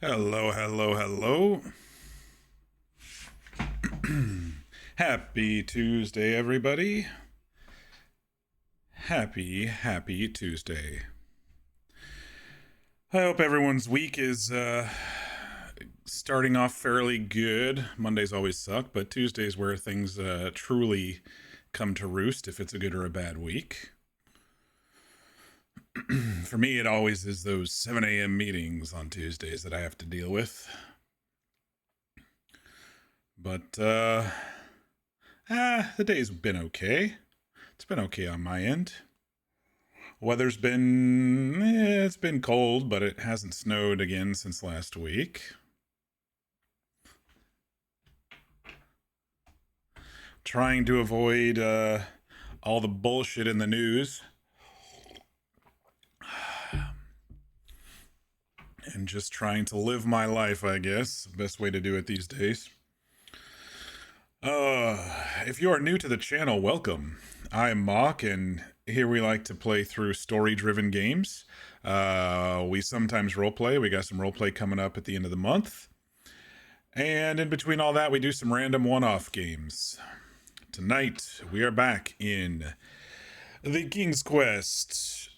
Hello, hello, hello. Happy Tuesday, everybody. Happy Tuesday. I hope everyone's week is starting off fairly good. Mondays always suck, but Tuesdays where things truly come to roost if it's a good or a bad week. For me, it always is those 7 a.m. meetings on Tuesdays that I have to deal with. But the day's been okay. It's been okay on my end. Weather's been it's been cold, but it hasn't snowed again since last week. Trying to avoid all the bullshit in the news and just trying to live my life, I guess. Best way to do it these days. If you are new to the channel, welcome. I'm Mock, and here we like to play through story-driven games. We sometimes roleplay. We got some roleplay coming up at the end of the month. And in between all that, we do some random one-off games. Tonight, we are back in the King's Quest.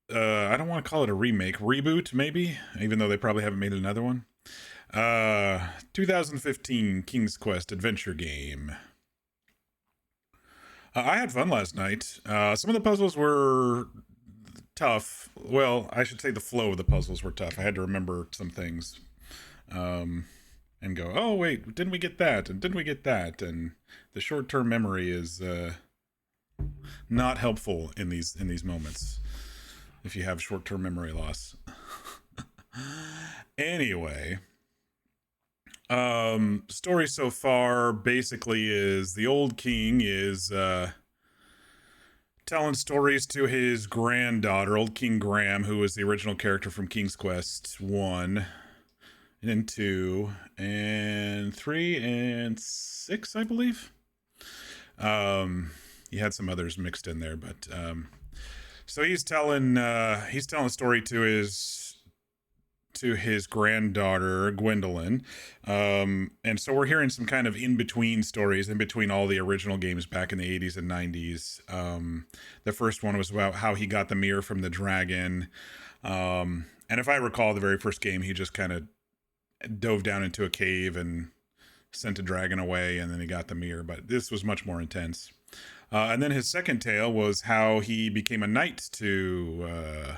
I don't want to call it a remake. Reboot, maybe? Even though they probably haven't made another one. 2015 King's Quest adventure game. I had fun last night. Some of the puzzles were tough. Well, I should say the flow of the puzzles were tough. I had to remember some things. And go, oh wait, didn't we get that? And didn't we get that? And the short-term memory is not helpful in these moments if you have short-term memory loss. Anyway, story so far basically is the old king is telling stories to his granddaughter, old King Graham, who was the original character from King's Quest 1 and 2 and 3 and 6, I believe. You had some others mixed in there, but so he's telling a story to his granddaughter Gwendolyn, and so we're hearing some kind of in-between stories in between all the original games back in the 80s and 90s. The first one was about how he got the mirror from the dragon, and if I recall, the very first game he just kind of dove down into a cave and sent a dragon away, and then he got the mirror. But this was much more intense. And then his second tale was how he became a knight to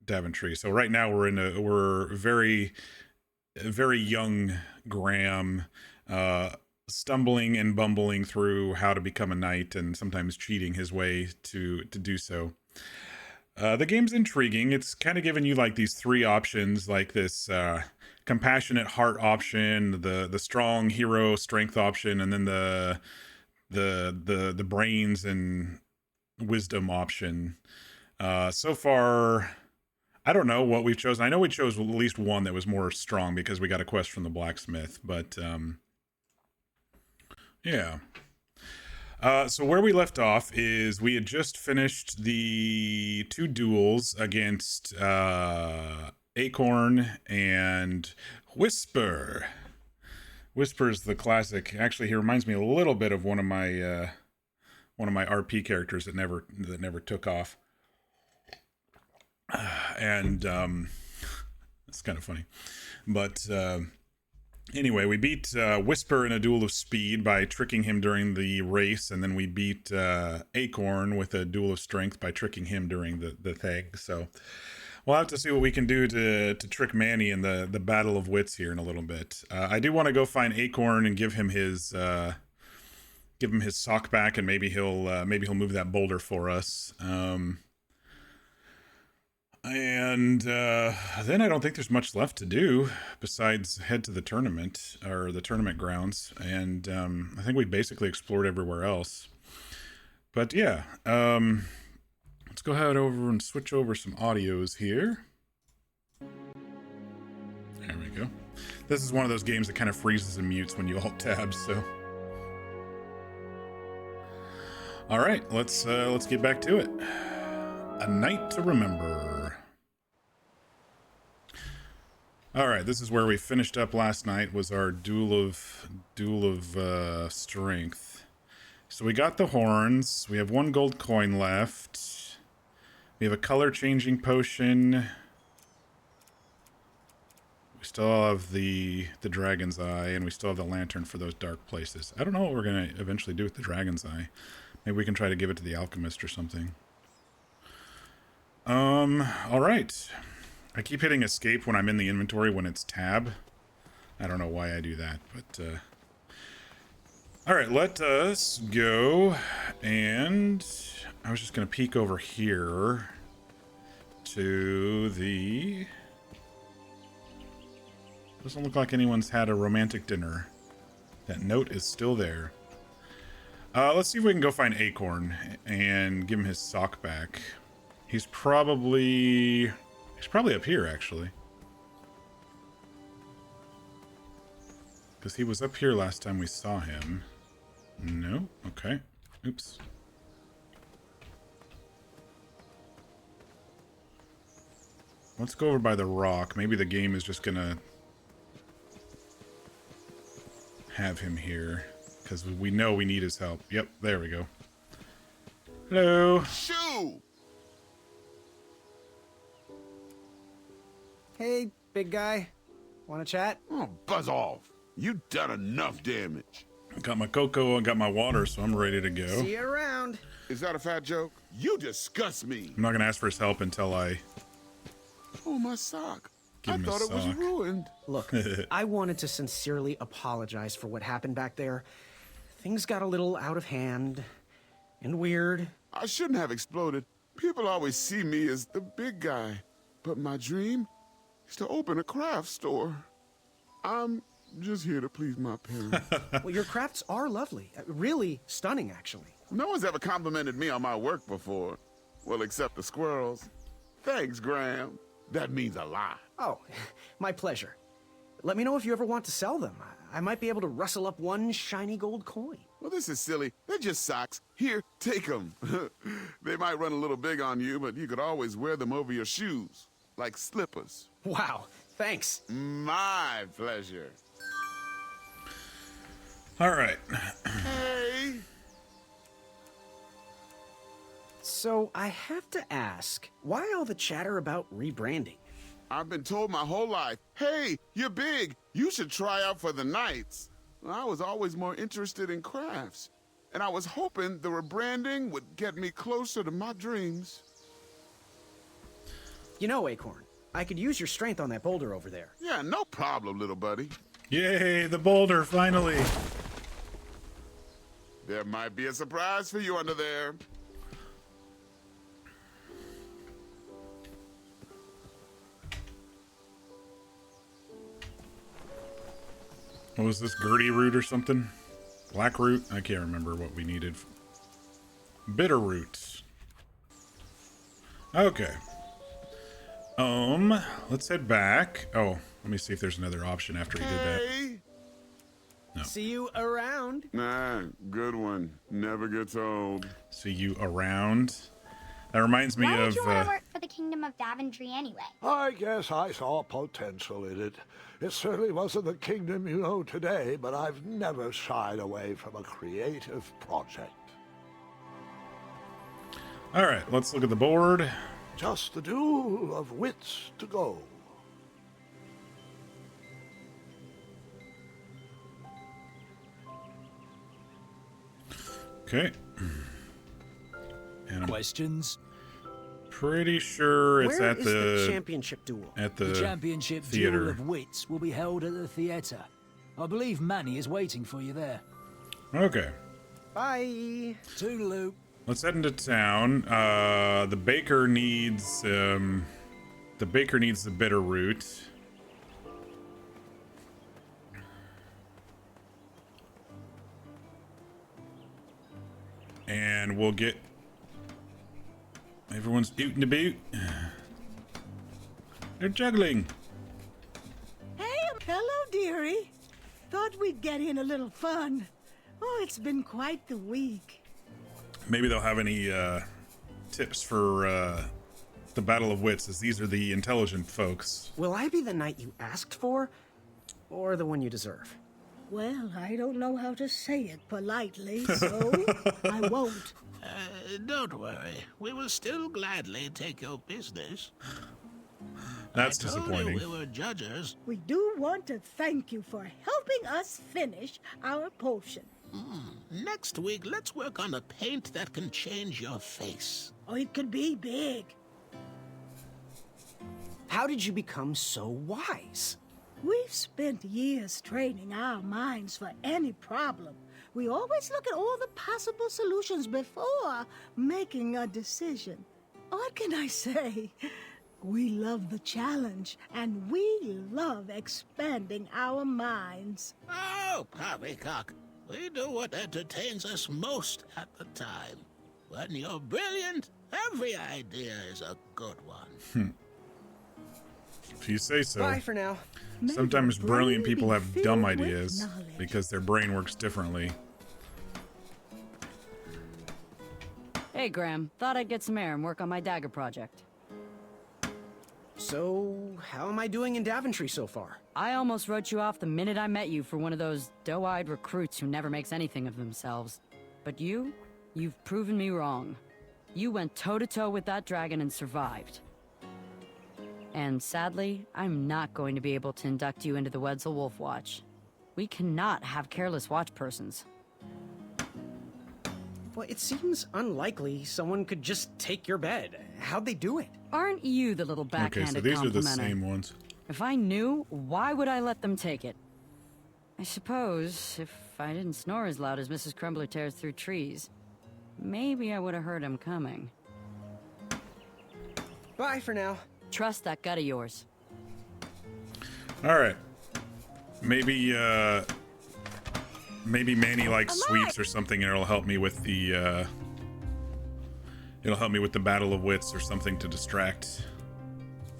Daventry. So right now we're very, very young Graham, stumbling and bumbling through how to become a knight, and sometimes cheating his way to do so. The game's intriguing. It's kind of giving you like these three options, like this compassionate heart option, the strong hero strength option, and then the brains and wisdom option. So far, I don't know what we've chosen. I know we chose at least one that was more strong because we got a quest from the blacksmith, but yeah. So where we left off is we had just finished the two duels against Acorn and Whisper. Whisper's the classic. Actually, he reminds me a little bit of one of my RP characters that never took off. And it's kind of funny, but anyway, we beat Whisper in a duel of speed by tricking him during the race, and then we beat Acorn with a duel of strength by tricking him during the thing. So we'll have to see what we can do to trick Manny in the Battle of Wits here in a little bit. I do want to go find Acorn and give him his sock back, and maybe he'll move that boulder for us. And then I don't think there's much left to do besides head to the tournament or the tournament grounds. And I think we basically explored everywhere else. But yeah, let's go ahead over and switch over some audios here. There we go. This is one of those games that kind of freezes and mutes when you alt tab, so. All right, let's get back to it. A Night to Remember. All right, this is where we finished up last night. Was our duel of strength. So we got the horns. We have 1 gold coin left. We have a color changing potion. We still have the dragon's eye, and we still have the lantern for those dark places. I don't know what we're gonna eventually do with the dragon's eye. Maybe we can try to give it to the alchemist or something. All right. I keep hitting escape when I'm in the inventory when it's tab. I don't know why I do that, but all right, let us go. And I was just gonna peek over here to the... Doesn't look like anyone's had a romantic dinner. That note is still there. Let's see if we can go find Acorn and give him his sock back. He's probably up here, actually. Because he was up here last time we saw him. No? Okay. Oops. Let's go over by the rock. Maybe the game is just gonna have him here. Because we know we need his help. Yep, there we go. Hello. Shoo! Hey, big guy. Want to chat? Oh, buzz off. You done enough damage. I got my cocoa, I got my water, so I'm ready to go. See you around. Is that a fat joke? You disgust me. I'm not going to ask for his help until I... Oh, my sock. Give I him thought his it was sock. ruined. Look, I wanted to sincerely apologize for what happened back there. Things got a little out of hand and weird. I shouldn't have exploded. People always see me as the big guy. But my dream is to open a craft store. I'm just here to please my parents. Well, your crafts are lovely. Really stunning, actually. No one's ever complimented me on my work before. Well, except the squirrels. Thanks, Graham. That means a lot. Oh, my pleasure. Let me know if you ever want to sell them. I might be able to rustle up 1 shiny gold coin. Well, this is silly. They're just socks. Here, take them. They might run a little big on you, but you could always wear them over your shoes. Like slippers. Wow, thanks. My pleasure. All right. Hey. So, I have to ask, why all the chatter about rebranding? I've been told my whole life, hey, you're big. You should try out for the Knights. I was always more interested in crafts. And I was hoping the rebranding would get me closer to my dreams. You know, Acorn, I could use your strength on that boulder over there. Yeah, no problem, little buddy. Yay, the boulder, finally. There might be a surprise for you under there. What was this, Gertie root or something? Black root? I can't remember what we needed. Bitter roots. Okay. Let's head back. Oh, let me see if there's another option after he did that. Hey. No. See you around. Nah, good one. Never gets old. See you around. That reminds me Why of... would you want to work for the Kingdom of Daventry anyway? I guess I saw potential in it. It certainly wasn't the kingdom you know today, but I've never shied away from a creative project. All right, let's look at the board. Just the duel of wits to go. Okay. And I'm Questions? pretty sure it's Where at is the championship duel? at The the championship theater. duel of wits will be held at the theatre. I believe Manny is waiting for you there. Okay. Bye. Toodaloo. Let's head into town. The baker needs the bitter root. And we'll get everyone's ootin' the boot. They're juggling. Hey, hello, dearie. Thought we'd get in a little fun. Oh, it's been quite the week. Maybe they'll have any tips for the Battle of Wits, as these are the intelligent folks. Will I be the knight you asked for, or the one you deserve? Well, I don't know how to say it politely, so I won't. Don't worry. We will still gladly take your business. That's I told disappointing. you we were judges. We do want to thank you for helping us finish our potion. Next week, let's work on a paint that can change your face. Oh, it could be big. How did you become so wise? We've spent years training our minds for any problem. We always look at all the possible solutions before making a decision. What can I say? We love the challenge, and we love expanding our minds. Oh, poppycock. We do what entertains us most at the time. When you're brilliant, every idea is a good one. If you say so. Bye for now. May Sometimes your brilliant brain people be have filled dumb with ideas knowledge. because their brain works differently. Hey, Graham. Thought I'd get some air and work on my dagger project. So, how am I doing in Daventry so far? I almost wrote you off the minute I met you for one of those doe-eyed recruits who never makes anything of themselves. But you've proven me wrong. You went toe-to-toe with that dragon and survived. And sadly, I'm not going to be able to induct you into the Wetzel Wolf Watch. We cannot have careless watch persons. Well, it seems unlikely someone could just take your bed. How'd they do it? Aren't you the little Okay, backhanded so these are the complimenter? same ones. If I knew, why would I let them take it? I suppose if I didn't snore as loud as Mrs. Crumbler tears through trees, maybe I would have heard him coming. Bye for now. Trust that gut of yours. All right. Maybe maybe Manny likes sweets or something, and it'll help me with the Battle of Wits or something to distract.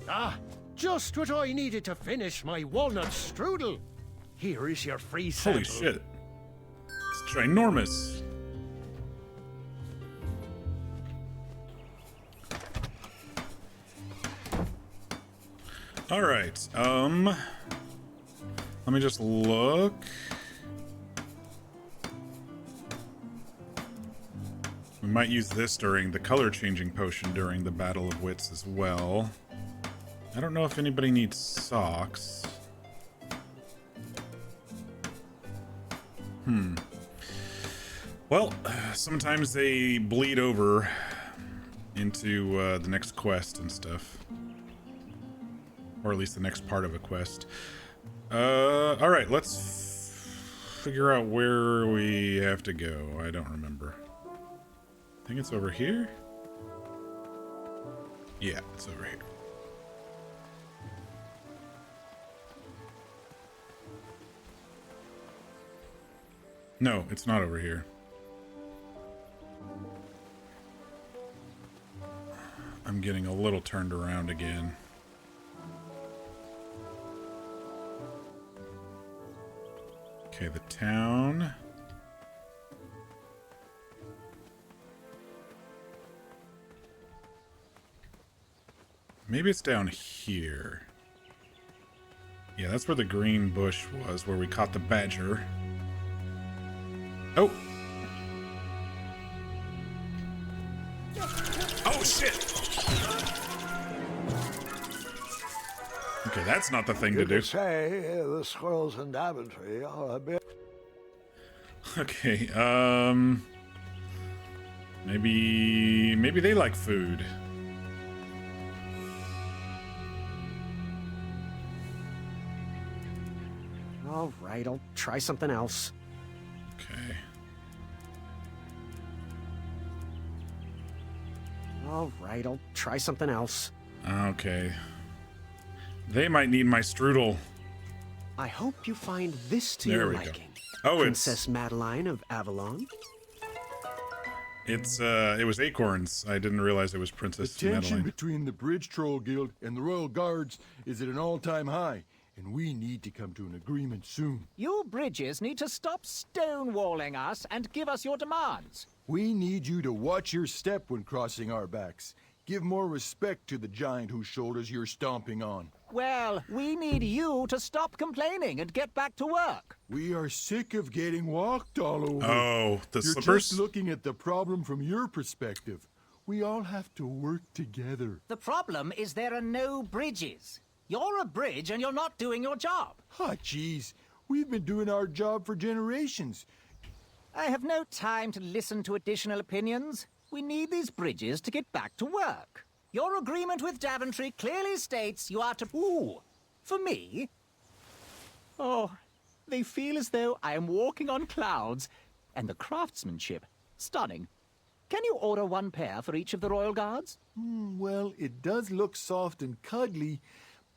Ah, just what I needed to finish my walnut strudel. Here is your free sample. Holy shit. It's ginormous. All right. Let me just look. We might use this during the color changing potion during the Battle of Wits as well. I don't know if anybody needs socks. Well, sometimes they bleed over into the next quest and stuff. Or at least the next part of a quest. Alright, let's figure out where we have to go. I don't remember. I think it's over here? Yeah, it's over here. No, it's not over here. I'm getting a little turned around again. Okay, the town. Maybe it's down here. Yeah, that's where the green bush was, where we caught the badger. Oh! Oh, shit! Okay, that's not the thing to You do. could say the squirrels in Daventry are a bit... Okay, maybe they like food. All right, I'll try something else. Okay. All right, I'll try something else. Okay. They might need my strudel. I hope you find this to There your we go. liking. Oh, Princess Madeline of Avalon. it was acorns. I didn't realize it was Princess The tension Madeline. between the Bridge Troll Guild and the Royal Guards is at an all-time high, and we need to come to an agreement soon. You bridges need to stop stonewalling us and give us your demands. We need you to watch your step when crossing our backs. Give more respect to the giant whose shoulders you're stomping on. Well, we need you to stop complaining and get back to work. We are sick of getting walked all over. Oh, the You're slippers? just looking at the problem from your perspective. We all have to work together. The problem is there are no bridges. You're a bridge and you're not doing your job. Ah, jeez. We've been doing our job for generations. I have no time to listen to additional opinions. We need these bridges to get back to work. Your agreement with Daventry clearly states you are to... Ooh, for me? Oh, they feel as though I am walking on clouds. And the craftsmanship, stunning. Can you order one pair for each of the royal guards? Well, it does look soft and cuddly,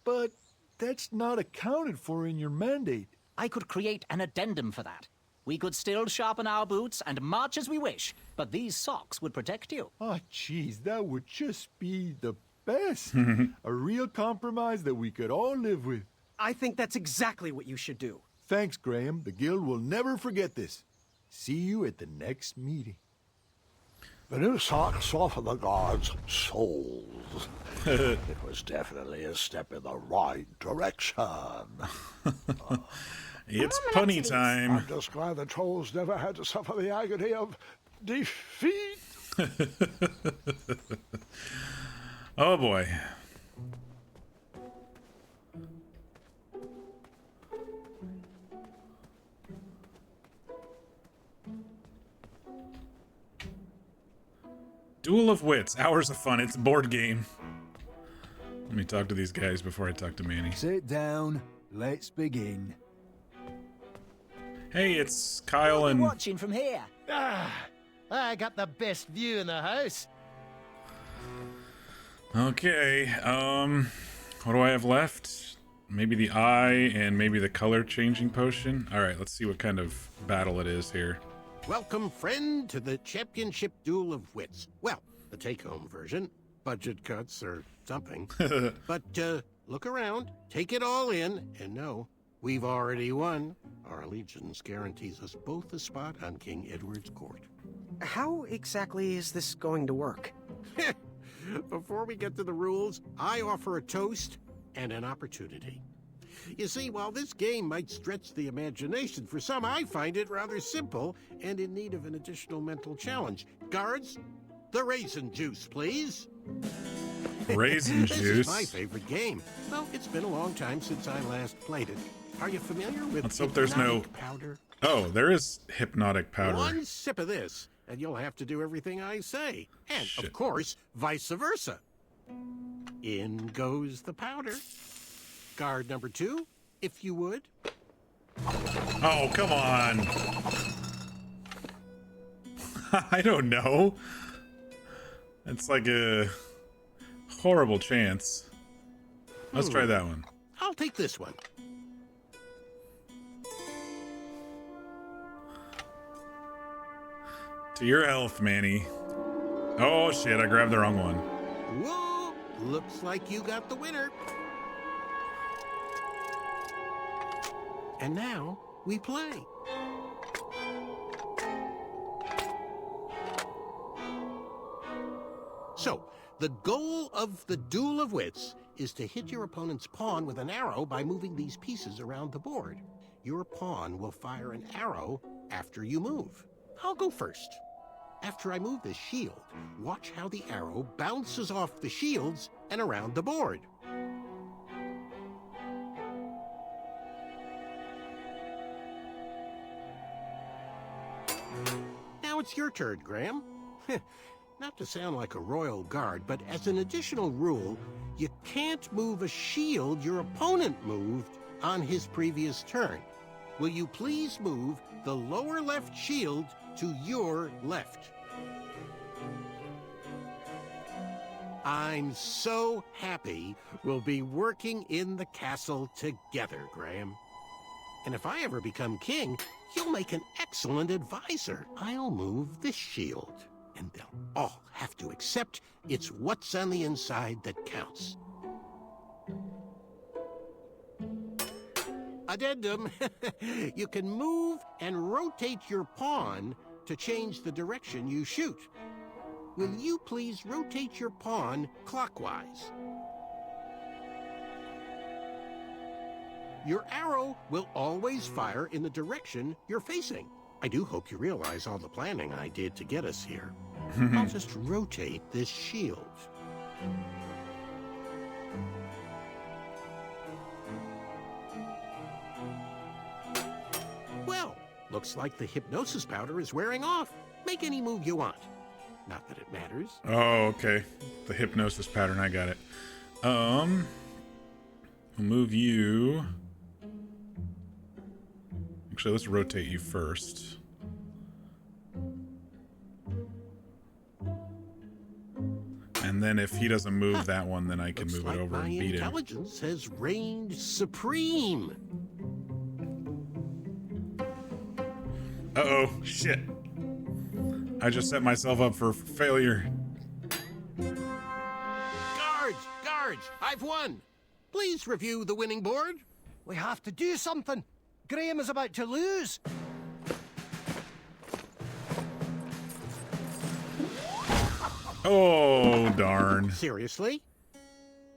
but that's not accounted for in your mandate. I could create an addendum for that. We could still sharpen our boots and march as we wish, but these socks would protect you. Oh, jeez, that would just be the best. A real compromise that we could all live with. I think that's exactly what you should do. Thanks, Graham. The guild will never forget this. See you at the next meeting. The new socks softened the guards' souls. It was definitely a step in the right direction. It's punny time. I'm just glad the trolls never had to suffer the agony of defeat. Oh boy. Duel of Wits. Hours of fun. It's a board game. Let me talk to these guys before I talk to Manny. Sit down. Let's begin. Hey, it's Kyle and... watching from here. I got the best view in the house. Okay, what do I have left? Maybe the eye and maybe the color changing potion? Alright, let's see what kind of battle it is here. Welcome, friend, to the Championship Duel of Wits. Well, the take-home version. Budget cuts or something. But, look around, take it all in, and know we've already won. Our allegiance guarantees us both a spot on King Edward's court. How exactly is this going to work? Before we get to the rules, I offer a toast and an opportunity. You see, while this game might stretch the imagination, for some I find it rather simple and in need of an additional mental challenge. Guards, the raisin juice, please. Raisin This juice? is my favorite game. Well, it's been a long time since I last played it. Are you familiar with Let's hope there's no... hypnotic powder? Oh, there is hypnotic powder. One sip of this, and you'll have to do everything I say. And, Shit. of course, vice versa. In goes the powder. Guard number 2, if you would. Oh, come on. I don't know. It's like a horrible chance. Let's try that one. I'll take this one. To your health, Manny. Oh, shit, I grabbed the wrong one. Whoa, looks like you got the winner. And now we play. So, the goal of the Duel of Wits is to hit your opponent's pawn with an arrow by moving these pieces around the board. Your pawn will fire an arrow after you move. I'll go first. After I move the shield, watch how the arrow bounces off the shields and around the board. Now it's your turn, Graham. Not to sound like a royal guard, but as an additional rule, you can't move a shield your opponent moved on his previous turn. Will you please move the lower left shield to your left? I'm so happy we'll be working in the castle together, Graham. And if I ever become king, you'll make an excellent advisor. I'll move this shield, and they'll all have to accept it's what's on the inside that counts. Addendum, you can move and rotate your pawn to change the direction you shoot. will you please rotate your pawn clockwise? Your arrow will always fire in the direction you're facing. I do hope you realize all the planning I did to get us here. I'll just rotate this shield. Well, looks like the hypnosis powder is wearing off. Make any move you want. Not that it matters. Oh, okay. The hypnosis pattern, I got it. We'll move you. Actually, let's rotate you first. And then if he doesn't move that one, then I can move it over and beat him. Intelligence has reigned supreme. Uh-oh, shit. I just set myself up for failure. Guards, I've won. Please review the winning board. We have to do something. Graham is about to lose. Oh, darn. Seriously?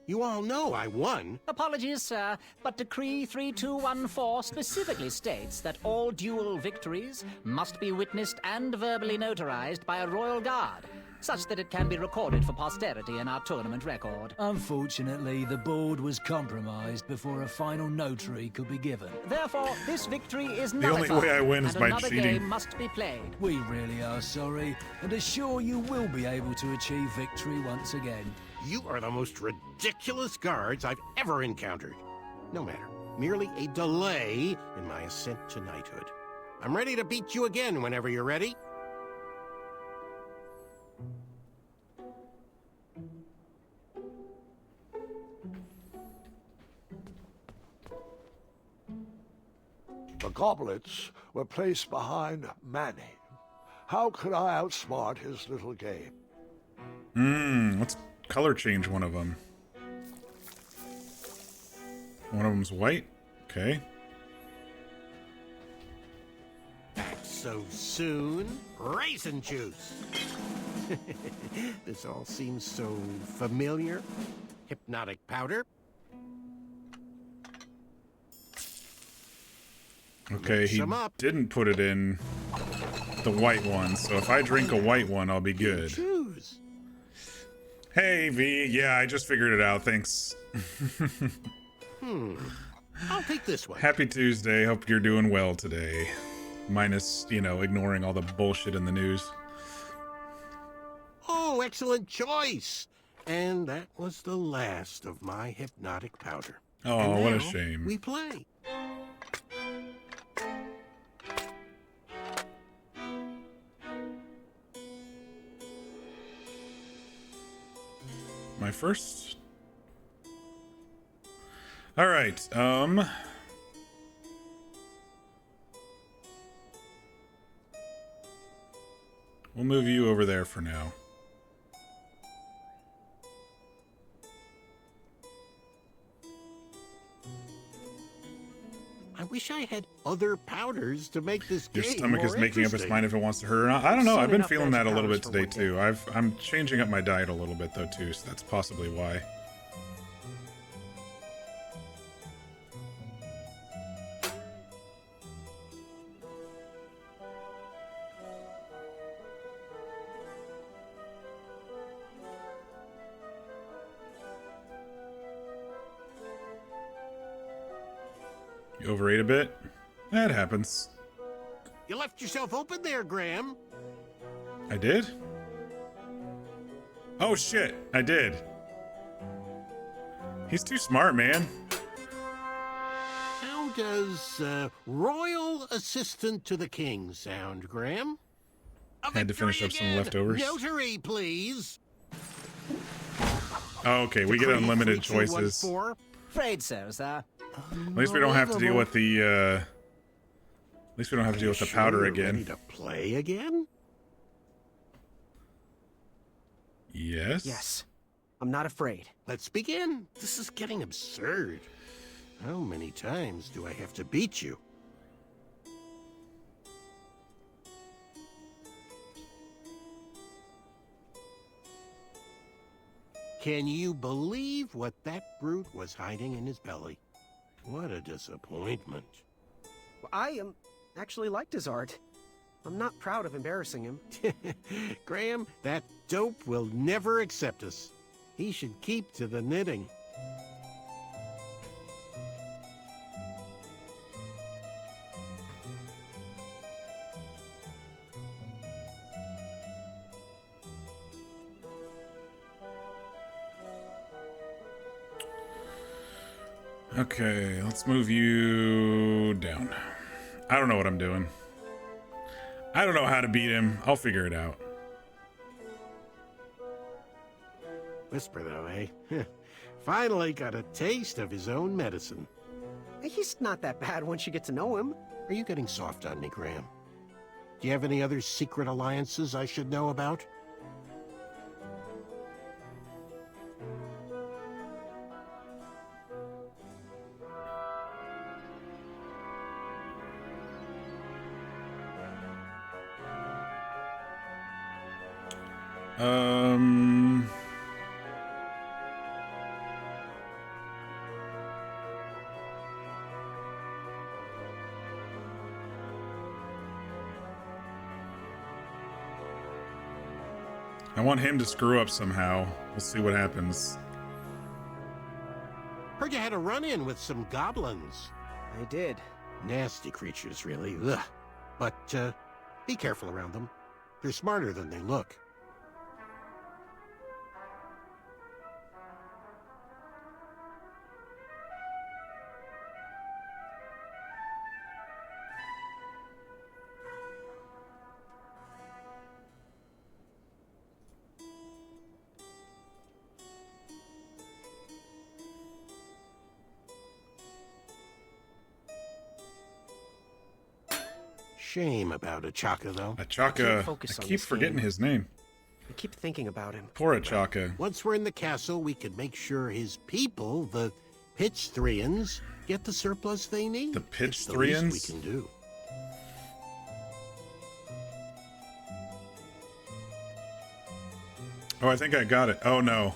You all know I won. Apologies, sir, but Decree 3214 specifically states that all duel victories must be witnessed and verbally notarized by a royal guard, such that it can be recorded for posterity in our tournament record. Unfortunately, the board was compromised before a final notary could be given. Therefore, this victory is The only nullified, way I win is and by another cheating. game must be played. We really are sorry, and assure you will be able to achieve victory once again. You are the most ridiculous guards I've ever encountered. No matter, merely a delay in my ascent to knighthood. I'm ready to beat you again whenever you're ready. The goblets were placed behind Manny. How could I outsmart his little game? Let's color change one of them. One of them's white. Okay. Back so soon? Raisin juice! This all seems so familiar. Hypnotic powder. Okay, Mix he 'em up. didn't put it in the white one, so if I drink a white one, I'll be good. Choose. Hey, V. Yeah, I just figured it out. Thanks. I'll take this one. Happy Tuesday. Hope you're doing well today. Minus, ignoring all the bullshit in the news. Oh, excellent choice. And that was the last of my hypnotic powder. Oh, And what a now shame. We play. My first. All right. We'll move you over there for now. I wish I had other powders to make this Your game stomach is more making up its interesting. mind if it wants to hurt or not. I don't know. Seen I've been enough feeling that a little bit powers for today one too. I'm changing up my diet a little bit though too, so that's possibly why. You overate a bit? That happens. You left yourself open there, Graham. I did? Oh shit, I did. He's too smart, man. How does royal assistant to the king sound, Graham? Had to finish up some leftovers. Notary, please. Oh, okay, we get Decree unlimited 3214. choices. Afraid so, sir. At least we don't have to deal with the at least we don't have to deal with the powder Sure you're ready again. to play again? Yes. Yes. I'm not afraid. Let's begin. This is getting absurd. How many times do I have to beat you? Can you believe what that brute was hiding in his belly? What a disappointment. I actually liked his art. I'm not proud of embarrassing him. Graham, that dope will never accept us. He should keep to the knitting. Okay, let's move you down. I don't know what I'm doing. I don't know how to beat him. I'll figure it out. Whisper, though, eh? Finally got a taste of his own medicine. He's not that bad once you get to know him. Are you getting soft on me, Graham? Do you have any other secret alliances I should know about? I want him to screw up somehow. We'll see what happens. Heard you had a run-in with some goblins. I did. Nasty creatures, really. Ugh. But, be careful around them. They're smarter than they look. Shame about Achaka, though. Achaka. I keep forgetting his name. I keep thinking about him. Poor Achaka. Once we're in the castle, we can make sure his people, the Pitchthrians, get the surplus they need. The It's the least Pitchthrians? we can do. Oh, I think I got it. Oh, no.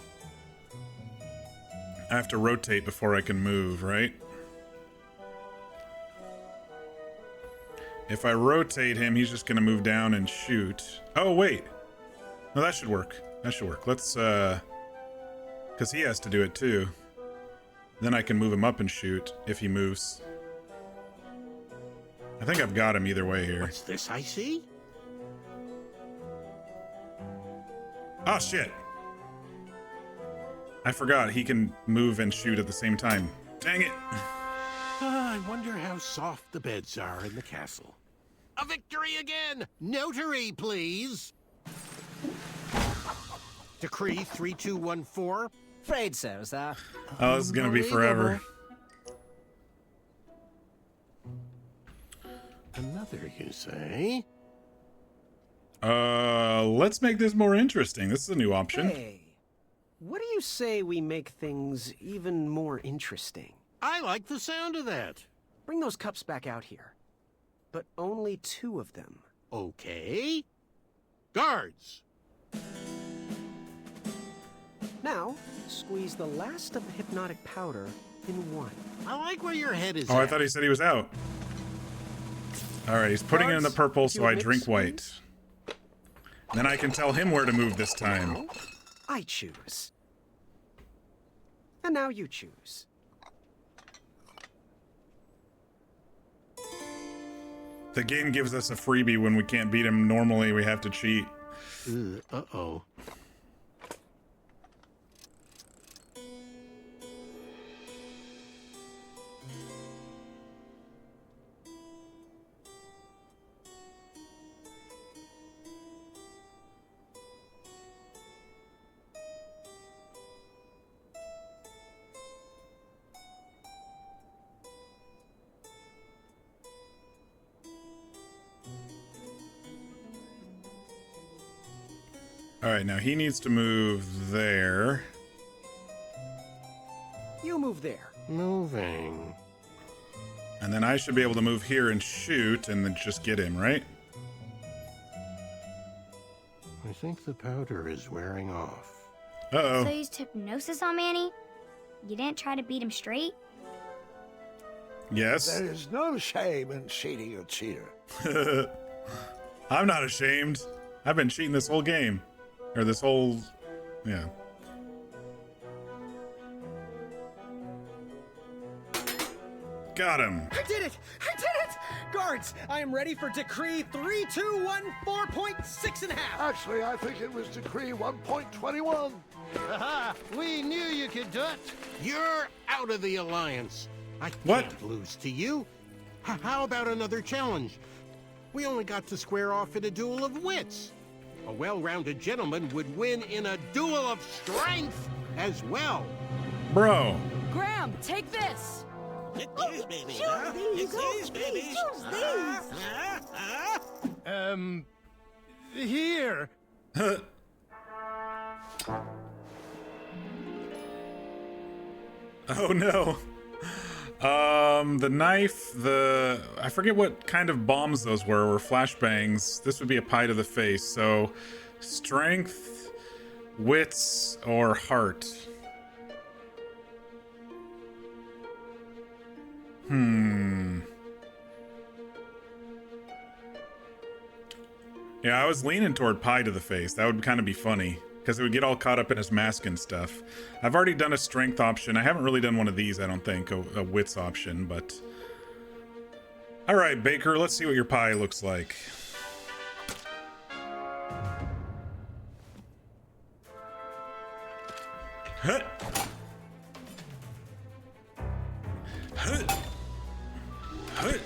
I have to rotate before I can move, right? If I rotate him, he's just going to move down and shoot. Oh, wait. No, that should work. That should work. Let's, because he has to do it, too. Then I can move him up and shoot if he moves. I think I've got him either way here. What's this I see? Oh, shit. I forgot. He can move and shoot at the same time. Dang it. I wonder how soft the beds are in the castle. A victory again! Notary, please! Decree 3214. Afraid so, sir. Oh, this is going to be forever. Another, you say? Let's make this more interesting. This is a new option. Hey, what do you say we make things even more interesting? I like the sound of that. Bring those cups back out here. But only 2 of them. Okay. Guards! Now, squeeze the last of the hypnotic powder in 1. I like where your head is Oh, I at. thought he said he was out. Alright, he's putting it in the purple, so I drink white. Then I can tell him where to move this time. I choose. And now you choose. The game gives us a freebie when we can't beat him. Normally, we have to cheat. Uh-oh. Alright, now he needs to move there. You move there. Moving. And then I should be able to move here and shoot and then just get him, right? I think the powder is wearing off. Uh-oh. So you used hypnosis on Manny? You didn't try to beat him straight? Yes. There is no shame in cheating a cheater. I'm not ashamed. I've been cheating this whole game. Or this whole... yeah. Got him. I did it! I did it! Guards, I am ready for Decree 3214.6 and a half. Actually, I think it was Decree 1.21. Aha! We knew you could do it! You're out of the Alliance. I What? can't lose to you. How about another challenge? We only got to square off in a duel of wits. A well-rounded gentleman would win in a duel of strength as well. Bro. Graham, take this! Choose these, choose these. Here! Oh no. The knife, I forget what kind of bombs those were flashbangs. This would be a pie to the face. So, strength, wits, or heart. Yeah, I was leaning toward pie to the face. That would kind of be funny, because it would get all caught up in his mask and stuff. I've already done a strength option. I haven't really done one of these, I don't think, a wits option, but... Alright, Baker, let's see what your pie looks like. Huh. Huh. Huh.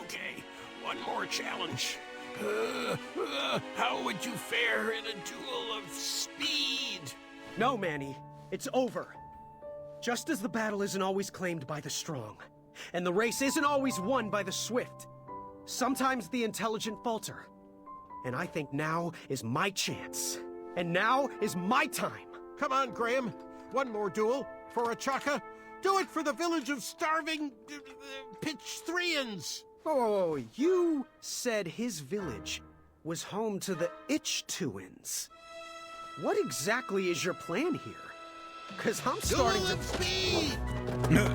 Okay, one more challenge. How would you fare in a duel of speed? No, Manny, it's over. Just as the battle isn't always claimed by the strong, and the race isn't always won by the swift, sometimes the intelligent falter. And I think now is my chance. And now is my time. Come on, Graham. One more duel for a chaka. Do it for the village of starving Pitchthreans. Oh, you said his village was home to the Itchtuins. What exactly is your plan here? Because I'm starting to... speed! No,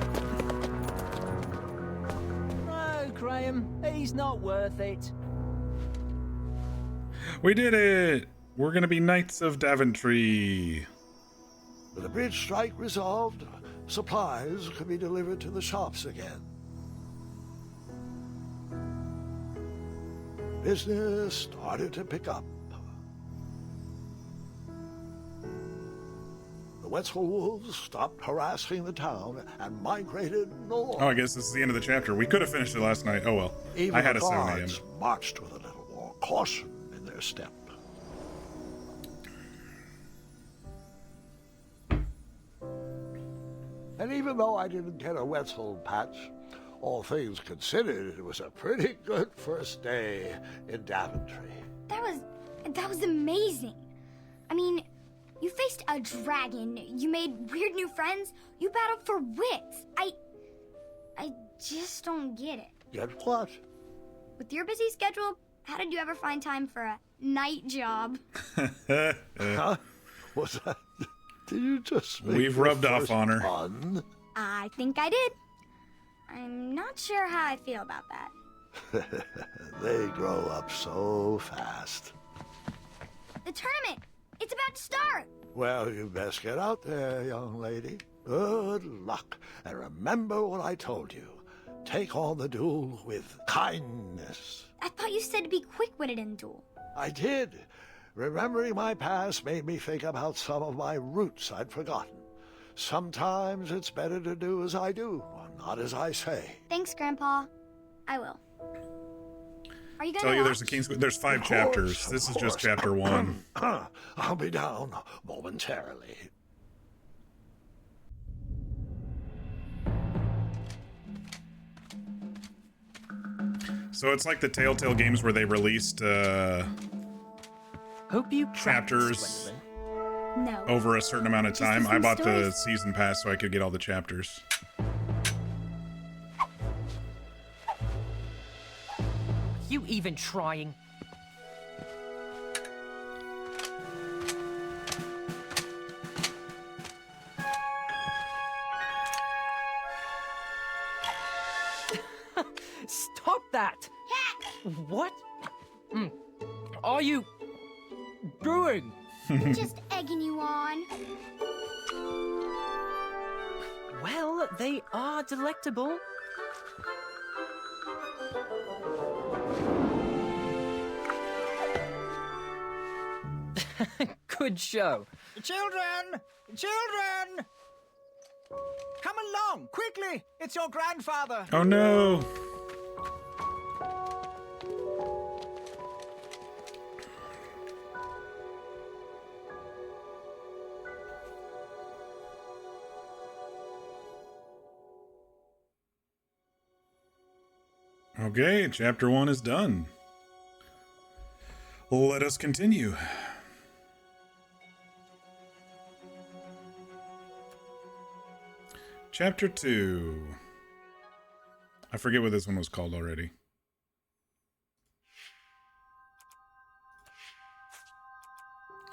Graham, he's not worth it. We did it! We're gonna be Knights of Daventry. With the bridge strike resolved, supplies can be delivered to the shops again. Business started to pick up. The Wetzel wolves stopped harassing the town and migrated north. Oh, I guess this is the end of the chapter. We could have finished it last night. Oh well. Even I had the a 7 a.m. guards marched with a little more caution in their step. And even though I didn't get a Wetzel patch, all things considered, it was a pretty good first day in Daventry. That was amazing. I mean, you faced a dragon, you made weird new friends, you battled for wits. I just don't get it. Get what? With your busy schedule, how did you ever find time for a night job? Huh? Was that... Did you just make We've your rubbed off first on her. pun? I think I did. I'm not sure how I feel about that. They grow up so fast. The tournament! It's about to start! Well, you best get out there, young lady. Good luck. And remember what I told you. Take on the duel with kindness. I thought you said to be quick-witted in duel. I did. Remembering my past made me think about some of my roots I'd forgotten. Sometimes it's better to do as I do, or not as I say. Thanks, Grandpa. I will. Are you gonna Tell you watch? there's 5 chapters. This is just chapter 1. I'll be down momentarily. So it's like the Telltale games where they released Hope you chapters No. over a certain amount of Just the time. I same bought the stories? season pass so I could get all the chapters. You even trying? Stop that! What are you doing? Just egging you on. Well, they are delectable. Good show. Children! Children! Come along, quickly! It's your grandfather! Oh no! Okay, chapter 1 is done. Let us continue. Chapter 2. I forget what this one was called already.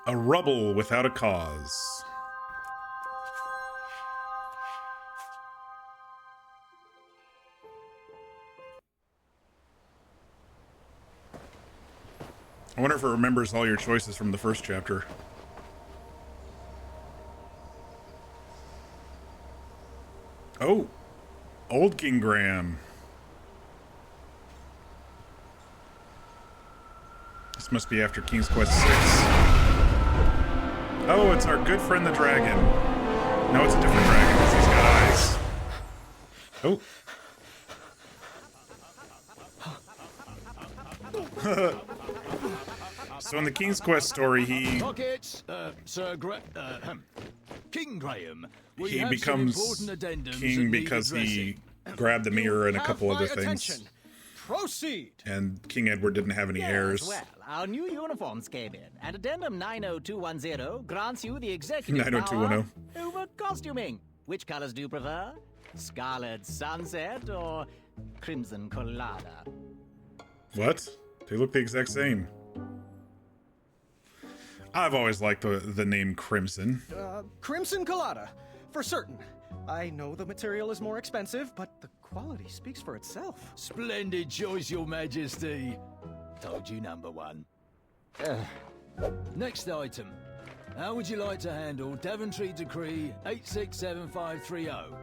A rubble without a cause. I wonder if it remembers all your choices from the first chapter. Oh, old King Graham. This must be after King's Quest 6. Oh, it's our good friend the dragon. No, it's a different dragon because he's got eyes. Oh. So in the King's Quest story, he Pockets, King Graham. We he have becomes some important addendums king that need because he addressing. grabbed the mirror and a Have couple my other things. attention. Proceed. And King Edward didn't have any heirs. Well, our new uniforms came in, and Addendum 90210 grants you the executive 90210. power over costuming. Which colors do you prefer? Scarlet Sunset or Crimson Colada? What? They look the exact same. I've always liked the name Crimson. Crimson Colada, for certain. I know the material is more expensive, but the quality speaks for itself. Splendid choice, Your Majesty. Told you number one. Next item. How would you like to handle Daventry Decree 867530?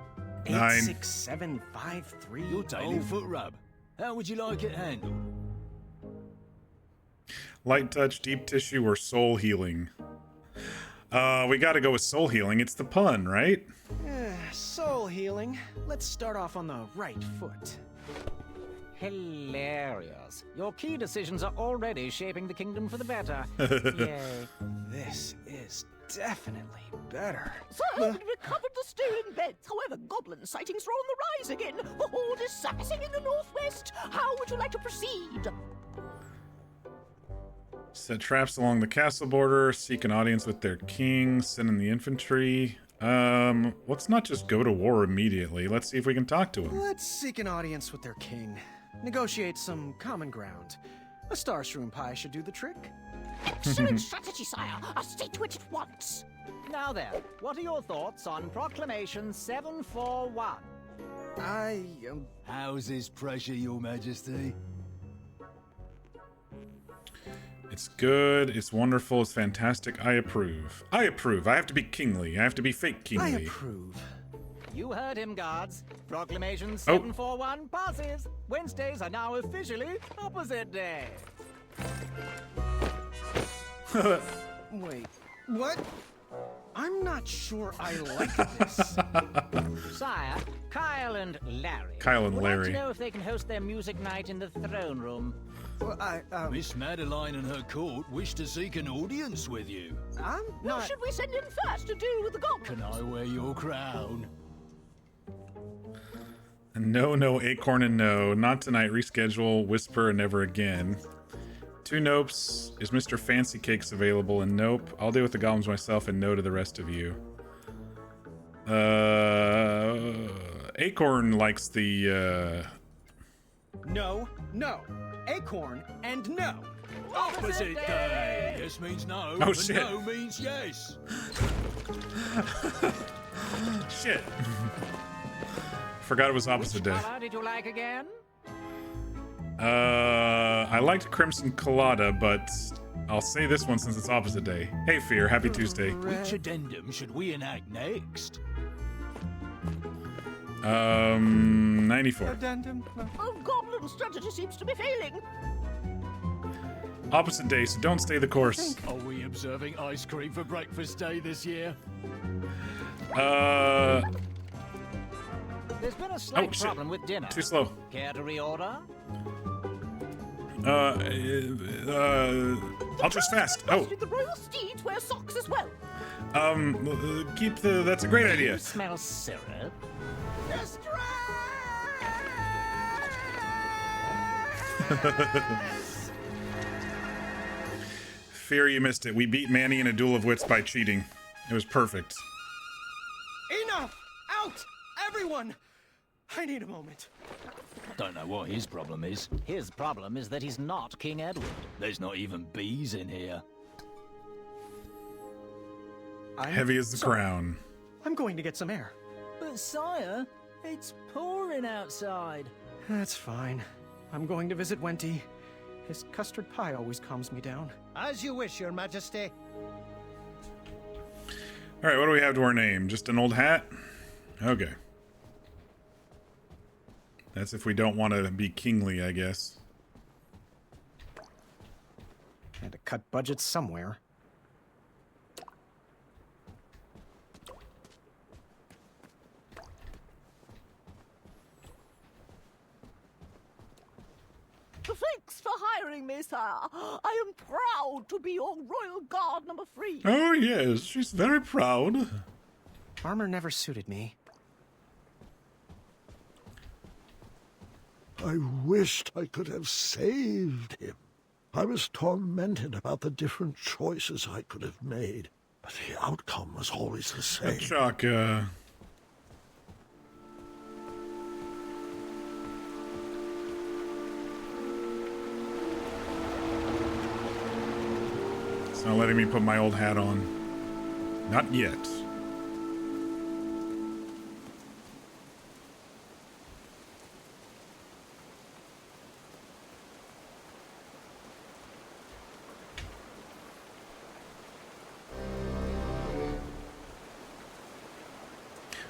867530. Your daily foot rub. How would you like it handled? Light touch, deep tissue, or soul healing? We gotta go with soul healing. It's the pun, right? Soul healing. Let's start off on the right foot. Hilarious. Your key decisions are already shaping the kingdom for the better. Yay. This is definitely better. Sir, we've recovered the stolen beds. However, Goblin sightings are on the rise again. The horde is surfacing in the northwest. How would you like to proceed? Set traps along the castle border, seek an audience with their king, send in the infantry. Let's not just go to war immediately. Let's see if we can talk to him. Let's seek an audience with their king. Negotiate some common ground. A star shroom pie should do the trick. Excellent strategy, sire. I'll see to it at once. Now then, what are your thoughts on Proclamation 741? How's his pressure, Your Majesty? It's good, it's wonderful, it's fantastic. I approve. I approve. I have to be kingly. I have to be fake kingly. I approve. You heard him, guards. Proclamation 741 passes. Wednesdays are now officially opposite day. Wait, what? I'm not sure I like this. Sire, Kyle and Larry. Kyle and would Larry. like to know if they can host their music night in the throne room. Well, Miss Madeline and her court wish to seek an audience with you. I'm Who not... should we send in first to deal with the goblin? Can I wear your crown? No, Acorn and no. Not tonight. Reschedule. Whisper and never again. 2 nopes. Is Mr. Fancy Cakes available? And nope. I'll deal with the goblins myself and no to the rest of you. Acorn likes the, No, no. Acorn and no. Opposite day. Yes means no. Oh, and shit. No means yes. Shit. Forgot it was opposite day. Which color did you like again? I liked Crimson Colada, but I'll say this one since it's opposite day. Hey, Fear, happy Tuesday. Which addendum should we enact next? 94. Addendum? Oh, Goblin strategy seems to be failing. Opposite day, so don't stay the course. Are we observing ice cream for breakfast day this year? There's been a slight shit. problem with dinner. Too slow. Care to reorder? I'll just fast. Oh, The royal steeds wear socks as well. keep the. That's a great You idea. smell syrup. Fear, you missed it. We beat Manny in a duel of wits by cheating. It was perfect. Enough! Out! Everyone! I need a moment. Don't know what his problem is. His problem is that he's not King Edward. There's not even bees in here. Heavy as the crown. I'm going to get some air. But sire, it's pouring outside. That's fine. I'm going to visit Wenty. His custard pie always calms me down. As you wish, Your Majesty. All right, what do we have to our name? Just an old hat? Okay. That's if we don't want to be kingly, I guess. Had to cut budgets somewhere. Thanks for hiring me, sir. I am proud to be your royal guard number 3. Oh, yes, she's very proud. Armor never suited me. I wished I could have saved him. I was tormented about the different choices I could have made, but the outcome was always the same. Chuck, it's not letting me put my old hat on. Not yet.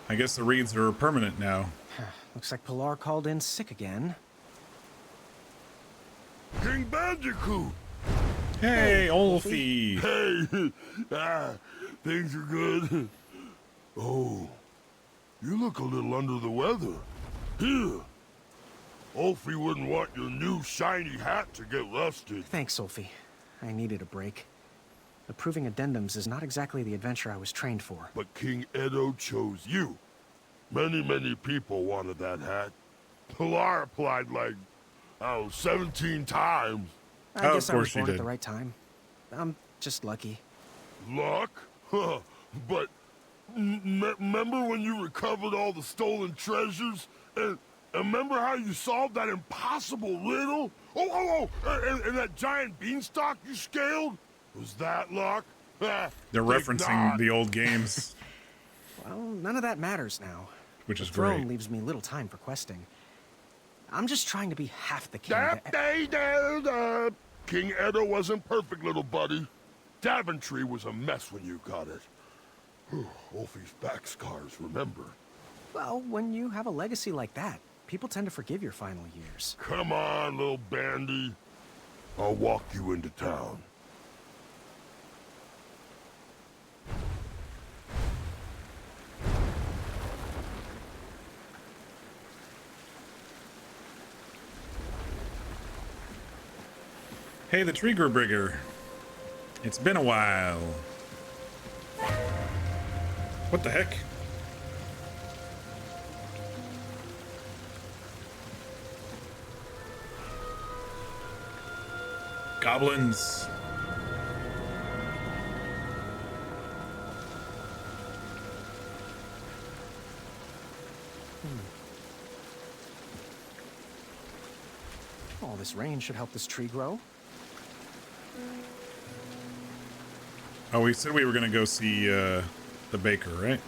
I guess the reeds are permanent now. Looks like Pilar called in sick again. King Bandicoot! Hey, Olfie! Hey! Things are good. Oh, you look a little under the weather. Here. Olfie wouldn't want your new shiny hat to get rusted. Thanks, Sophie. I needed a break. Approving addendums is not exactly the adventure I was trained for. But King Edo chose you. Many people wanted that hat. Pilar applied like, 17 times. I Oh, guess of I was course you born at did. the right time. I'm just lucky. Luck? But remember when you recovered all the stolen treasures? And remember how you solved that impossible riddle? And that giant beanstalk you scaled? Was that luck? They're Think referencing not. the old games, Well, none of that matters now. which is The throne great. leaves me little time for questing. I'm just trying to be half the king. King Edo wasn't perfect, little buddy. Daventry was a mess when you got it. Wolfie's back scars, remember? Well, when you have a legacy like that, people tend to forgive your final years. Come on, little bandy. I'll walk you into town. Hey, the Trigger Brigger. It's been a while. What the heck? Goblins. All this rain should help this tree grow. Oh, we said we were gonna go see the baker, right?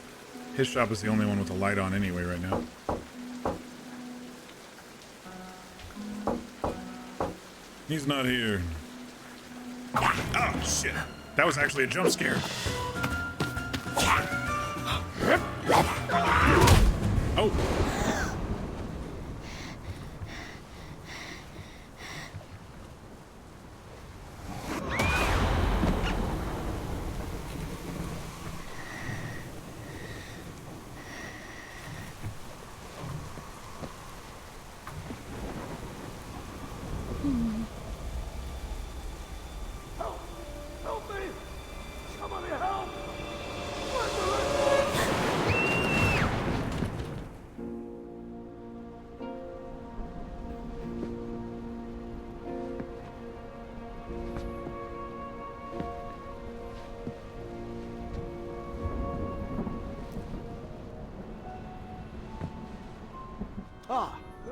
His shop is the only one with a light on anyway right now. He's not here. Oh, shit. That was actually a jump scare. Oh.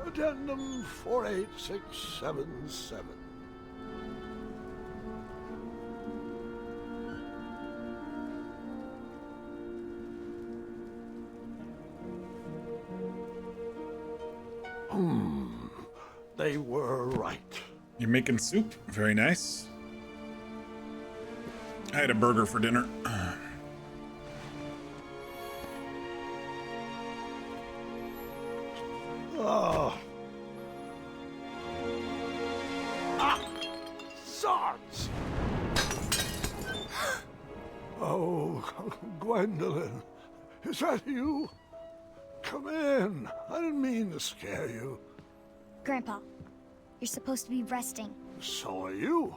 Addendum 48677. They were right. You're making soup? Very nice. I had a burger for dinner. Oh. Zods! Oh, Gwendolyn. Is that you? Come in. I didn't mean to scare you. Grandpa, you're supposed to be resting. So are you.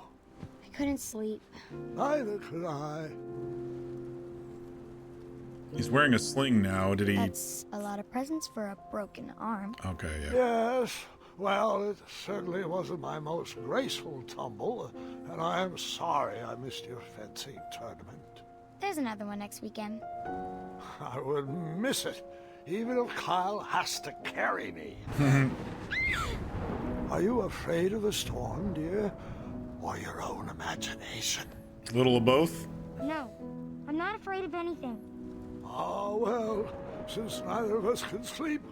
I couldn't sleep. Neither could I. He's wearing a sling now. Did he? That's a lot of presents for a broken arm. Okay, yeah. Yes. Well, it certainly wasn't my most graceful tumble, and I am sorry I missed your fencing tournament. There's another one next weekend. I would miss it, even if Kyle has to carry me. Are you afraid of the storm, dear? Or your own imagination? A little of both? No, I'm not afraid of anything. Oh, well, since neither of us can sleep,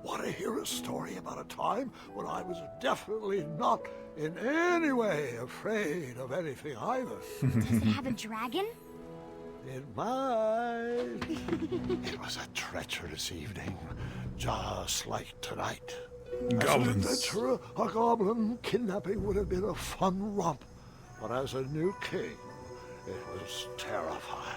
want to hear a story about a time when I was definitely not in any way afraid of anything either. Does it have a dragon? It might. It was a treacherous evening, just like tonight. Goblins. As an adventurer, a goblin kidnapping would have been a fun romp, but as a new king, it was terrifying.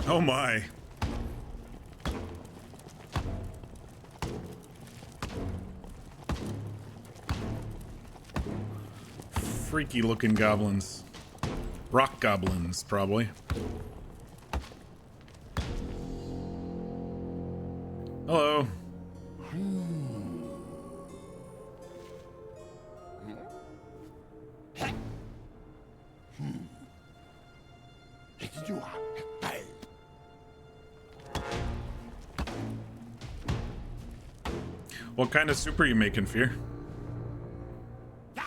Oh my. Freaky looking goblins. Rock goblins, probably. Hello. What kind of soup are you making, Fear? My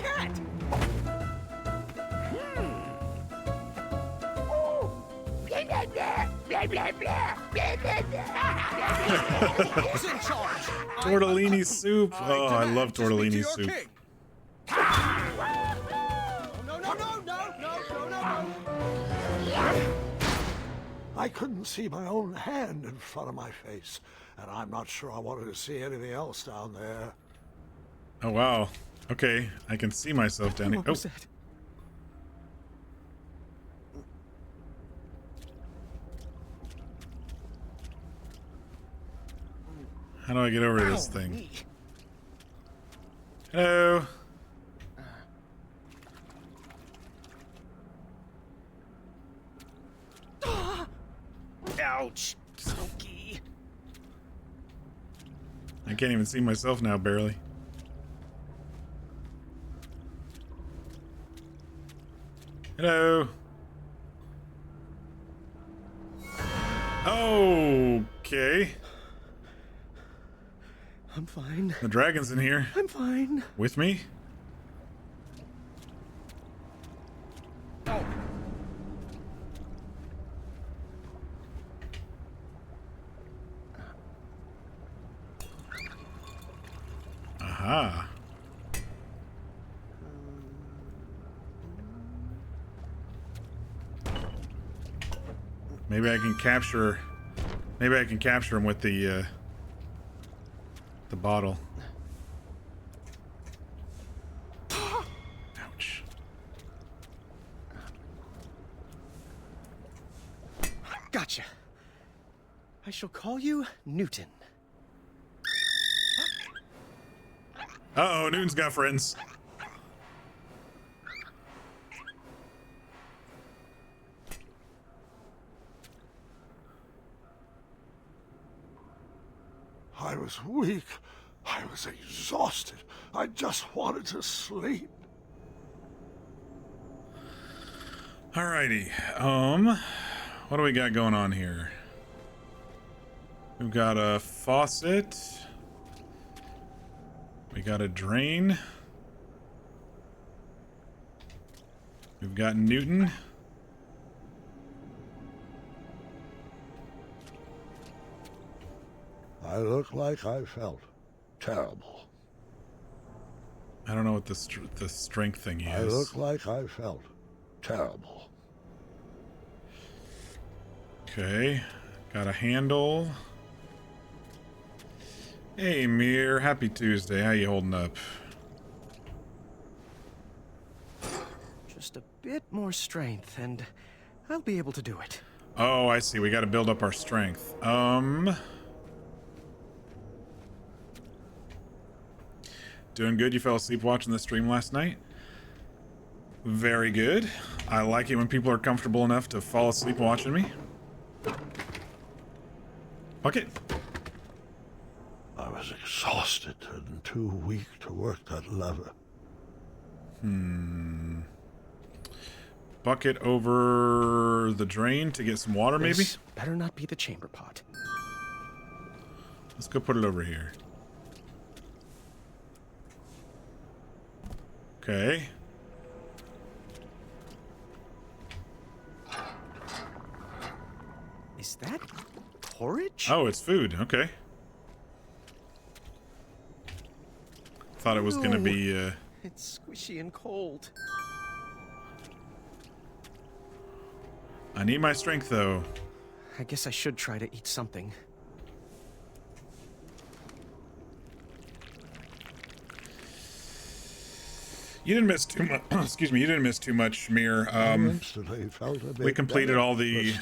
hat! Who's in charge? Tortellini soup. Oh, I love tortellini soup. I couldn't see my own hand in front of my face, and I'm not sure I wanted to see anything else down there. Oh, wow. Okay, I can see myself down here. What was that? How do I get over to this thing? Hello? Ouch. Smokey. I can't even see myself now, barely. Hello? Okay. I'm fine. The dragon's in here. I'm fine. With me? Oh. Aha. Maybe I can capture him with the bottle. Ouch. Gotcha. I shall call you Newton. Uh-oh, Newton's got friends. I was weak. I was exhausted. I just wanted to sleep. Alrighty. What do we got going on here? We've got a faucet. We got a drain. We've got Newton. I look like I felt terrible. I don't know what the strength thing is. I look like I felt terrible. Okay. Got a handle. Hey, Mir. Happy Tuesday. How you holding up? Just a bit more strength, and I'll be able to do it. Oh, I see. We got to build up our strength. Doing good. You fell asleep watching the stream last night? Very good. I like it when people are comfortable enough to fall asleep watching me. Bucket. I was exhausted and too weak to work that lever. Bucket over the drain to get some water, maybe? This better not be the chamber pot. Let's go put it over here. Okay. Is that porridge? Oh, it's food. Okay. Thought it was gonna be, It's squishy and cold. I need my strength, though. I guess I should try to eat something. You didn't miss too much. Excuse me. You didn't miss too much, Mir. We completed all the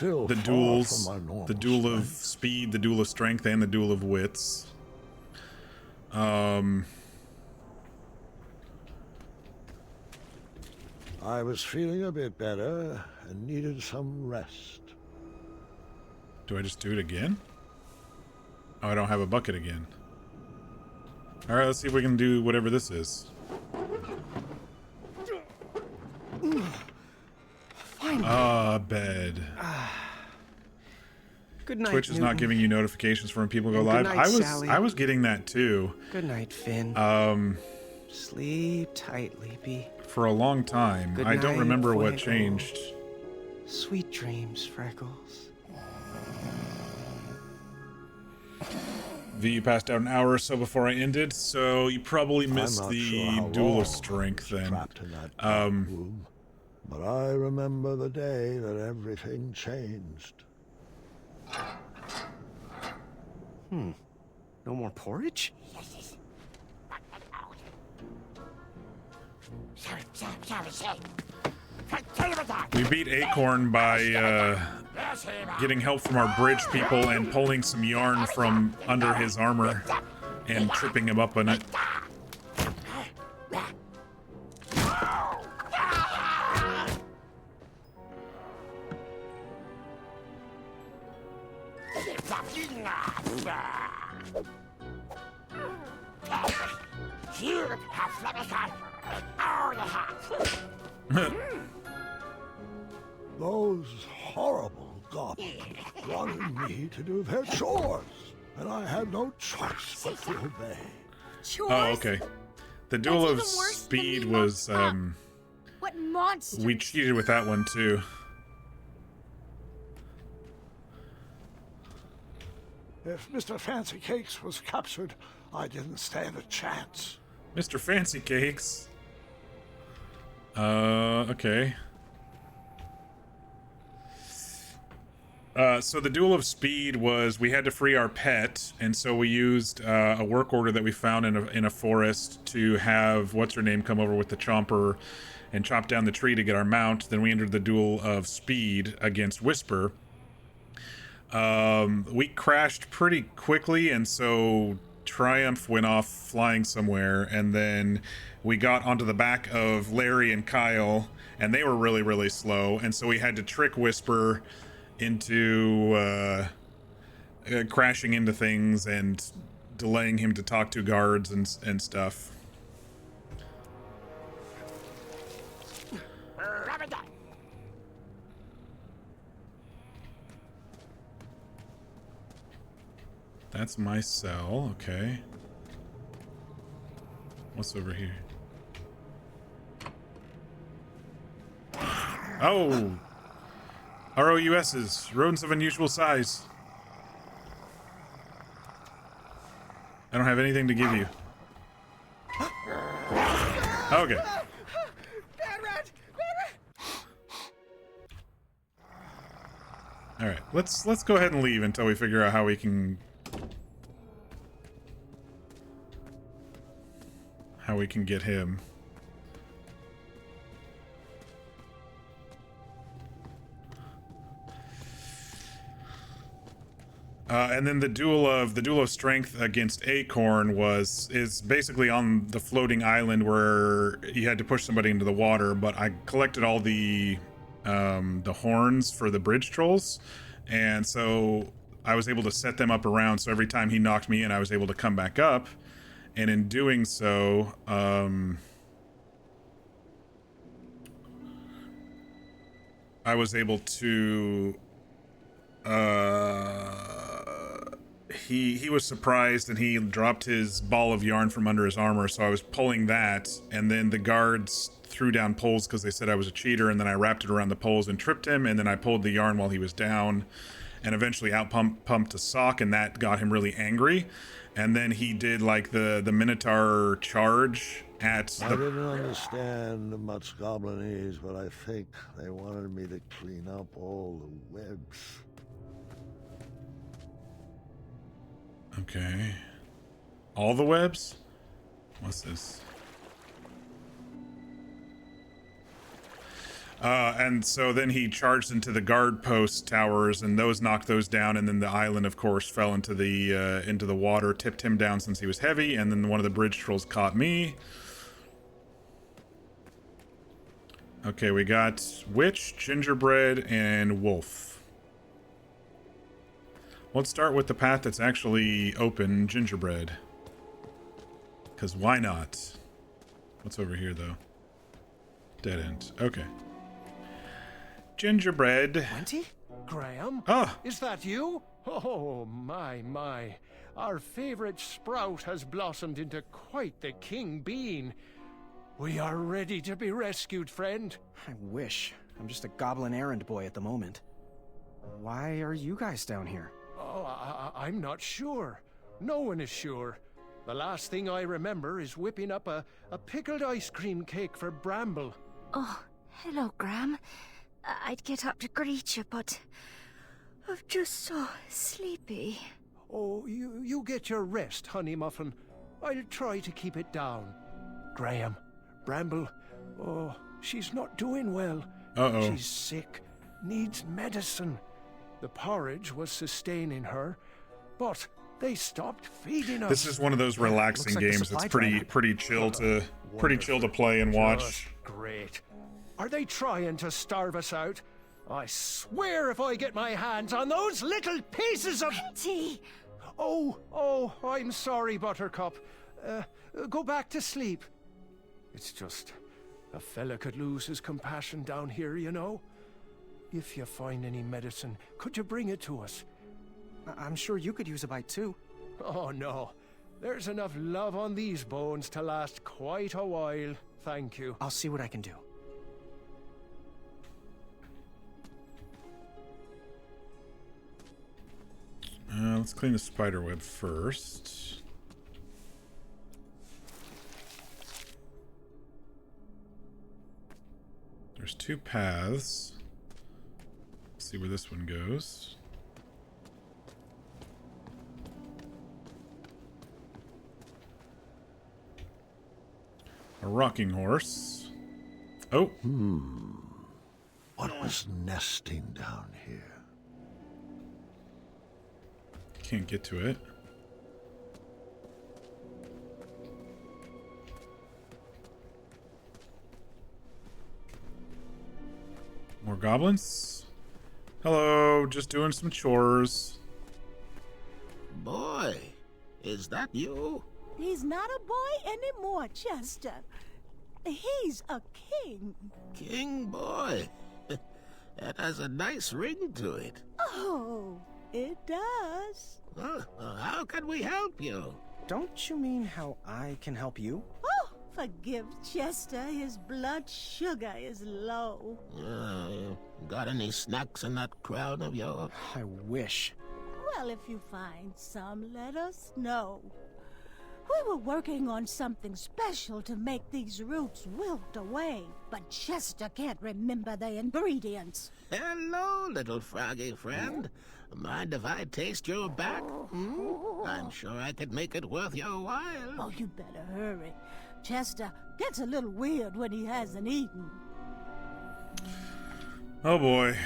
duels, the duel of speed, the duel of strength, and the duel of wits. I was feeling a bit better and needed some rest. Do I just do it again? Oh, I don't have a bucket again. All right, let's see if we can do whatever this is. Bed. Good night, Twitch is Newton. not giving you notifications for when people go And live. good night, Sally. I was getting that too. Good night, Finn. Sleep tight, Leapy. For a long time. Good I don't night, remember what Fuego. changed. Sweet dreams, Freckles. V, you passed out an hour or so before I ended, so you probably missed I'm not the sure how duel long of strength I was then. trapped in that dark room, but I remember the day that everything changed. No more porridge? We beat Acorn by getting help from our bridge people and pulling some yarn from under his armor and tripping him up on it. Those horrible goblins wanted me to do their chores, and I had no choice but to obey. Oh, okay. The Duel of Speed was, What monster? we cheated with that one too. If Mr. Fancy Cakes was captured, I didn't stand a chance. Mr. Fancy Cakes. Okay. So the Duel of Speed was, we had to free our pet, and so we used a work order that we found in a forest to have what's-her-name come over with the chomper and chop down the tree to get our mount. Then we entered the Duel of Speed against Whisper. We crashed pretty quickly, and so Triumph went off flying somewhere, and then we got onto the back of Larry and Kyle, and they were really, really slow, and so we had to trick Whisper into crashing into things and delaying him to talk to guards and stuff. That's my cell, okay. What's over here? Oh! ROUSs, rodents of unusual size. I don't have anything to give you. Okay. Alright, let's go ahead and leave until we figure out how we can get him. And then the duel of strength against Acorn is basically on the floating island where you had to push somebody into the water. But I collected all the horns for the bridge trolls, and so I was able to set them up around. So every time he knocked me in, I was able to come back up, and in doing so, I was able to. He was surprised and he dropped his ball of yarn from under his armor, so I was pulling that, and then the guards threw down poles because they said I was a cheater, and then I wrapped it around the poles and tripped him, and then I pulled the yarn while he was down and eventually pumped a sock, and that got him really angry. And then he did like the Minotaur charge at I didn't understand much Goblinese, but I think they wanted me to clean up all the webs. Okay. All the webs? What's this? And so then he charged into the guard post towers, and those knocked those down, and then the island, of course, fell into the water, tipped him down since he was heavy, and then one of the bridge trolls caught me. Okay, we got Witch, Gingerbread, and Wolf. Let's start with the path that's actually open, Gingerbread. Because why not? What's over here, though? Dead end. Okay. Gingerbread. Auntie? Graham? Oh! Is that you? Oh, my. Our favorite sprout has blossomed into quite the king bean. We are ready to be rescued, friend. I wish. I'm just a goblin errand boy at the moment. Why are you guys down here? Oh, I'm not sure. No one is sure. The last thing I remember is whipping up a pickled ice cream cake for Bramble. Oh, hello, Graham. I'd get up to greet you, but I'm just so sleepy. Oh, you get your rest, Honey Muffin. I'll try to keep it down. Graham, Bramble, Oh, she's not doing well. Uh-oh. She's sick, needs medicine. The porridge was sustaining her, but they stopped feeding us. This is one of those relaxing Looks like the games that's supply pretty chill to play and watch. Just great. Are they trying to starve us out? I swear if I get my hands on those little pieces of... Auntie! Oh, I'm sorry, Buttercup. Go back to sleep. It's just... a fella could lose his compassion down here, you know. If you find any medicine, could you bring it to us? I'm sure you could use a bite too. Oh, no. There's enough love on these bones to last quite a while. Thank you. I'll see what I can do. Let's clean the spider web first. There's 2 paths. Let's see where this one goes. A rocking horse. Oh. What was nesting down here? Can't get to it. More goblins? Hello, just doing some chores. Boy, is that you? He's not a boy anymore, Chester. He's a king. King boy. That has a nice ring to it. Oh, it does. How can we help you? Don't you mean how I can help you? Oh, forgive Chester. His blood sugar is low. Got any snacks in that crown of yours? I wish. Well, if you find some, let us know. We were working on something special to make these roots wilt away, but Chester can't remember the ingredients. Hello, little froggy friend. Mind if I taste your back? I'm sure I could make it worth your while. Oh, you better hurry. Chester gets a little weird when he hasn't eaten. Oh boy.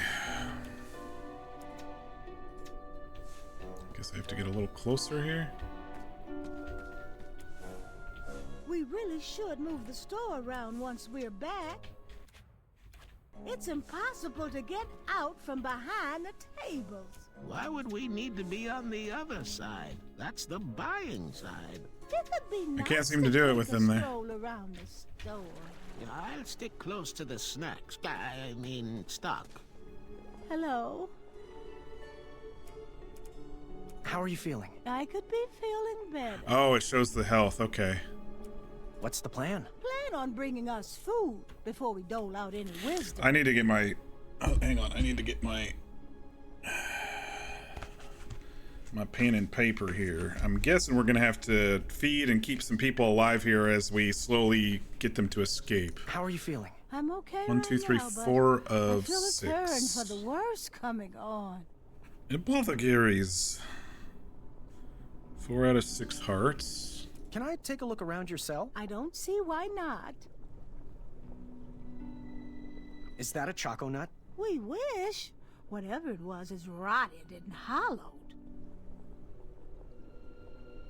Guess I have to get a little closer here. We really should move the store around once we're back. It's impossible to get out from behind the tables. Why would we need to be on the other side? That's the buying side. It would be nice I can't seem to do it with them there. stroll around the store. Yeah, I'll stick close to the snacks. I mean, stock. Hello. How are you feeling? I could be feeling better. Oh, it shows the health. Okay. What's the plan? Plan on bringing us food before we dole out any wisdom. I need to get my... Oh, hang on. I need to get my pen and paper here. I'm guessing we're going to have to feed and keep some people alive here as we slowly get them to escape. How are you feeling? I'm okay. 1, 2, 3, now, 4 but of I feel 6. a turn for the worst coming on. Apothecaries. 4 out of 6 hearts. Can I take a look around your cell? I don't see why not. Is that a choco nut? We wish. Whatever it was is rotted and hollowed.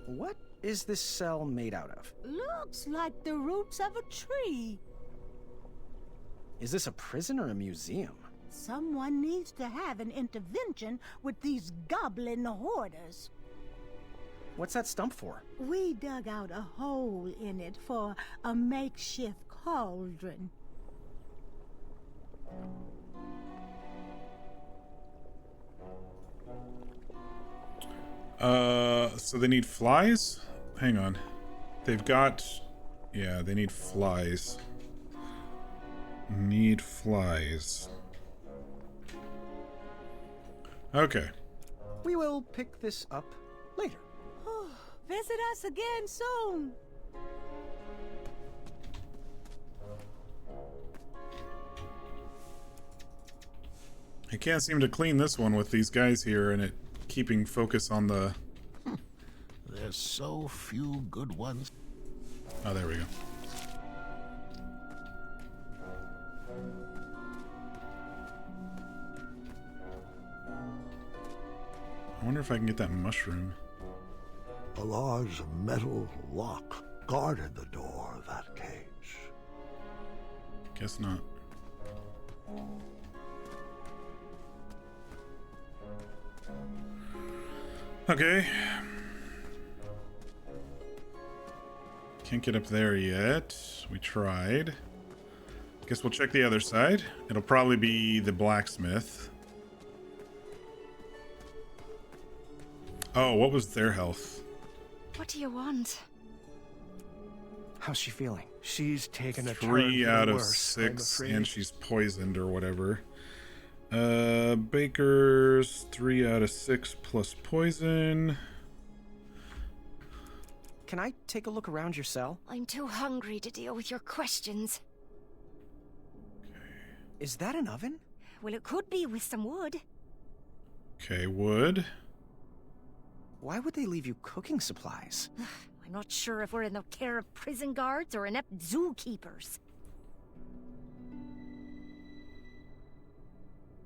What is this cell made out of? Looks like the roots of a tree. Is this a prison or a museum? Someone needs to have an intervention with these goblin hoarders. What's that stump for? We dug out a hole in it for a makeshift cauldron. So they need flies? Hang on. They've got... Yeah, they need flies. Need flies. Okay. We will pick this up later. Visit us again soon. I can't seem to clean this one with these guys here and it keeping focus on the... There's so few good ones. Oh, there we go. I wonder if I can get that mushroom. A large metal lock guarded the door of that cage. Guess not. Okay. Can't get up there yet. We tried. Guess we'll check the other side. It'll probably be the blacksmith. Oh, what was their health? What do you want? How's she feeling? She's taken a 3 turn out for the of worse, I'm 6, afraid. and she's poisoned or whatever. Baker's 3 out of 6 plus poison. Can I take a look around your cell? I'm too hungry to deal with your questions. Is that an oven? Well, it could be with some wood. Okay, wood. Why would they leave you cooking supplies? I'm not sure if we're in the care of prison guards or inept zookeepers.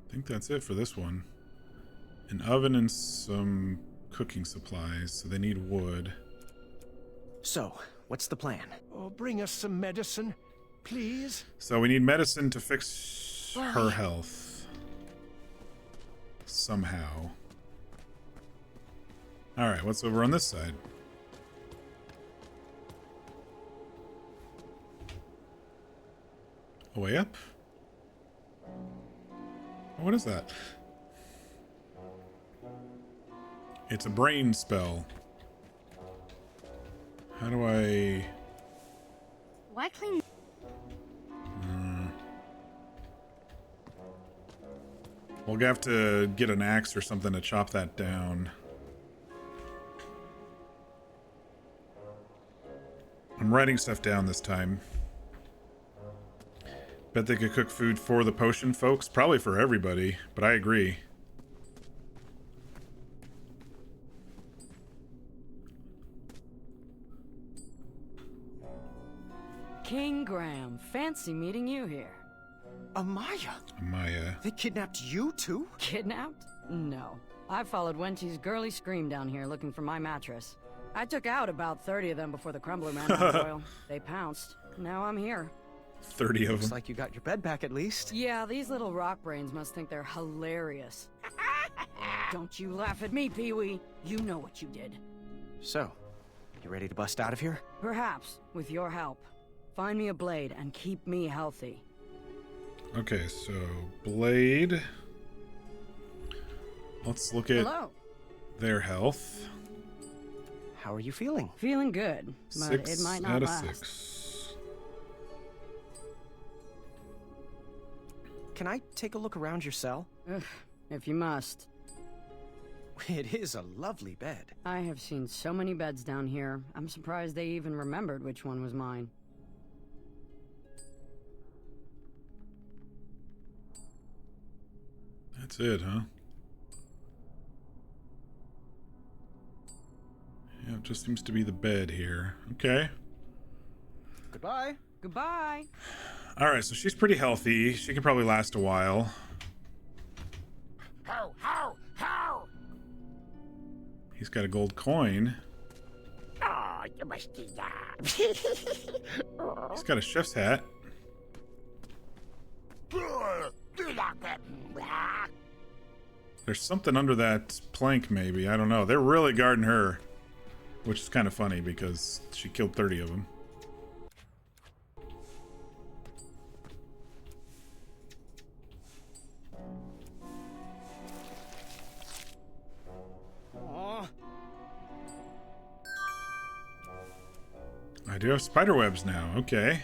I think that's it for this one. An oven and some cooking supplies, so they need wood. So, what's the plan? Oh, bring us some medicine, please. So we need medicine to fix her health. Somehow. Alright, what's over on this side? A way up? What is that? It's a brain spell. How do I... Why clean? We'll have to get an axe or something to chop that down. I'm writing stuff down this time. Bet they could cook food for the potion folks. Probably for everybody, but I agree. King Graham, fancy meeting you here. Amaya? Amaya. They kidnapped you too? Kidnapped? No. I followed Wenty's girly scream down here looking for my mattress. I took out about 30 of them before the Crumbler ran out of oil. They pounced. Now I'm here. 30 of them. Looks like you got your bed back at least. Yeah, these little rock brains must think they're hilarious. Don't you laugh at me, Pee-wee. You know what you did. So, you ready to bust out of here? Perhaps, with your help. Find me a blade and keep me healthy. Okay, so blade. Let's look at their health. How are you feeling? Feeling good, but it might not 6 last. out of 6. Can I take a look around your cell? Ugh, if you must. It is a lovely bed. I have seen so many beds down here. I'm surprised they even remembered which one was mine. That's it, huh? Yeah, it just seems to be the bed here. Okay. Goodbye. Goodbye. Alright, so she's pretty healthy. She can probably last a while. How? He's got a gold coin. Oh, you must be He's got a chef's hat. There's something under that plank, maybe. I don't know. They're really guarding her. Which is kind of funny because she killed 30 of them. Aww. I do have spider webs now. Okay.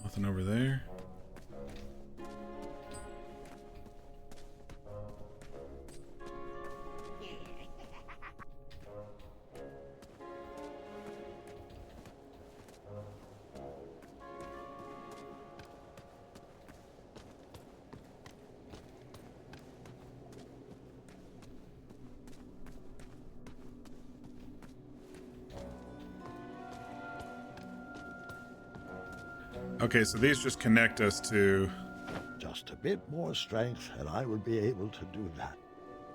Nothing over there. Okay, so these just connect us to Just a bit more strength, and I would be able to do that.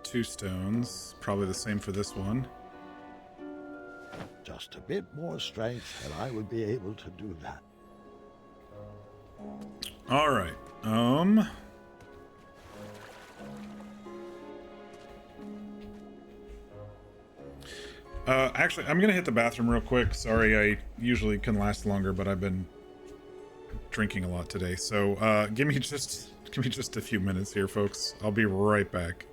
2 stones. Probably the same for this one. Just a bit more strength, and I would be able to do that. All right. Actually, I'm gonna hit the bathroom real quick. Sorry, I usually can last longer, but I've been drinking a lot today. So, give me just a few minutes here, folks. I'll be right back.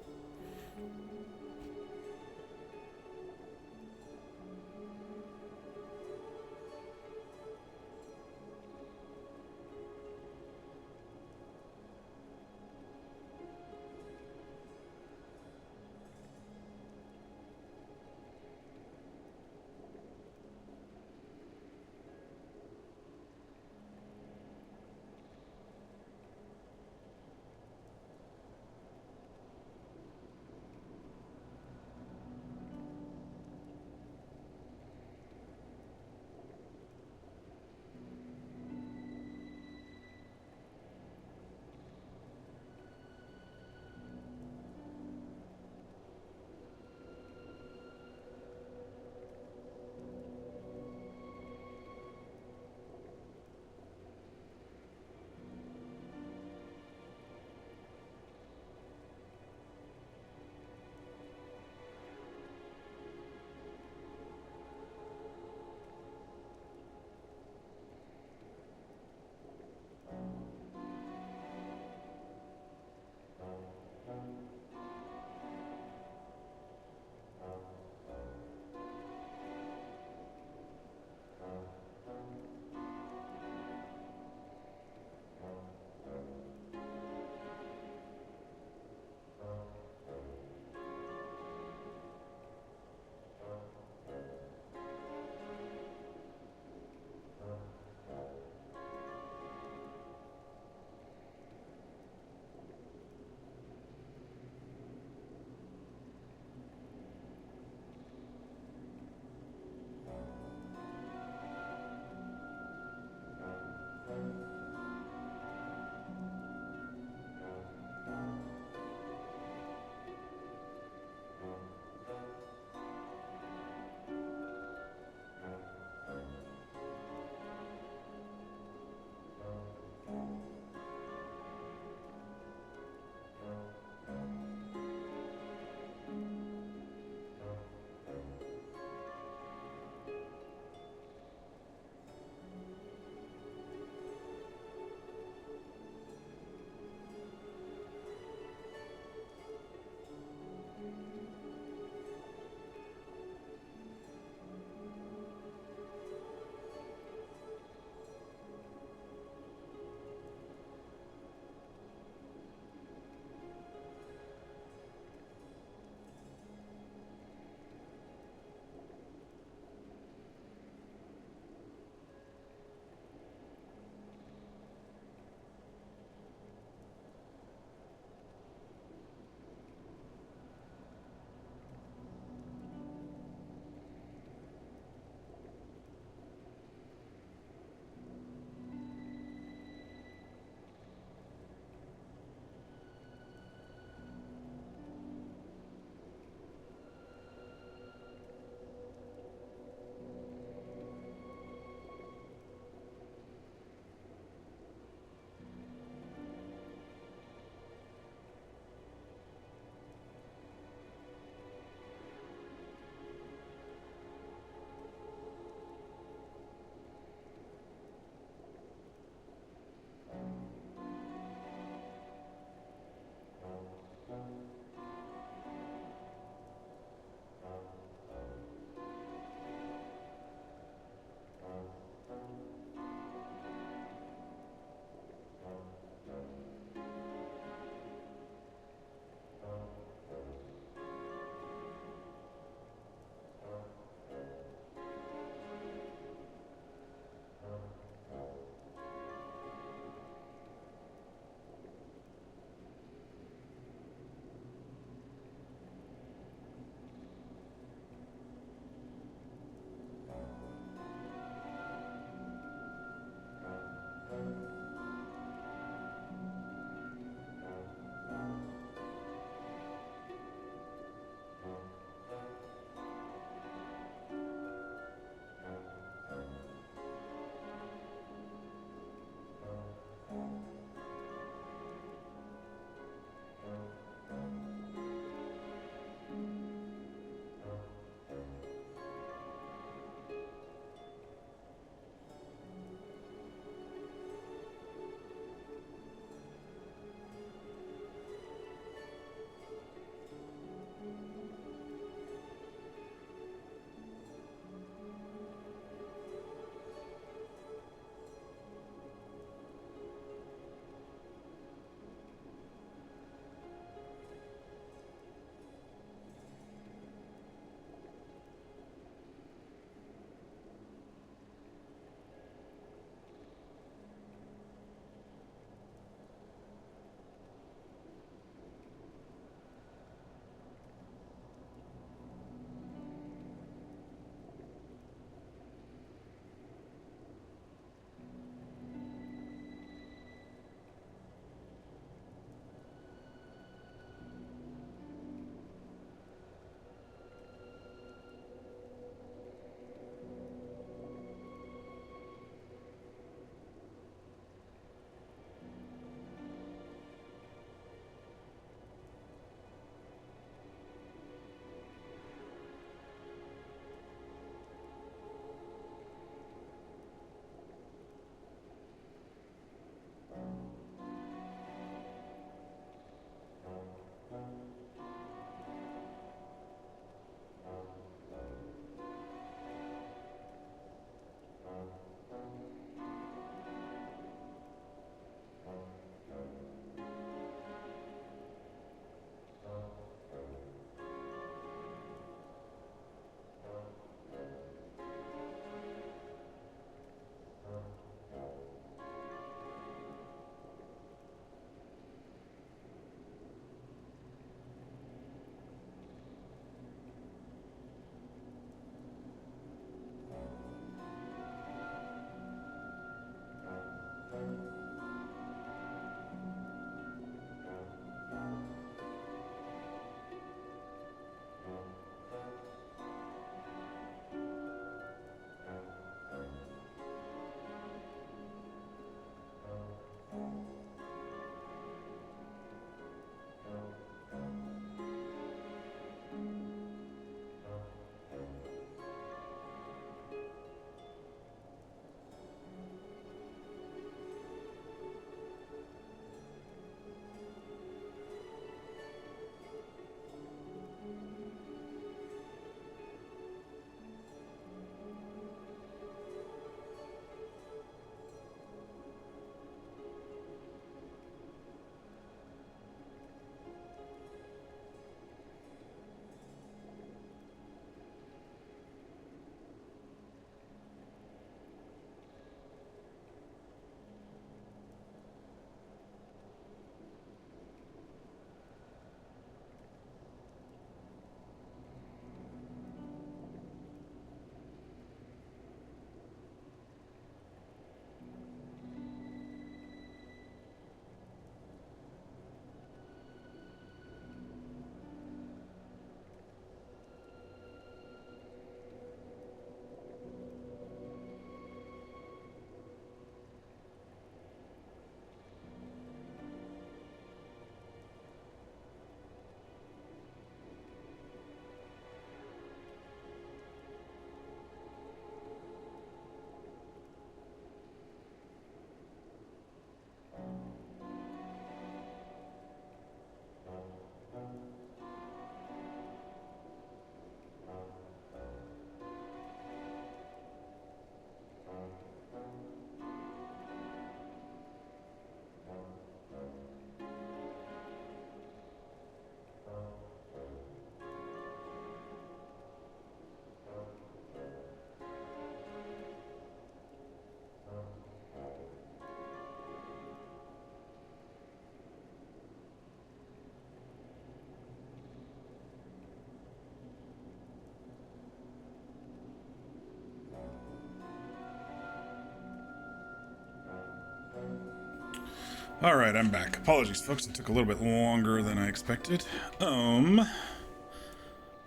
All right, I'm back. Apologies, folks. It took a little bit longer than I expected.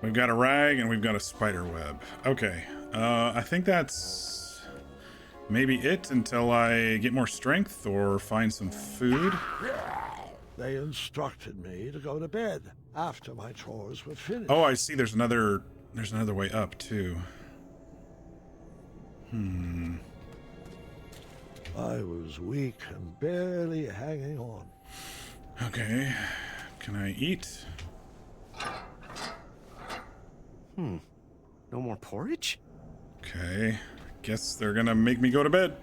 We've got a rag and we've got a spider web. Okay, I think that's maybe it until I get more strength or find some food. They instructed me to go to bed after my chores were finished. Oh, I see. There's another way up too. I was weak and barely hanging on. Okay, can I eat? No more porridge? Okay, guess they're gonna make me go to bed.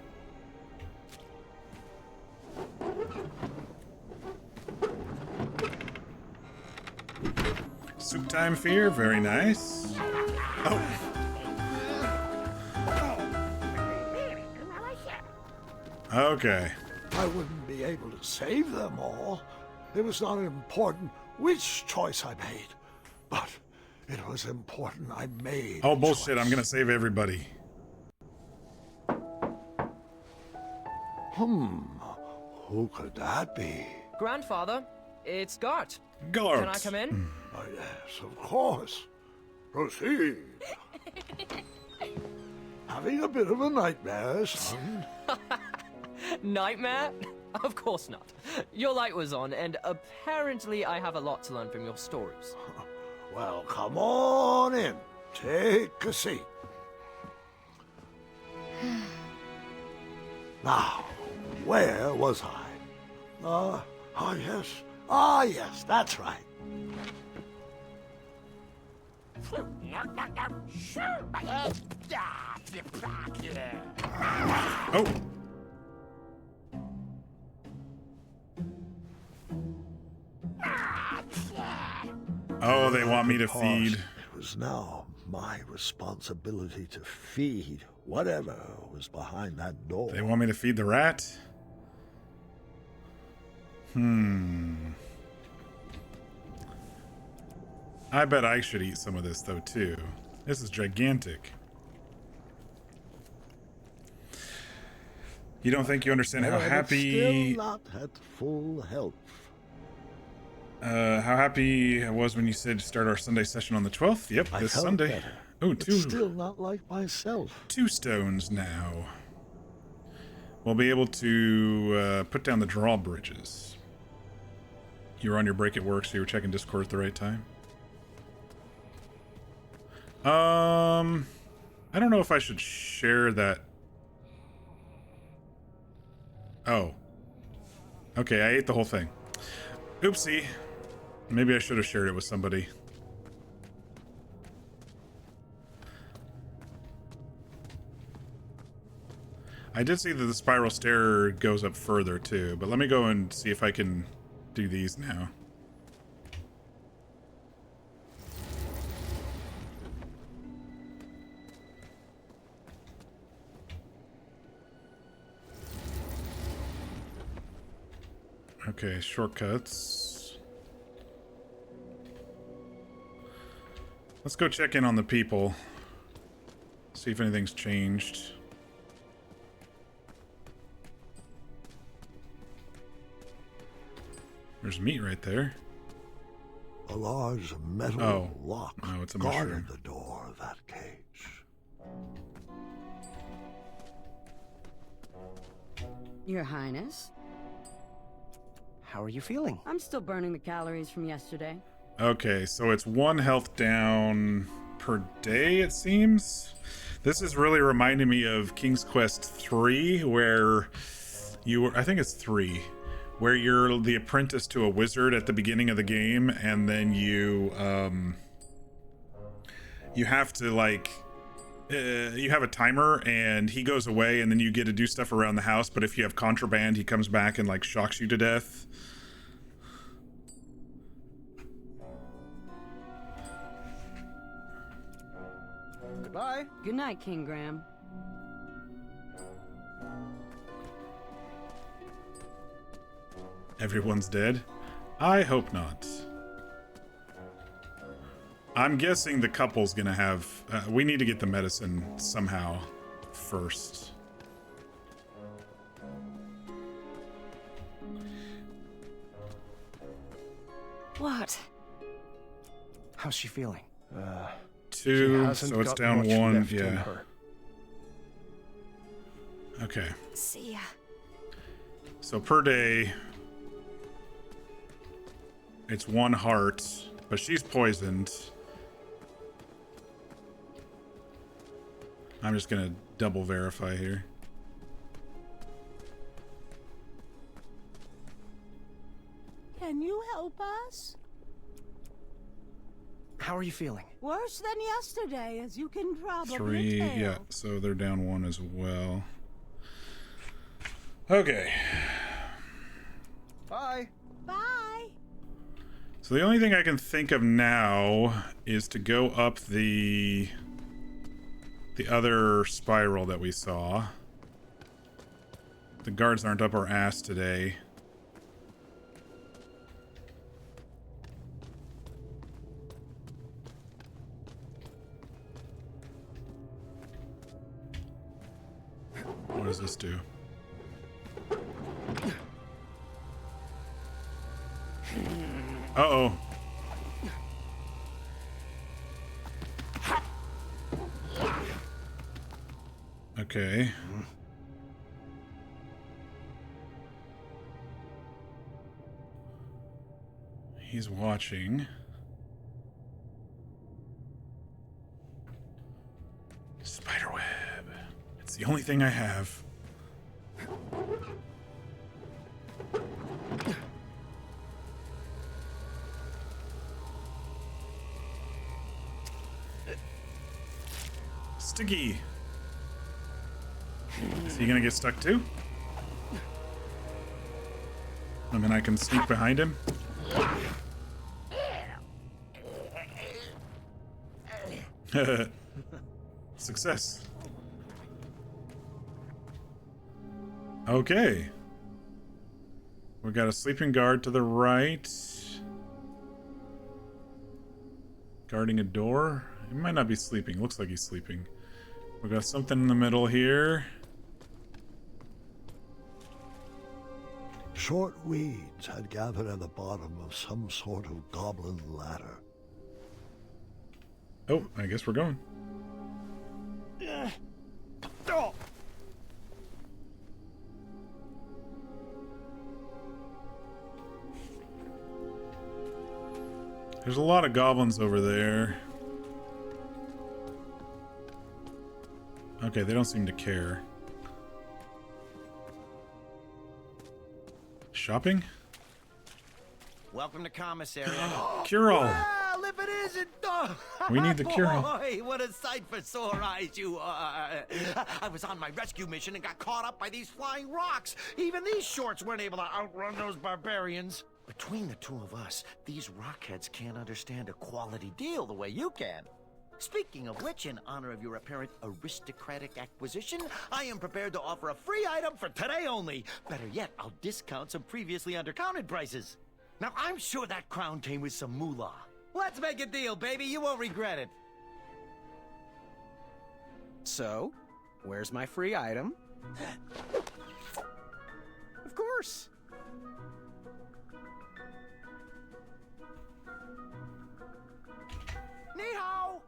Soup time fear, very nice. Oh. Okay. I wouldn't be able to save them all. It was not important which choice I made, but it was important I made. Oh, bullshit. I'm gonna save everybody. Who could that be? Grandfather, it's Gart. Gart. Can I come in? Oh, yes, of course. Proceed. Having a bit of a nightmare, son? Nightmare? Of course not. Your light was on, and apparently I have a lot to learn from your stories. Well, come on in. Take a seat. Now, where was I? Yes, that's right. Oh. Oh, they want me to feed. It was now my responsibility to feed whatever was behind that door. They want me to feed the rat? I bet I should eat some of this, though, too. This is gigantic. You don't think you understand how happy... Still not at full health. How happy I was when you said start our Sunday session on the 12th? Yep, I this felt Sunday. better, Oh, but two. Still not like myself. 2 stones now. We'll be able to put down the drawbridges. You were on your break at work, so you were checking Discord at the right time? I don't know if I should share that. Oh. Okay, I ate the whole thing. Oopsie. Maybe I should have shared it with somebody. I did see that the spiral stair goes up further too, but let me go and see if I can do these now. Okay, shortcuts. Let's go check in on the people. See if anything's changed. There's meat right there. A large metal lock no, it's a guarded mushroom. the door of that cage. Your Highness? How are you feeling? I'm still burning the calories from yesterday. Okay, so it's 1 health down per day, it seems. This is really reminding me of King's Quest 3, where you were, I think it's 3, where you're the apprentice to a wizard at the beginning of the game, and then you have to, like, you have a timer, and he goes away, and then you get to do stuff around the house, but if you have contraband, he comes back and, like, shocks you to death. Goodbye. Good night, King Graham. Everyone's dead? I hope not. I'm guessing the couple's gonna have... we need to get the medicine somehow first. What? How's she feeling? 2, so it's down 1. Yeah. Her. Okay. See ya. So per day, it's 1 heart, but she's poisoned. I'm just gonna double verify here. Can you help us? How are you feeling? Worse than yesterday, as you can probably 3, tell. yeah, so they're down 1 as well. Okay. Bye. Bye. So the only thing I can think of now is to go up the other spiral that we saw. The guards aren't up our ass today. What does this do? Uh-oh. Okay. He's watching. Spiderweb. It's the only thing I have. Sticky. Is he gonna get stuck too? I mean, I can sneak behind him. Success. Okay. We got a sleeping guard to the right. Guarding a door. He might not be sleeping. Looks like he's sleeping. We got something in the middle here. Short weeds had gathered at the bottom of some sort of goblin ladder. Oh, I guess we're going. There's a lot of goblins over there. Okay, they don't seem to care. Shopping? Welcome to commissary. Cure-all. Well, if it isn't... We need the cure-all. Boy, what a sight for sore eyes you are. I was on my rescue mission and got caught up by these flying rocks. Even these shorts weren't able to outrun those barbarians. Between the two of us, these rockheads can't understand a quality deal the way you can. Speaking of which, in honor of your apparent aristocratic acquisition, I am prepared to offer a free item for today only. Better yet, I'll discount some previously undercounted prices. Now, I'm sure that crown came with some moolah. Let's make a deal, baby. You won't regret it. So, where's my free item? Of course. Ni hao!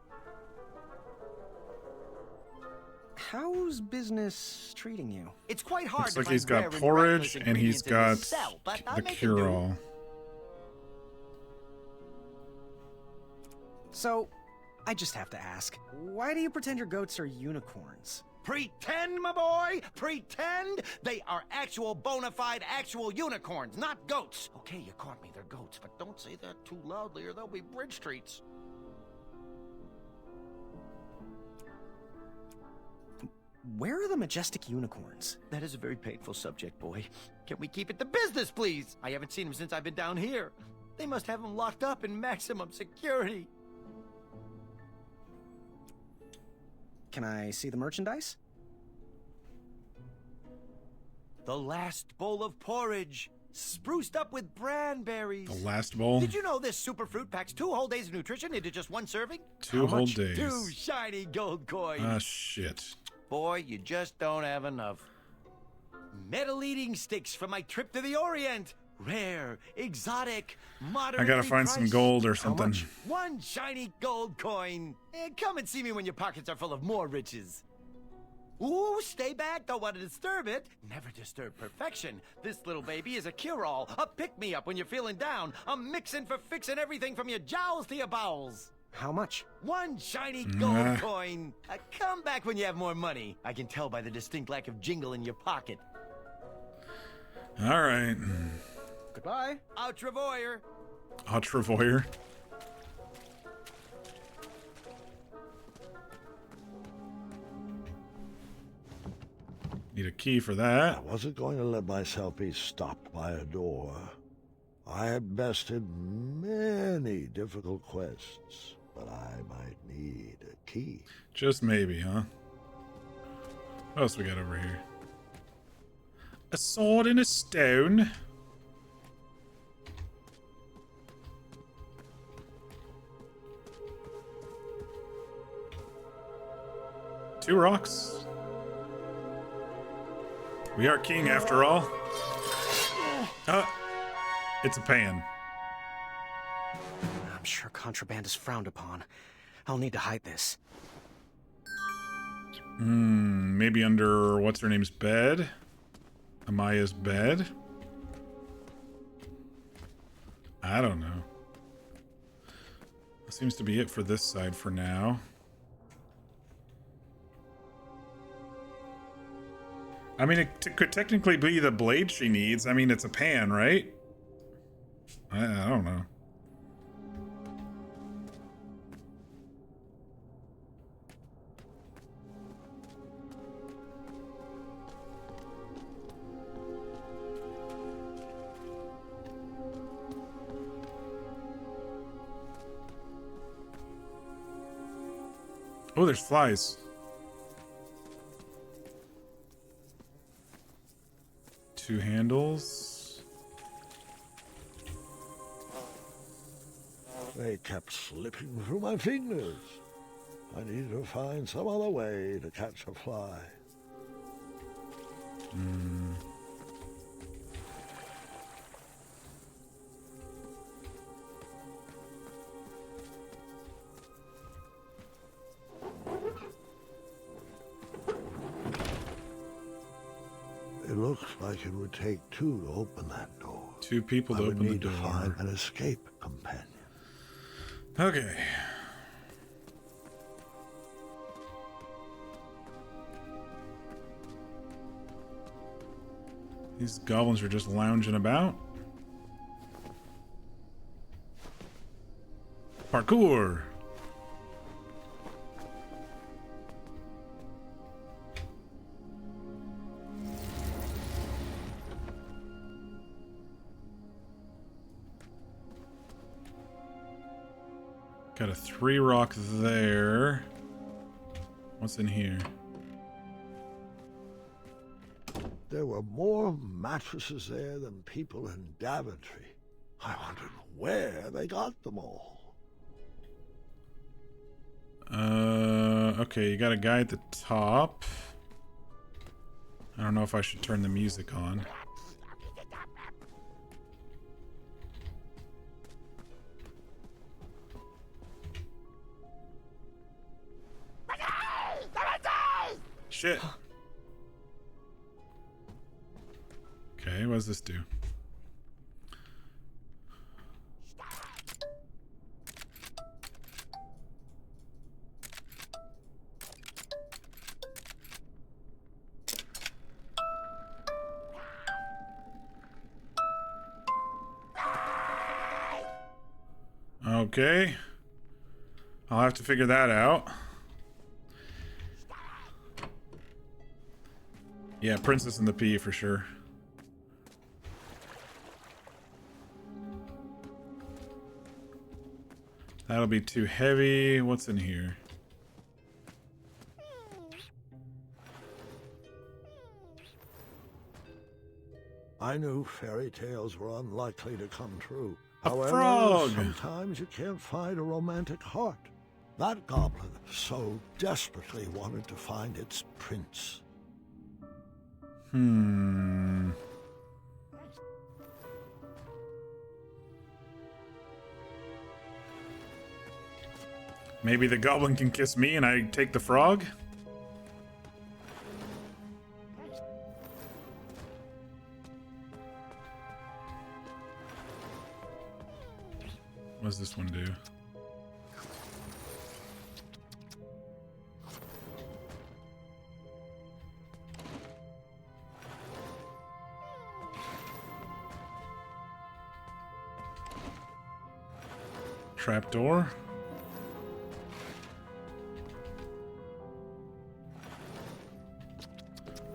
How's business treating you? It's quite hard Looks to like find he's rare got and porridge miraculous and he's ingredients in got this cell, but I'll the make it do. cure-all. So, I just have to ask, why do you pretend your goats are unicorns? Pretend, my boy! Pretend! They are actual, bona fide, actual unicorns, not goats. Okay, you caught me, they're goats, but don't say that too loudly or they'll be bridge streets. Where are the majestic unicorns? That is a very painful subject, boy. Can we keep it to business, please? I haven't seen them since I've been down here. They must have them locked up in maximum security. Can I see the merchandise? The last bowl of porridge, spruced up with branberries. The last bowl? Did you know this super fruit packs 2 whole days of nutrition into just 1 serving? 2 whole days. 2 shiny gold coins. Ah, shit. Boy, you just don't have enough. Metal eating sticks from my trip to the Orient. Rare, exotic, moderately I gotta find some priced. gold or How something. much? One shiny gold coin. Come and see me when your pockets are full of more riches. Ooh, stay back, don't want to disturb it. Never disturb perfection. This little baby is a cure-all, a pick-me-up when you're feeling down, a mixin' for fixing everything from your jowls to your bowels. How much? One shiny gold coin. Come back when you have more money. I can tell by the distinct lack of jingle in your pocket. All right. Goodbye. Outravoyer. Outravoyer. Need a key for that. I wasn't going to let myself be stopped by a door. I had bested many difficult quests, but I might need a key. Just maybe, huh? What else we got over here? A sword and a stone. Two rocks. We are king after all. It's a pan. I'm sure contraband is frowned upon. I'll need to hide this. Maybe under what's her name's bed? Amaya's bed? I don't know. That seems to be it for this side for now. I mean, it could technically be the blade she needs. I mean, it's a pan, right? I don't know. Oh, there's flies. Two handles. They kept slipping through my fingers. I needed to find some other way to catch a fly. It looks like it would take two to open that door. Two people to I would open the need door. to find an escape companion. Okay. These goblins are just lounging about. Parkour. Got a 3 rock there. What's in here? There were more mattresses there than people in Daventry. I wondered where they got them all. Okay, you got a guy at the top. I don't know if I should turn the music on. Shit. Okay, what does this do? Okay. I'll have to figure that out. Yeah, Princess and the Pea for sure. That'll be too heavy. What's in here? I knew fairy tales were unlikely to come true. A However, frog! sometimes you can't find a romantic heart. That goblin so desperately wanted to find its prince. Maybe the goblin can kiss me and I take the frog? What does this one do? Trapdoor?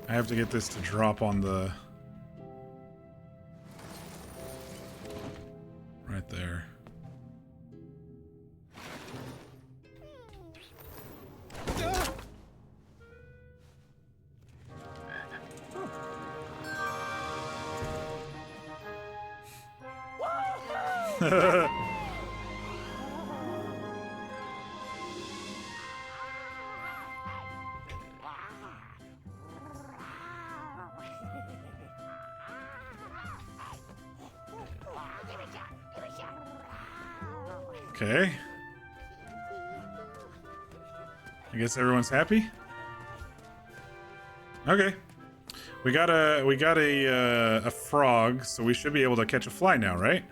I have to get this to drop on the... right there. Okay. I guess everyone's happy. Okay. We got a frog, so we should be able to catch a fly now, right?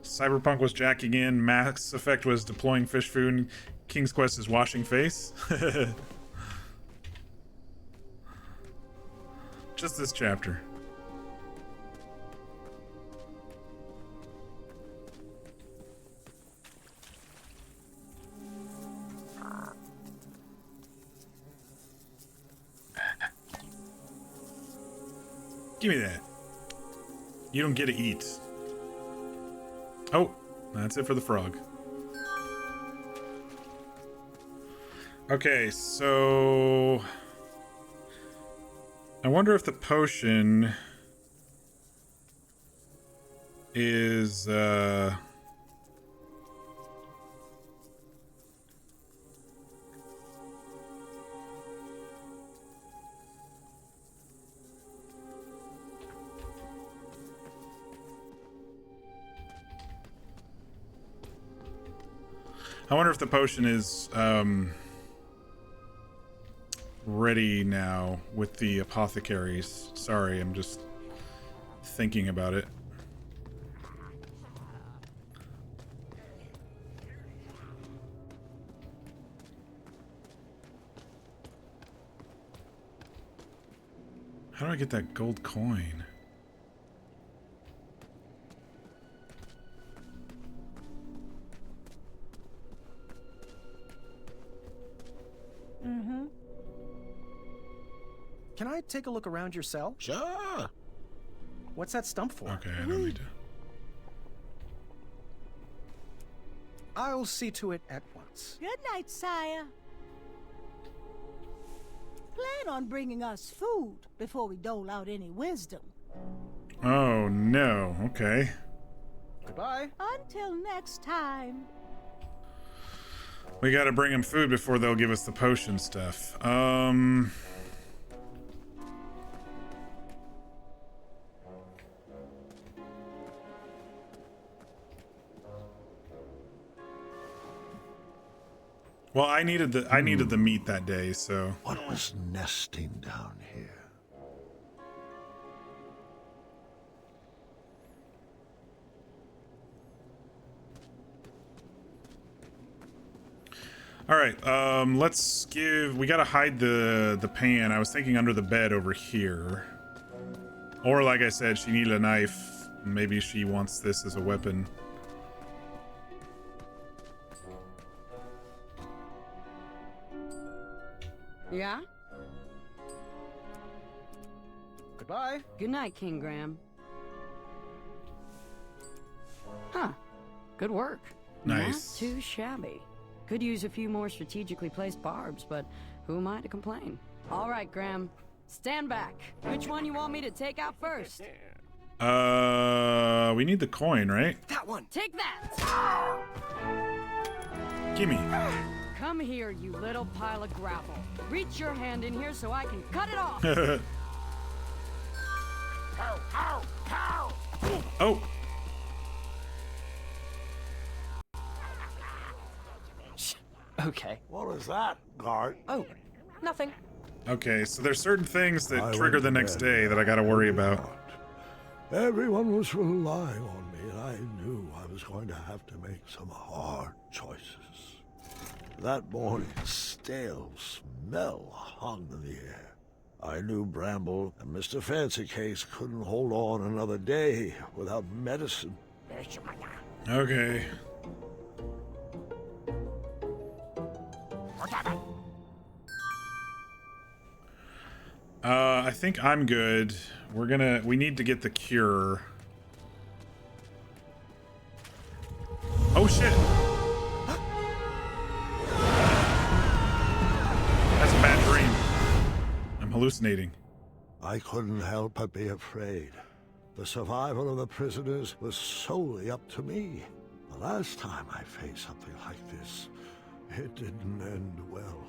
Cyberpunk was jacking in, Mass Effect was deploying fish food, and King's Quest is washing face. Just this chapter. Give me that. You don't get to eat. Oh, that's it for the frog. Okay, so... I wonder if the potion is, I wonder if the potion is, ready now with the apothecaries. Sorry, I'm just thinking about it. How do I get that gold coin? Mm-hmm. Can I take a look around your cell? Sure. What's that stump for? Okay, I don't need to. I'll see to it at once. Good night, sire. Plan on bringing us food before we dole out any wisdom. Oh, no. Okay. Goodbye. Until next time. We gotta bring them food before they'll give us the potion stuff. Well, I needed the meat that day, so. What was nesting down here? All right, we gotta hide the pan. I was thinking under the bed over here. Or like I said, she needed a knife. Maybe she wants this as a weapon. Yeah? Goodbye. Good night, King Graham. Huh. Good work. Nice. Not too shabby. Could use a few more strategically placed barbs, but who am I to complain? All right, Graham. Stand back. Which one you want me to take out first? We need the coin, right? That one. Take that! Gimme. Come here, you little pile of gravel. Reach your hand in here so I can cut it off. Oh. Okay. What was that, guard? Oh, nothing. Okay, so there's certain things that I trigger went the to next bed day that I gotta worry about. Everyone was relying on me, and I knew I was going to have to make some hard choices. That morning, a stale smell hung in the air. I knew Bramble and Mr. Fancy Case couldn't hold on another day without medicine. Okay. I think I'm good. We need to get the cure. Oh shit! That's a bad dream. I'm hallucinating. I couldn't help but be afraid. The survival of the prisoners was solely up to me. The last time I faced something like this, it didn't end well.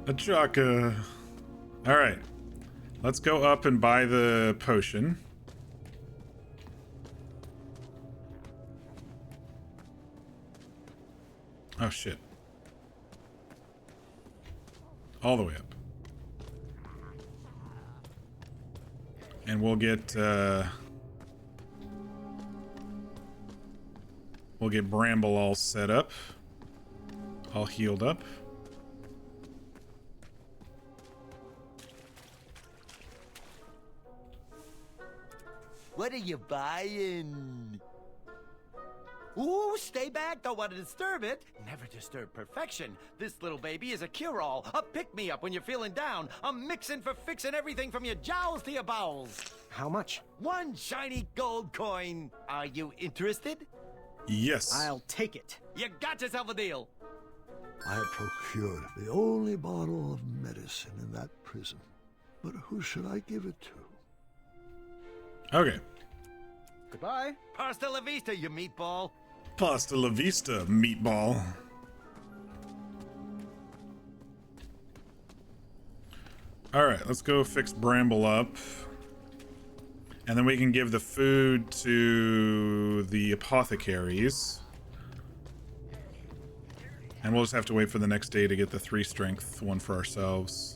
Achaka. Alright. Let's go up and buy the potion. Oh shit. All the way up. And we'll get Bramble all set up. All healed up. What are you buying? Ooh, stay back, don't want to disturb it. Never disturb perfection. This little baby is a cure-all, a pick-me-up when you're feeling down, a mixin' for fixing everything from your jowls to your bowels. How much? 1 shiny gold coin. Are you interested? Yes. I'll take it. You got yourself a deal. I had procured the only bottle of medicine in that prison. But who should I give it to? Okay. Goodbye. Pasta la vista, you meatball. Pasta la vista, meatball. Alright, let's go fix Bramble up. And then we can give the food to the apothecaries. And we'll just have to wait for the next day to get the 3 strength one for ourselves.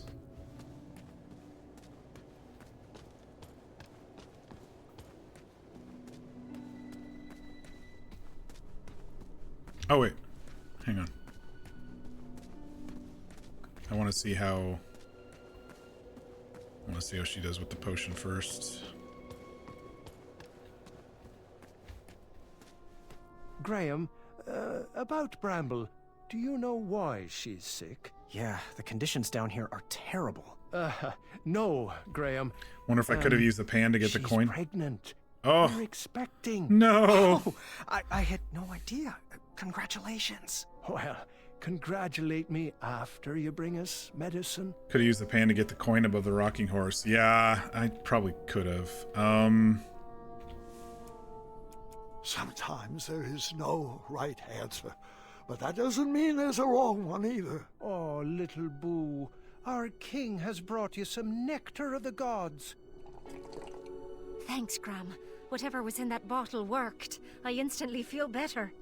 Oh wait, hang on. I want to see how she does with the potion first. Graham, about Bramble, do you know why she's sick? Yeah, the conditions down here are terrible. No, Graham. Wonder if I could have used the pan to get the coin. She's pregnant. Oh. We're expecting. No. Oh, I had no idea. Congratulations. Well, congratulate me after you bring us medicine. Could have used the pan to get the coin above the rocking horse. Yeah, I probably could have. Sometimes there is no right answer, but that doesn't mean there's a wrong one either. Oh, little Boo, our king has brought you some nectar of the gods. Thanks, Gram. Whatever was in that bottle worked. I instantly feel better.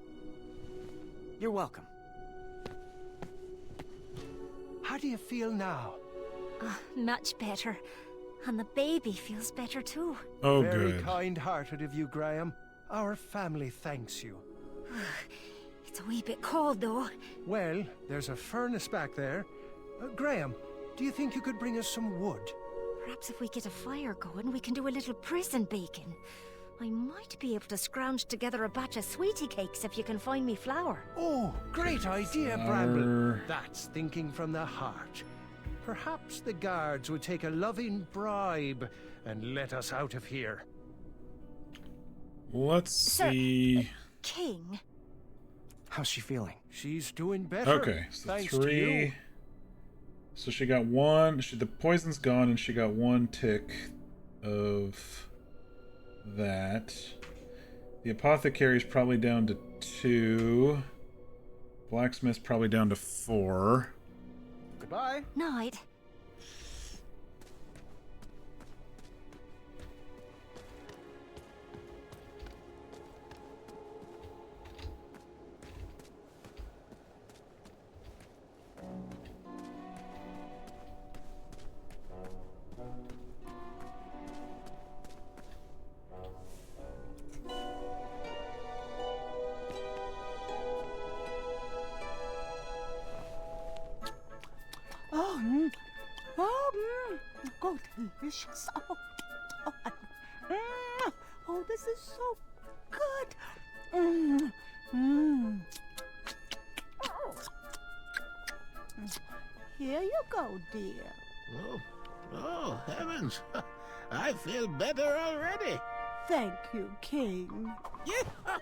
You're welcome. How do you feel now? Much better. And the baby feels better too. Oh, Very good. kind-hearted of you, Graham. Our family thanks you. It's a wee bit cold, though. Well, there's a furnace back there. Graham, do you think you could bring us some wood? Perhaps if we get a fire going, we can do a little prison baking. I might be able to scrounge together a batch of sweetie cakes if you can find me flour. Oh, great idea, Bramble. That's thinking from the heart. Perhaps the guards would take a loving bribe and let us out of here. Let's see. King? How's she feeling? She's doing better. Okay, so thanks to 3. you. So she got 1. The poison's gone, and she got 1 tick of that. The apothecary's probably down to 2. Blacksmith's probably down to 4. Goodbye. Night. choco delicious. Oh, oh, oh, this is so good. Here you go, dear. Oh, heavens. I feel better already. Thank you, King. Yeah.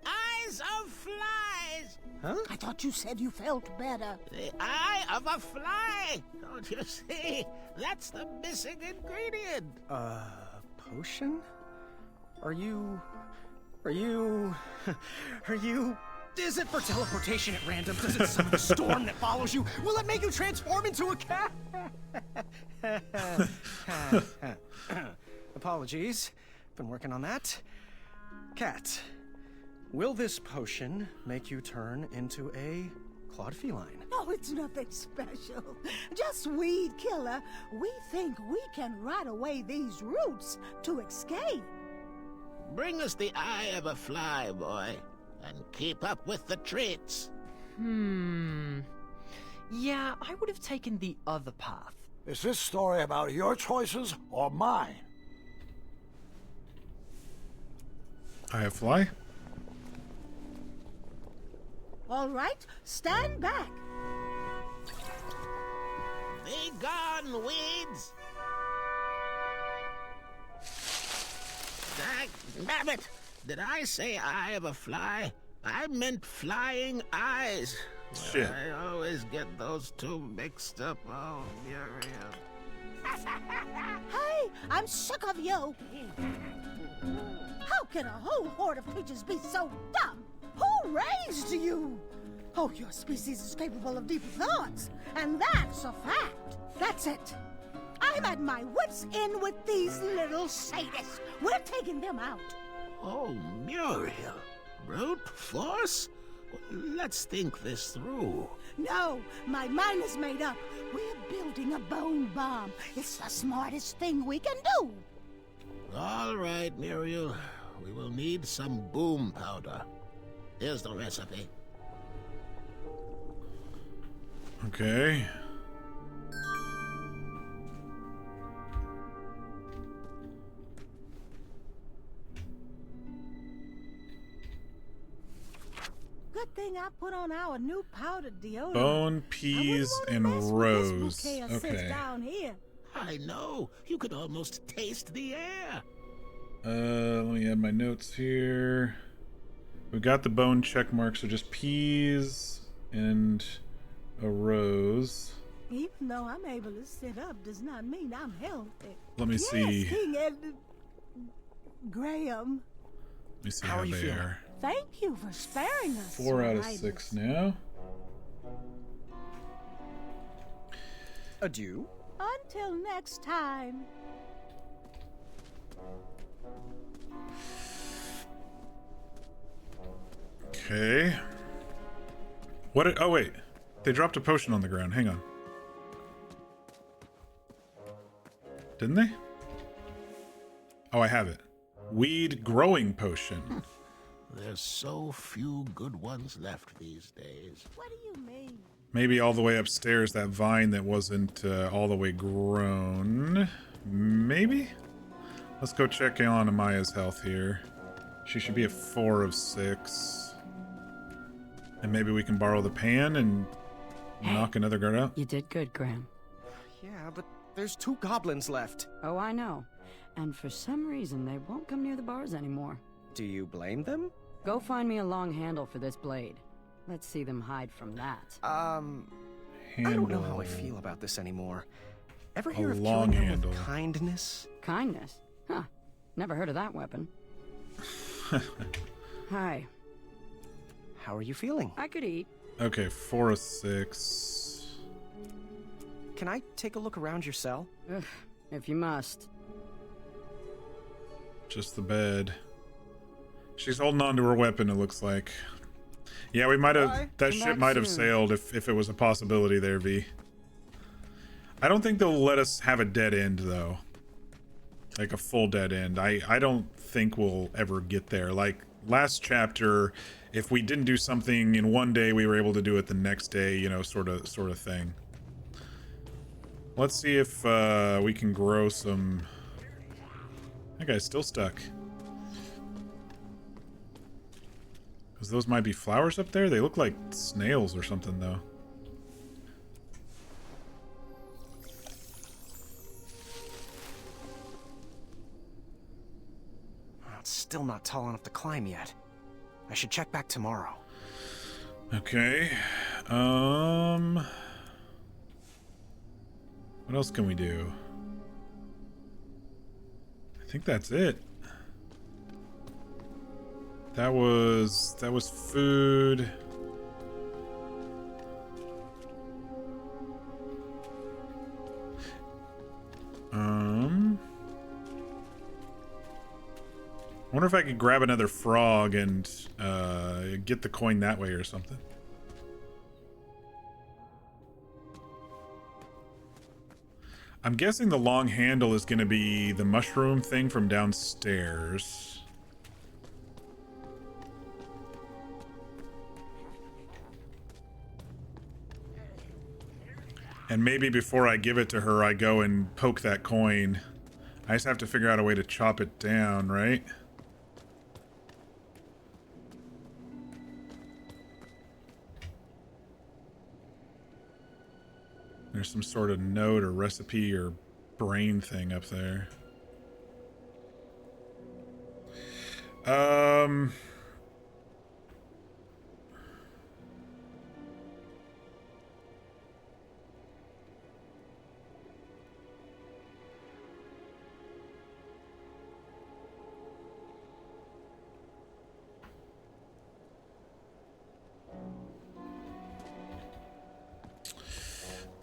Eyes of flies. Huh? I thought you said you felt better. The eye of a fly. Don't you see? That's the missing ingredient. Potion? Are you... Is it for teleportation at random? Does it summon a storm that follows you? Will it make you transform into a cat? Apologies. Been working on that. Cat, will this potion make you turn into a clawed feline? No, it's nothing special. Just weed killer. We think we can ride away these roots to escape. Bring us the eye of a fly, boy, and keep up with the treats. Yeah, I would have taken the other path. Is this story about your choices or mine? I have fly. All right, stand back. Be gone, weeds! Damn it! Did I say eye of a fly? I meant flying eyes. Shit. I always get those two mixed up. Oh, Muriel. Hey, I'm sick of you. How can a whole horde of creatures be so dumb? Who raised you? Oh, your species is capable of deep thoughts, and that's a fact. That's it. I'm at my wits' end with these little sadists. We're taking them out. Oh, Muriel. Brute force? Let's think this through. No, my mind is made up. We're building a bone bomb. It's the smartest thing we can do. All right, Muriel. We will need some boom powder. Here's the recipe. Okay. Good thing I put on our new powdered deodorant. Bone, peas, and rose. Okay. Down here. I know. You could almost taste the air. Let me add my notes here. We got the bone check mark, so just peas and a rose. Even though I'm able to sit up does not mean I'm healthy. Let me see. King Ed... Graham. Let me see how they are. Thank you for sparing us. 4 out of 6 now. Adieu. Until next time. Okay. What? Oh wait, they dropped a potion on the ground. Hang on. Didn't they? Oh, I have it. Weed growing potion. There's so few good ones left these days. What do you mean? Maybe all the way upstairs, that vine that wasn't all the way grown. Maybe? Let's go check on Amaya's health here. She should be at 4 of 6. And maybe we can borrow the pan and knock another guard out. You did good, Graham. Yeah, but there's 2 goblins left. Oh, I know. And for some reason, they won't come near the bars anymore. Do you blame them? Go find me a long handle for this blade. Let's see them hide from that. I don't know how I feel about this anymore. Ever hear of long killing them handle. with kindness? Kindness? Huh. Never heard of that weapon. Hi. How are you feeling? I could eat. Okay, 4 of 6. Can I take a look around your cell? Ugh, if you must. Just the bed. She's holding on to her weapon, it looks like. Yeah, we might have... That Come ship back might have soon. sailed if it was a possibility there, V. I don't think they'll let us have a dead end, though. Like a full dead end. I don't think we'll ever get there. Like, last chapter, if we didn't do something in one day, we were able to do it the next day, you know, sort of thing. Let's see if we can grow some... That guy's still stuck. Because those might be flowers up there. They look like snails or something, though. It's still not tall enough to climb yet. I should check back tomorrow. Okay. What else can we do? I think that's it. That was food. I wonder if I could grab another frog and get the coin that way or something. I'm guessing the long handle is going to be the mushroom thing from downstairs. And maybe before I give it to her, I go and poke that coin. I just have to figure out a way to chop it down, right? There's some sort of note or recipe or brain thing up there.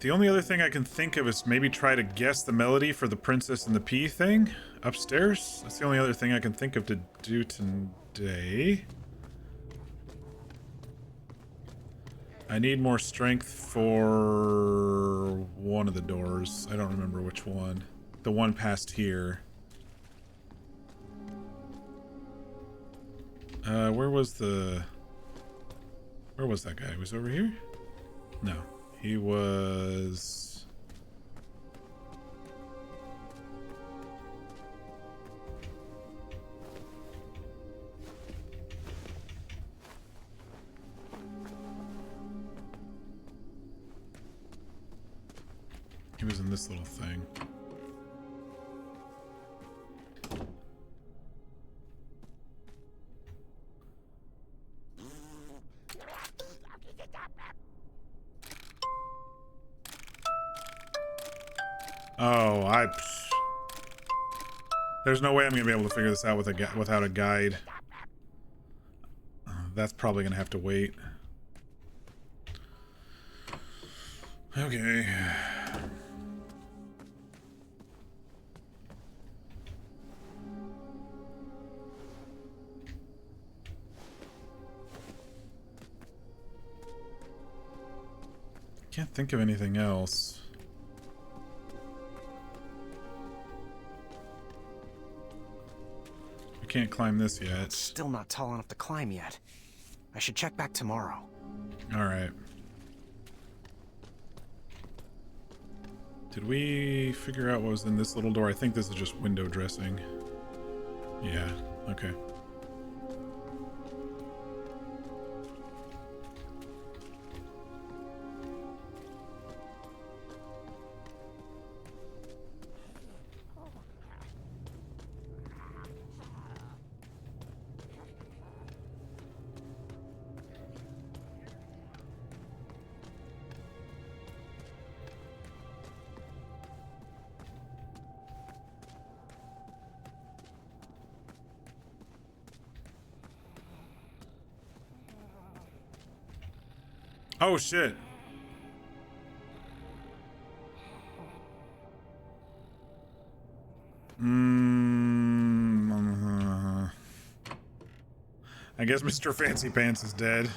The only other thing I can think of is maybe try to guess the melody for the Princess and the Pea thing upstairs. That's the only other thing I can think of to do today. I need more strength for one of the doors. I don't remember which one. The one past here. Where was that guy? Was he over here? No. He was... He was in this little thing. Oh, there's no way I'm gonna be able to figure this out without a guide. That's probably gonna have to wait. Okay. Can't think of anything else. We can't climb this yet. It's still not tall enough to climb yet. I should check back tomorrow. Alright. Did we figure out what was in this little door? I think this is just window dressing. Yeah, okay. Oh shit. I guess Mr. Fancy Pants is dead.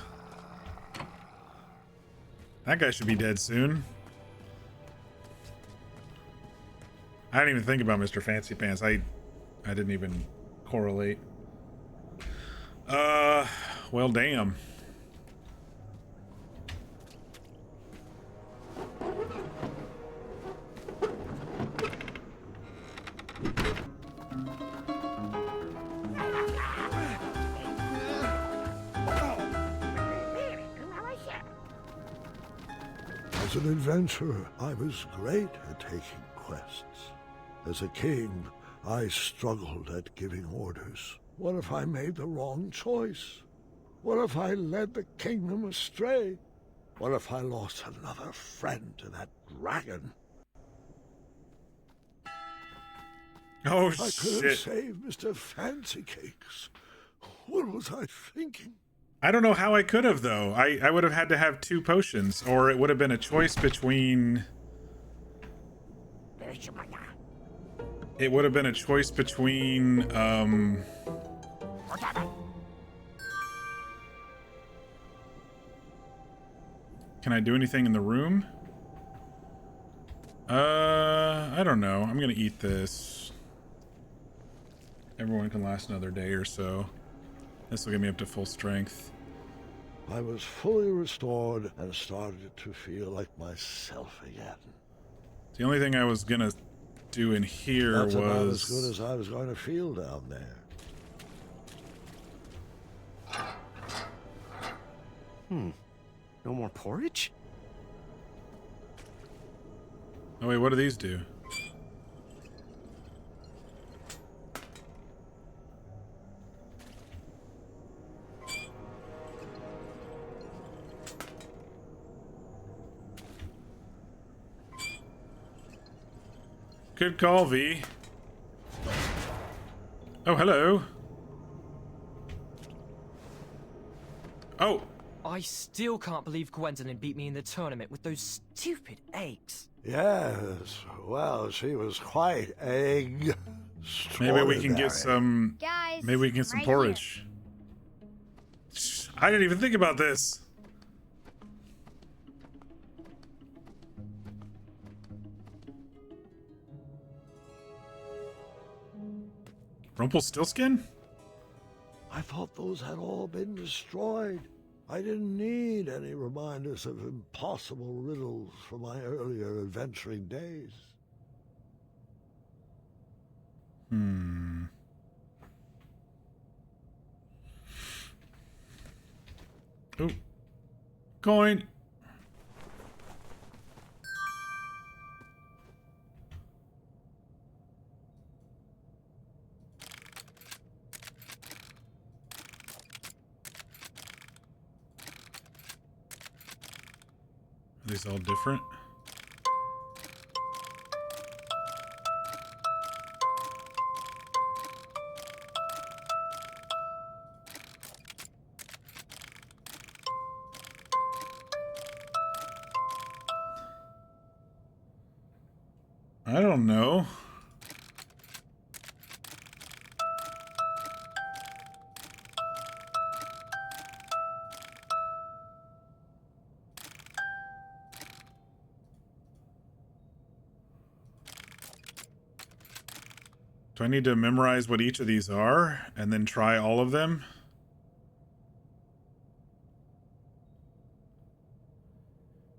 That guy should be dead soon. I didn't even think about Mr. Fancy Pants. I didn't even correlate. Well, damn. As an adventurer, I was great at taking quests. As a king, I struggled at giving orders. What if I made the wrong choice? What if I led the kingdom astray? What if I lost another friend to that dragon? Oh, I could have shit. saved Mr. Fancy Cakes. What was I thinking? I don't know how I could have, though. I would have had to have 2 potions, or it would have been a choice between... It would have been a choice between, Can I do anything in the room? I don't know. I'm gonna eat this. Everyone can last another day or so. This will get me up to full strength. I was fully restored and started to feel like myself again. The only thing I was gonna do in here That's was... about as good as I was going to feel down there. No more porridge? Oh wait, what do these do? Good call, V. Oh, hello. Oh! I still can't believe Gwendolyn beat me in the tournament with those stupid eggs. Yes, well, she was quite egg. Maybe we can get some... Guys, maybe we can get some right porridge. I didn't even think about this. Rumpelstiltskin? I thought those had all been destroyed. I didn't need any reminders of impossible riddles from my earlier adventuring days. Oh. Coin. Are these all different? I don't know. Do I need to memorize what each of these are and then try all of them?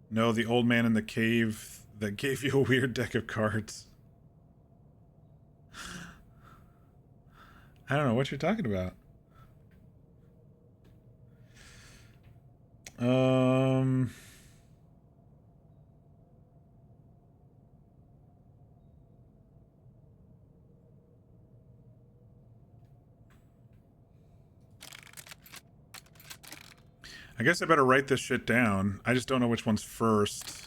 No, the old man in the cave that gave you a weird deck of cards. I don't know what you're talking about. I guess I better write this shit down. I just don't know which one's first.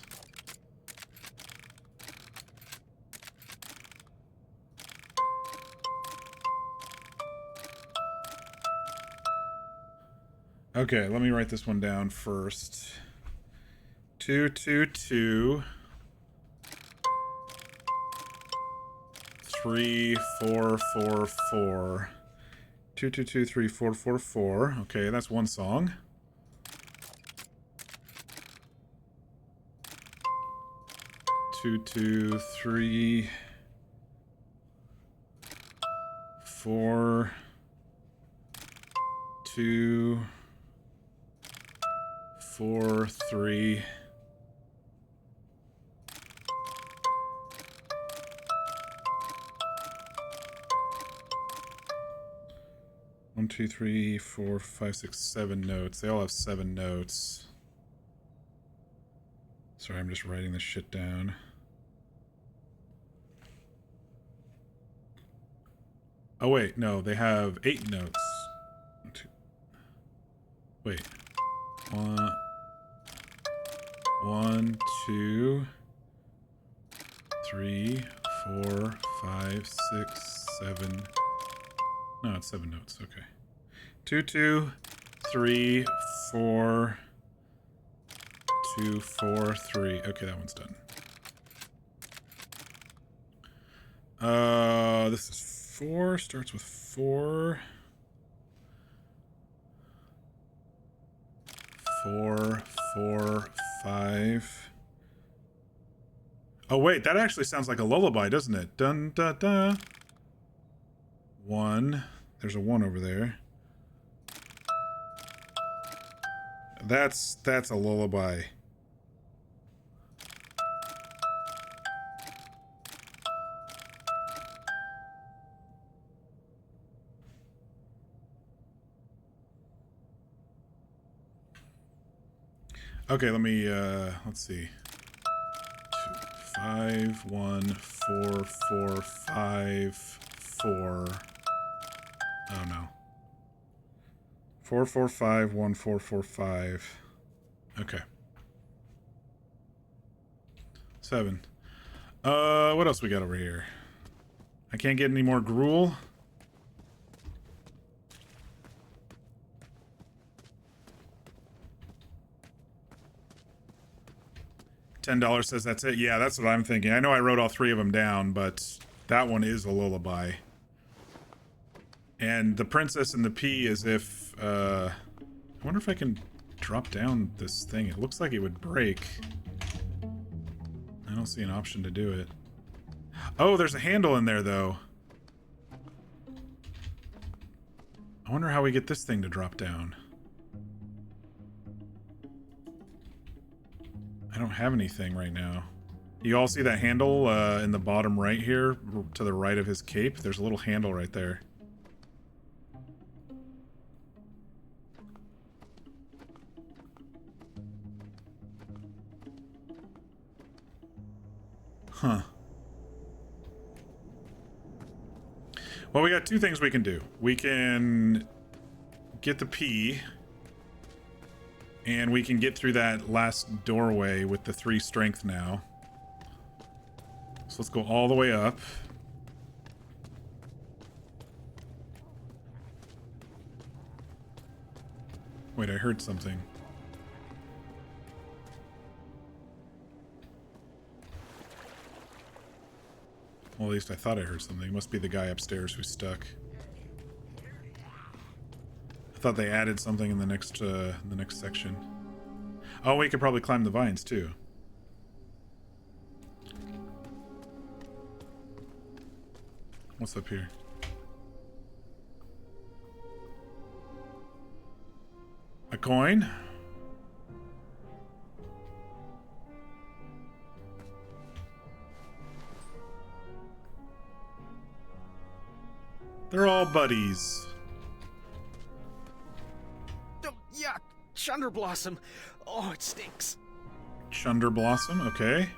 Okay, let me write this one down first. 222 3444. 222 3444. Okay, that's one song. 223 4 2 4 3 1 2 3 4 5 6 7 notes. They all have 7 notes. Sorry, I'm just writing this shit down. Oh wait, no, they have 8 notes. Wait. 1, 2, 3, 4, 5, 6, 7. No, it's 7 notes. Okay. 2, 2, 3, 4, 2, 4, 3. Okay, that one's done. This is 4. Starts with 4. 4, 4, 5. Oh wait, that actually sounds like a lullaby, doesn't it? Dun da da. 1. There's a 1 over there. That's a lullaby. Okay, let me let's see. 5, 1, 4, 4, 5, 4. Oh no. 4, 4, 5, 1, 4, 4, 5. Okay. 7. What else we got over here? I can't get any more gruel. $10 says that's it. Yeah, that's what I'm thinking. I know I wrote all 3 of them down, but that one is a lullaby. And the princess and the pea as if, I wonder if I can drop down this thing. It looks like it would break. I don't see an option to do it. Oh, there's a handle in there, though. I wonder how we get this thing to drop down. I don't have anything right now. You all see that handle in the bottom right here, to the right of his cape? There's a little handle right there. Huh. Well, we got 2 things we can do. We can get the P, and we can get through that last doorway with the 3 strength now. So let's go all the way up. Wait, I heard something. Well, at least I thought I heard something. It must be the guy upstairs who's stuck. I thought they added something in the next section. Oh, we could probably climb the vines too. What's up here? A coin? They're all buddies. Oh, yuck! Chunder Blossom. Oh, it stinks. Chunder Blossom, okay.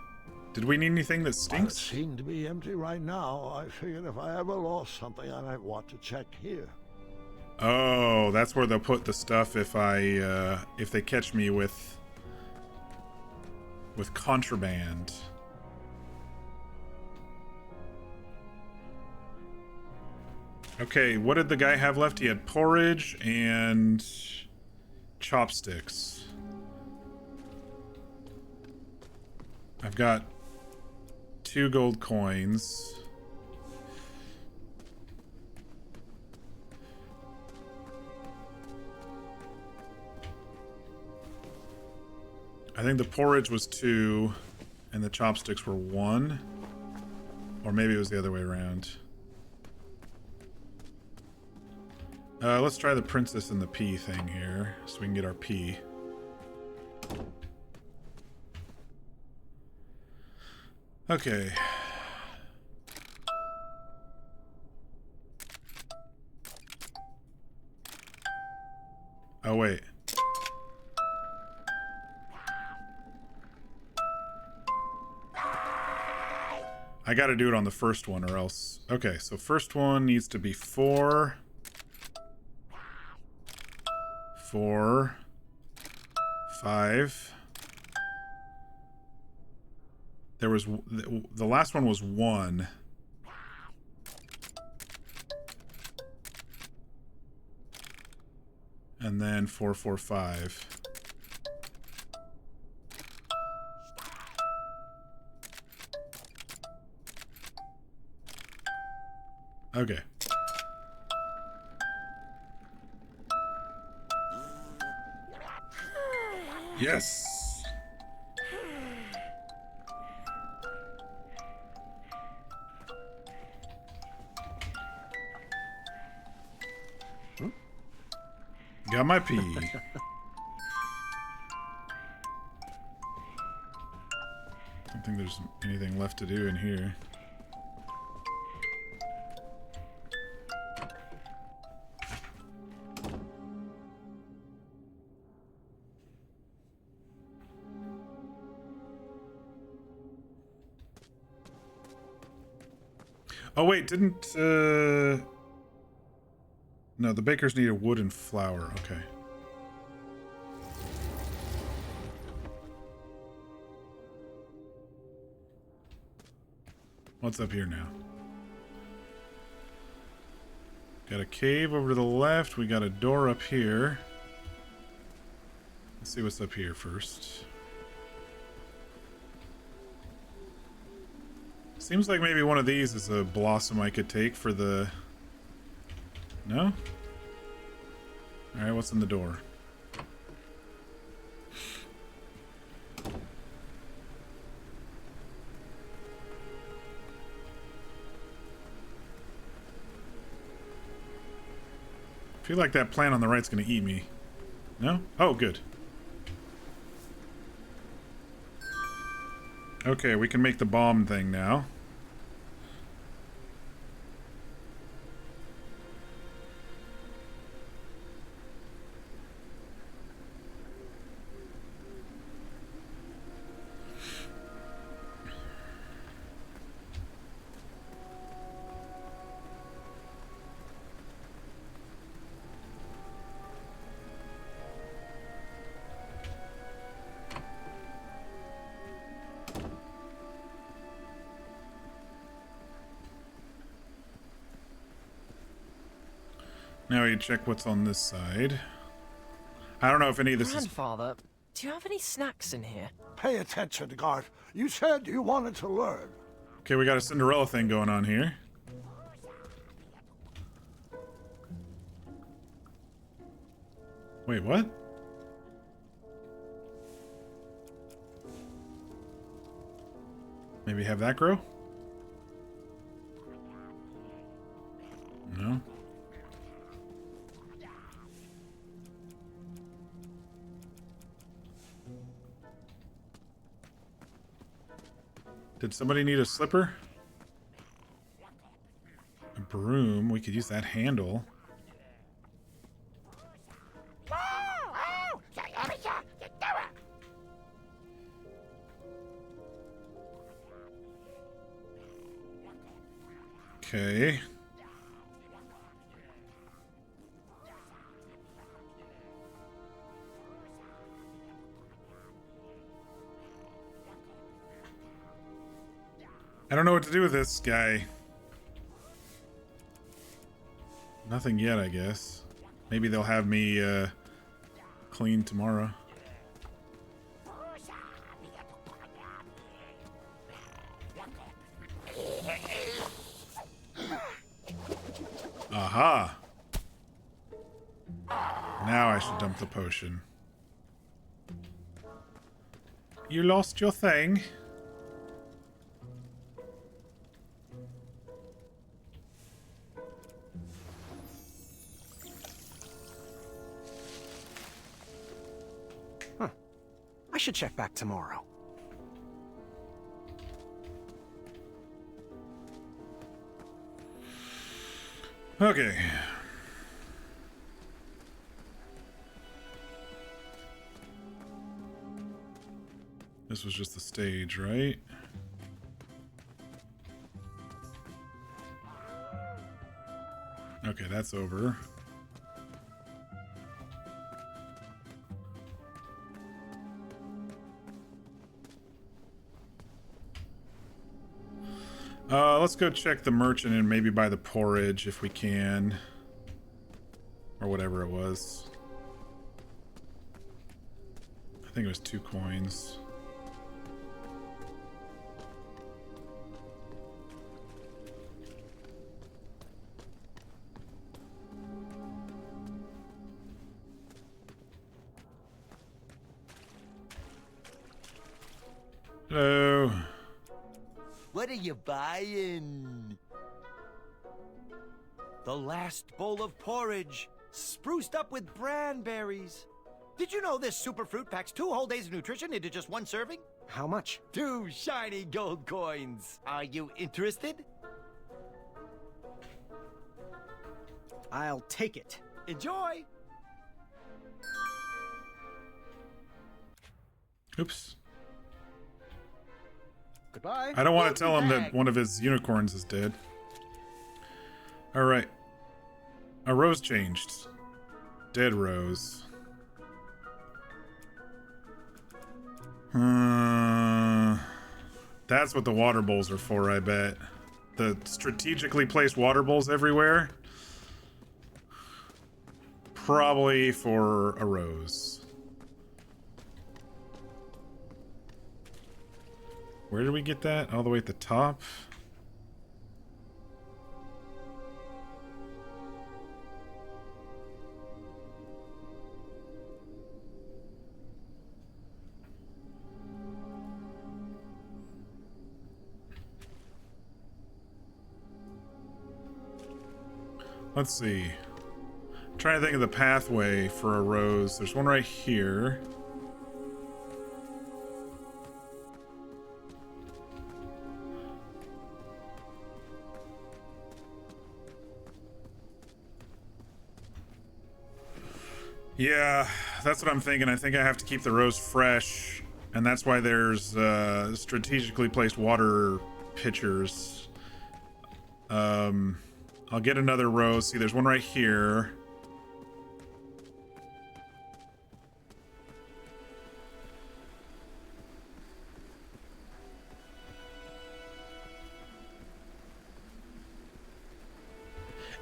Did we need anything that stinks? It seemed to be empty right now. I figured if I ever lost something, I might want to check here. Oh, that's where they'll put the stuff if they catch me with contraband. Okay, what did the guy have left? He had porridge and chopsticks. I've got 2 gold coins. I think the porridge was 2 and the chopsticks were 1. Or maybe it was the other way around. Let's try the princess and the pea thing here, so we can get our pea. Okay. Oh, wait. I gotta do it on the first one or else. Okay, so first one needs to be 4. 4. 5. There was... The last one was 1. And then 4, 4, 5. Okay. Yes. Got my pee. Don't think there's anything left to do in here. Oh wait, didn't no, the bakers need a wood and flour. Okay. What's up here now? Got a cave over to the left. We got a door up here. Let's see what's up here first. Seems like maybe one of these is a blossom I could take for the... No? Alright, what's in the door? I feel like that plant on the right's gonna eat me. No? Oh, good. Okay, we can make the bomb thing now. Now we check what's on this side. I don't know if any of this Grandfather, do you have any snacks in here? Pay attention, Garth. You said you wanted to learn. Okay, we got a Cinderella thing going on here. Wait, what? Maybe have that grow? No. Did somebody need a slipper? A broom. We could use that handle. Okay. I don't know what to do with this guy. Nothing yet, I guess. Maybe they'll have me clean tomorrow. Aha! Now I should dump the potion. You lost your thing. I should check back tomorrow. Okay. This was just the stage, right? Okay, that's over. Let's go check the merchant and maybe buy the porridge if we can. Or whatever it was. I think it was 2 coins. Hello. What are you buying? The last bowl of porridge, spruced up with bran berries. Did you know this super fruit packs 2 whole days of nutrition into just 1 serving? How much? 2 shiny gold coins. Are you interested? I'll take it. Enjoy! Oops. Goodbye. I don't want to tell him that one of his unicorns is dead. Alright. A rose changed. Dead rose. That's what the water bowls are for, I bet. The strategically placed water bowls everywhere. Probably for a rose. Where did we get that? All the way at the top? Let's see. I'm trying to think of the pathway for a rose. There's one right here. Yeah, that's what I'm thinking. I think I have to keep the rose fresh, and that's why there's strategically placed water pitchers. I'll get another rose. See, there's one right here.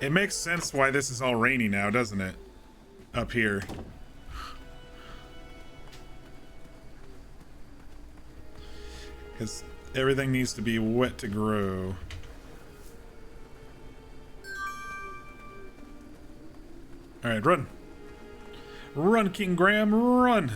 It makes sense why this is all rainy now, doesn't it? Up here. Because everything needs to be wet to grow. Alright, run. Run, King Graham, run!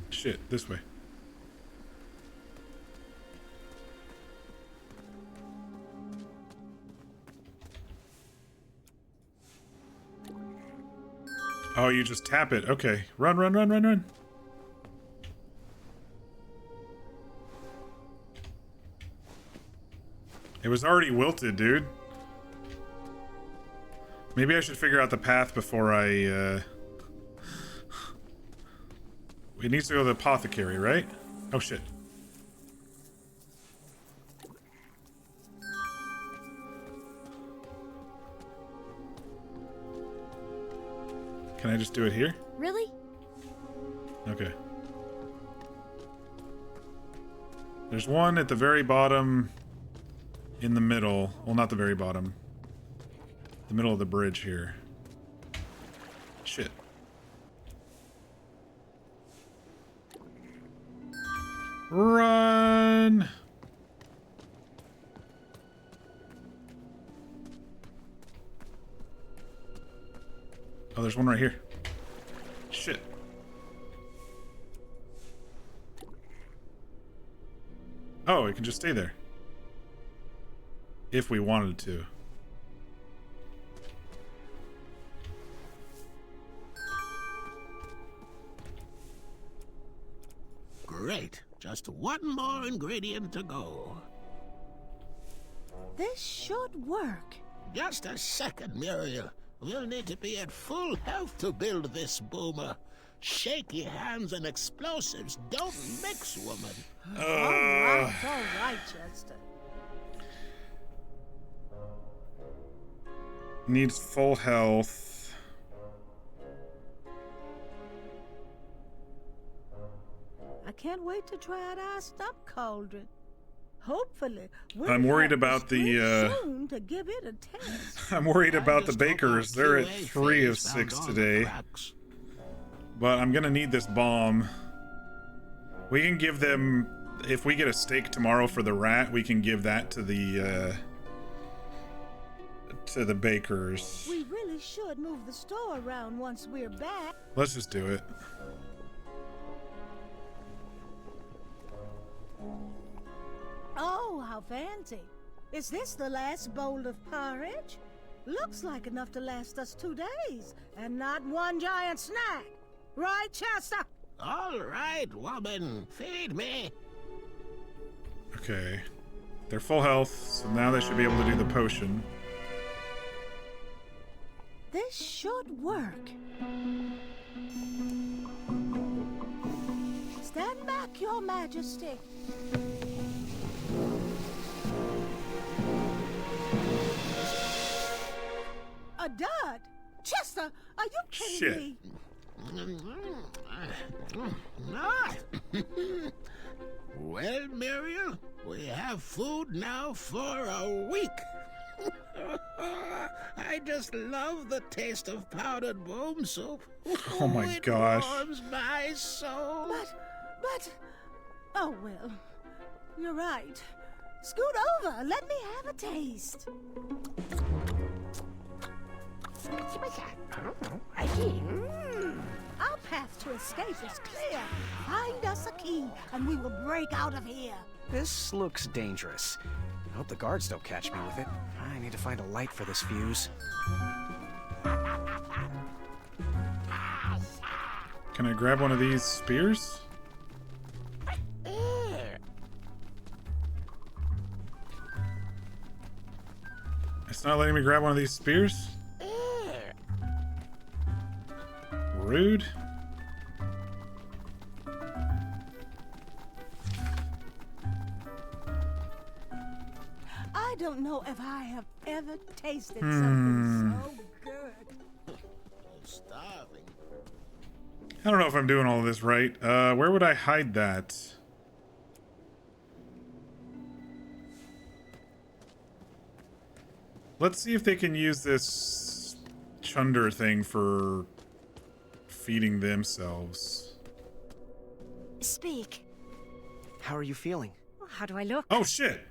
Shit, this way. Oh, you just tap it. Okay. Run, run, run, run, run. It was already wilted, dude. Maybe I should figure out the path before I, It needs to go to the apothecary, right? Oh, shit. Can I just do it here? Really? Okay. There's one at the very bottom in the middle. Well, not the very bottom. The middle of the bridge here. Shit. Run! Oh, there's one right here. Shit. Oh, it can just stay there. If we wanted to. Great. Just one more ingredient to go. This should work. Just a second, Muriel. We'll need to be at full health to build this boomer. Shaky hands and explosives don't mix, woman. All right, Chester. Needs full health. I can't wait to try out our stump cauldron. Hopefully, I'm worried about the soon to give it a test. I'm worried about the bakers. They're at 3 of 6 today. But I'm gonna need this bomb. We can give them, if we get a steak tomorrow for the rat, we can give that to the bakers. We really should move the store around once we're back. Let's just do it. Oh, how fancy. Is this the last bowl of porridge? Looks like enough to last us 2 days, and not one giant snack. Right, Chester? All right, woman. Feed me. Okay. They're full health, so now they should be able to do the potion. This should work. Stand back, Your Majesty. A dud? Chester, are you kidding me? Well, Muriel, we have food now for a week. I just love the taste of powdered bone soup. Oh my gosh. It warms my soul. But, oh well, you're right. Scoot over, let me have a taste. Our path to escape is clear. Find us a key, and we will break out of here. This looks dangerous. I hope the guards don't catch me with it. I need to find a light for this fuse. Can I grab one of these spears? It's not letting me grab one of these spears? Rude. I don't know if I have ever tasted something so good. I'm starving. I don't know if I'm doing all of this right. Where would I hide that? Let's see if they can use this chunder thing for feeding themselves. Speak. How are you feeling? How do I look? Oh shit!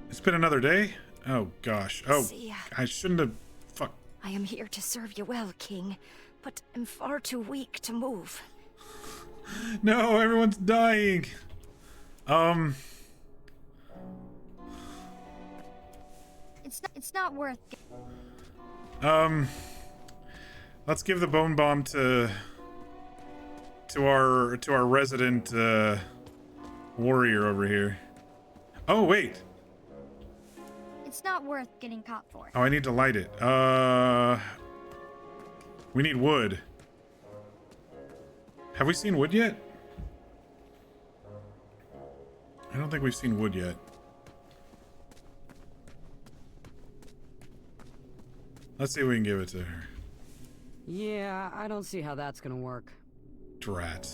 It's been another day? Oh gosh. Oh, See ya. I shouldn't have... Fuck. I am here to serve you well, King, but am far too weak to move. No, everyone's dying. It's not worth it. Let's give the bone bomb to our resident warrior over here. Oh wait. It's not worth getting caught for. Oh, I need to light it. We need wood. Have we seen wood yet? I don't think we've seen wood yet. Let's see if we can give it to her. Yeah, I don't see how that's gonna work. Drat.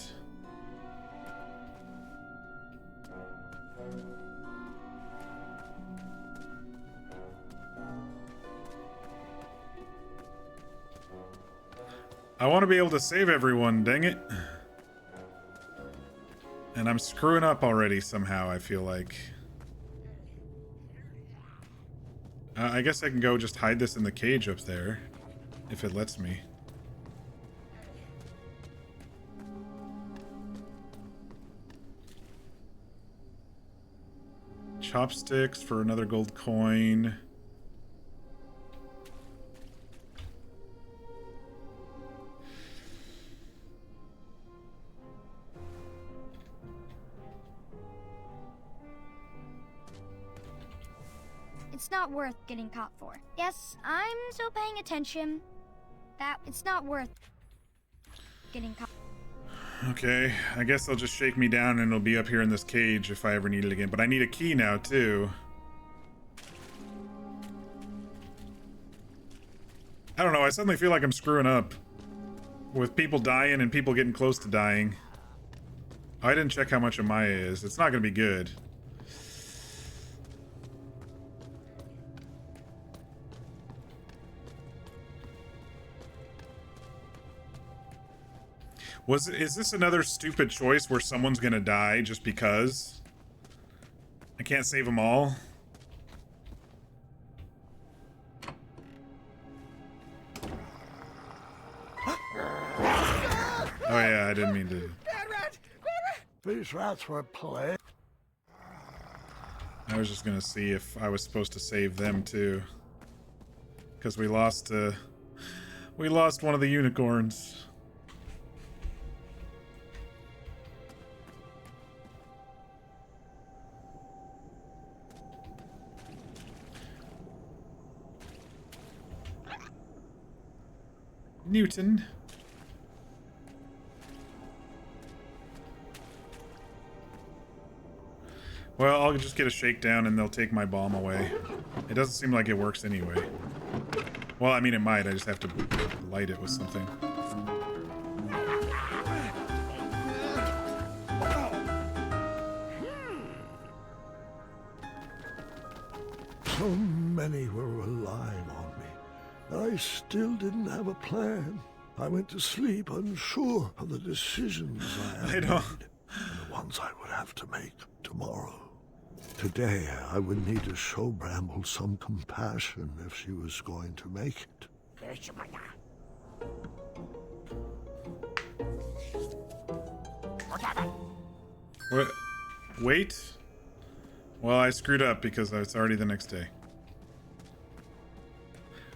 I want to be able to save everyone, dang it. And I'm screwing up already somehow, I feel like. I guess I can go just hide this in the cage up there, if it lets me. Chopsticks for another gold coin. it's not worth getting caught for. Yes, I'm still paying attention. That it's not worth getting caught. Okay, I guess they'll just shake me down and it'll be up here in this cage if I ever need it again. But I need a key now, too. I don't know, I suddenly feel like I'm screwing up. With people dying and people getting close to dying. Oh, I didn't check how much Amaya is. It's not gonna be good. Is this another stupid choice where someone's gonna die just because? I can't save them all? Oh yeah, I didn't mean to. These rats were playing. I was just gonna see if I was supposed to save them too. Because we lost one of the unicorns. Newton. Well, I'll just get a shakedown and they'll take my bomb away. It doesn't seem like it works anyway. Well, I mean, it might. I just have to light it with something. So many were relying on me. I still didn't have a plan. I went to sleep unsure of the decisions I had made, and the ones I would have to make tomorrow. Today, I would need to show Bramble some compassion if she was going to make it. What? Wait? Well, I screwed up because it's already the next day.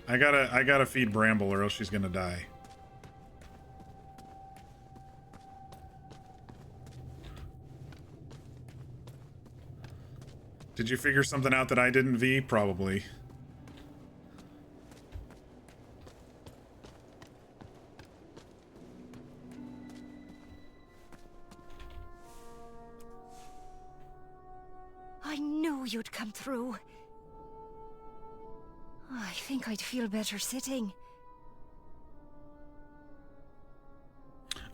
I gotta feed Bramble or else she's gonna die. Did you figure something out that I didn't, V? Probably. I knew you'd come through. I think I'd feel better sitting.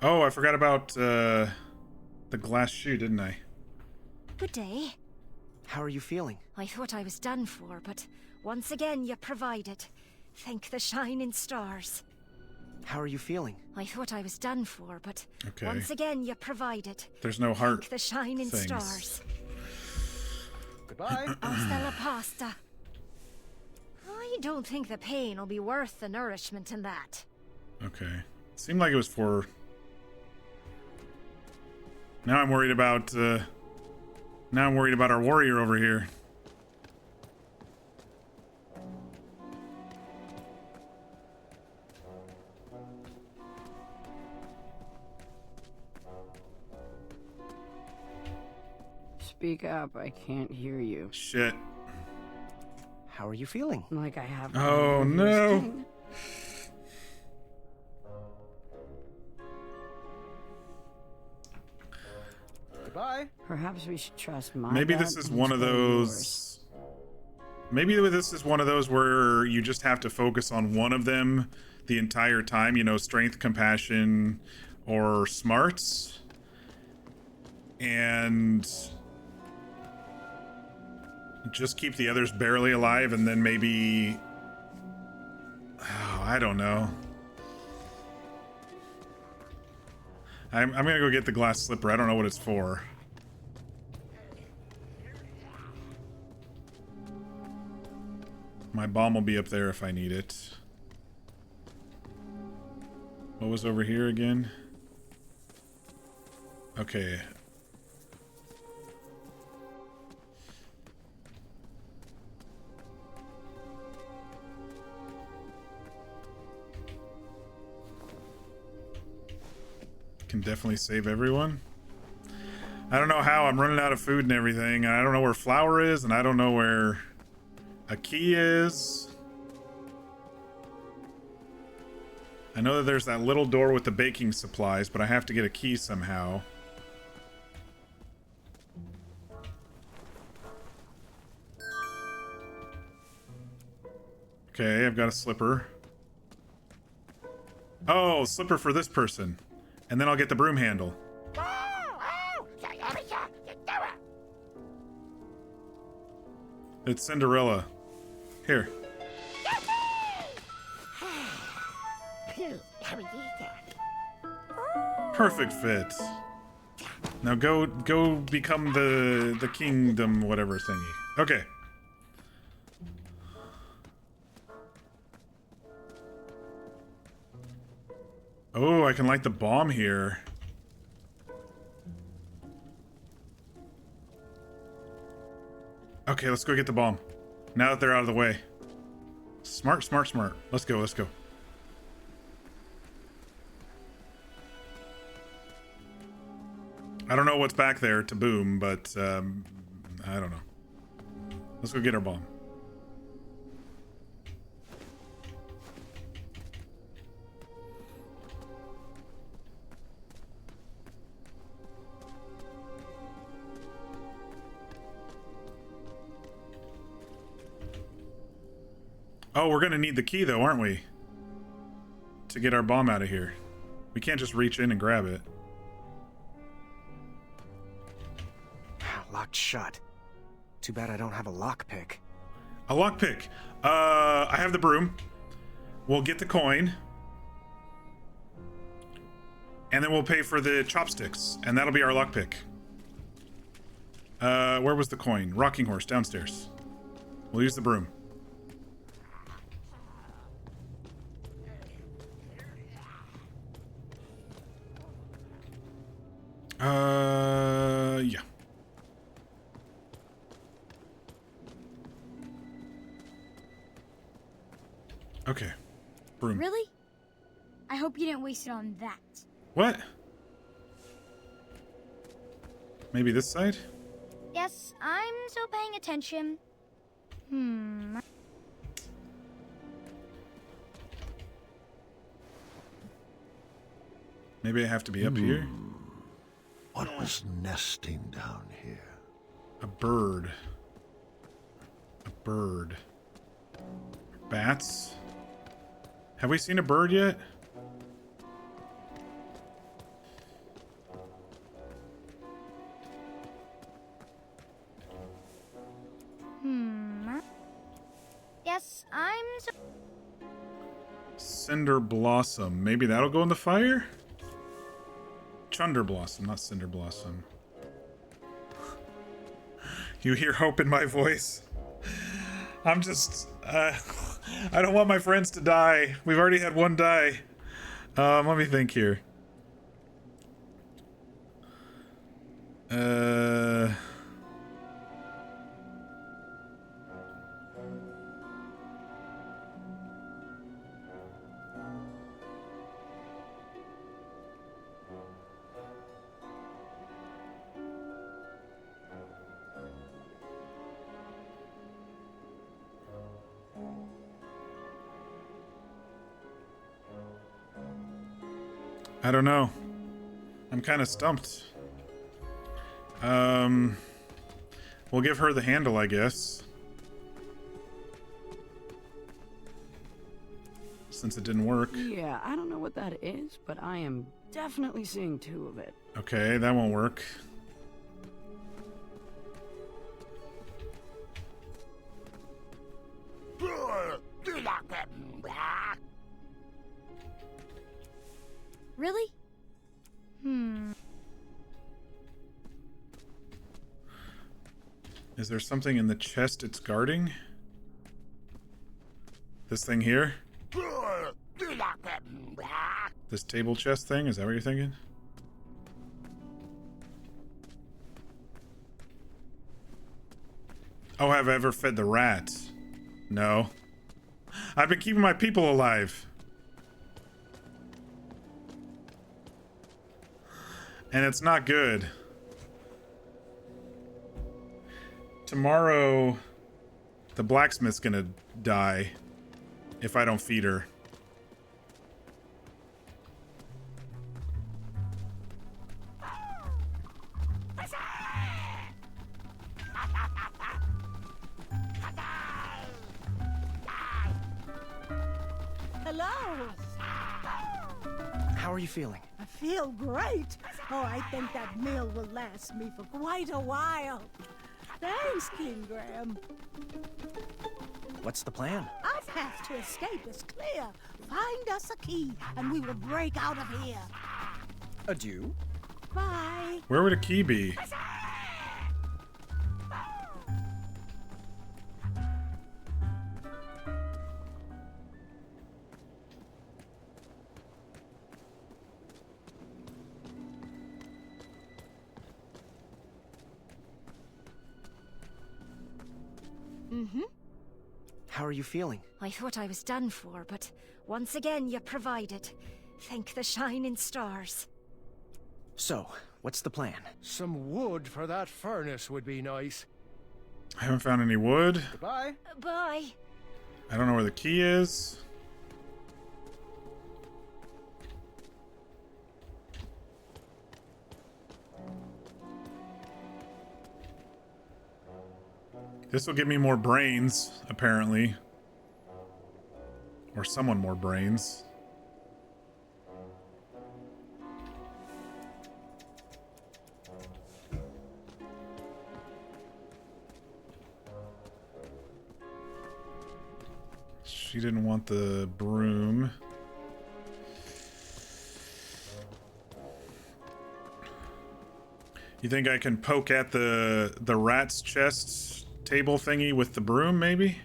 Oh, I forgot about the glass shoe, didn't I? Good day. How are you feeling? I thought I was done for, but once again you provided. Thank the shining stars. How are you feeling? I thought I was done for, but Okay. once again you provided. There's no heart Thank the shining things. stars. Goodbye. Hasta la pasta. I don't think the pain will be worth the nourishment in that. Okay. Seemed like it was for... Now I'm worried about, now I'm worried about our warrior over here. Speak up, I can't hear you. Shit. How are you feeling? Like I have... Oh, no. Goodbye. Perhaps we should trust my Maybe gut this is and one of spare those... Maybe this is one of those where you just have to focus on one of them the entire time. You know, strength, compassion, or smarts. And... just keep the others barely alive and then maybe... Oh, I don't know. I'm gonna go get the glass slipper. I don't know what it's for. My bomb will be up there if I need it. What was over here again? Okay. Can definitely save everyone. I don't know how. I'm running out of food and everything. And I don't know where flour is, and I don't know where a key is... I know that there's that little door with the baking supplies, but I have to get a key somehow. Okay, I've got a slipper. Oh, slipper for this person. And then I'll get the broom handle. It's Cinderella. Here. Perfect fit. Now go become the kingdom whatever thingy. Okay. Oh, I can light the bomb here. Okay, let's go get the bomb. Now that they're out of the way. Smart, smart, smart. Let's go, let's go. I don't know what's back there to boom, but I don't know. Let's go get our bomb. Oh, we're gonna need the key though, aren't we? To get our bomb out of here. We can't just reach in and grab it. Locked shut. Too bad I don't have a lockpick. A lockpick. I have the broom. We'll get the coin. And then we'll pay for the chopsticks. And that'll be our lockpick. Where was the coin? Rocking horse, downstairs. We'll use the broom. Yeah. Okay. Broom. Really? I hope you didn't waste it on that. What? Maybe this side? Yes, I'm still paying attention. Maybe I have to be up here? What was nesting down here? A bird. A bird. Bats? Have we seen a bird yet? Yes, I'm so... Cinder Blossom. Maybe that'll go in the fire? Chunder Blossom, not Cinder Blossom. You hear hope in my voice? I'm just... I don't want my friends to die. We've already had one die. Let me think here. I don't know. I'm kind of stumped. We'll give her the handle, I guess. Since it didn't work. Yeah, I don't know what that is, but I am definitely seeing two of it. Okay, that won't work. Really? Is there something in the chest it's guarding? This thing here? This table chest thing? Is that what you're thinking? Oh, have I ever fed the rats? No. I've been keeping my people alive. And it's not good. The blacksmith's gonna die if I don't feed her. Hello. How are you feeling? I feel great. Oh, I think that meal will last me for quite a while. Thanks, King Graham. What's the plan? Our path to escape is clear. Find us a key, and we will break out of here. Adieu. Bye. Where would a key be? Mm-hmm. How are you feeling? I thought I was done for, but once again you provided. Thank the shining stars. So, what's the plan? Some wood for that furnace would be nice. I haven't found any wood. Goodbye. Bye. I don't know where the key is. This will give me more brains, apparently. Or someone more brains. She didn't want the broom. You think I can poke at the rat's chest table thingy with the broom, maybe?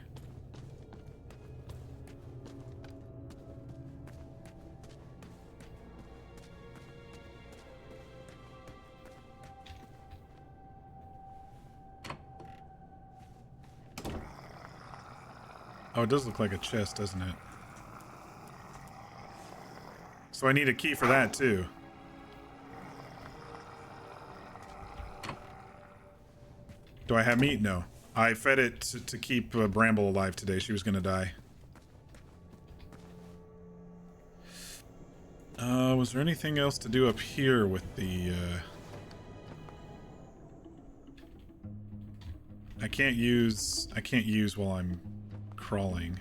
Oh, it does look like a chest, doesn't it? So I need a key for that, too. Do I have meat? No. I fed it to keep Bramble alive today. She was gonna die. Was there anything else to do up here with the... I can't use while I'm crawling.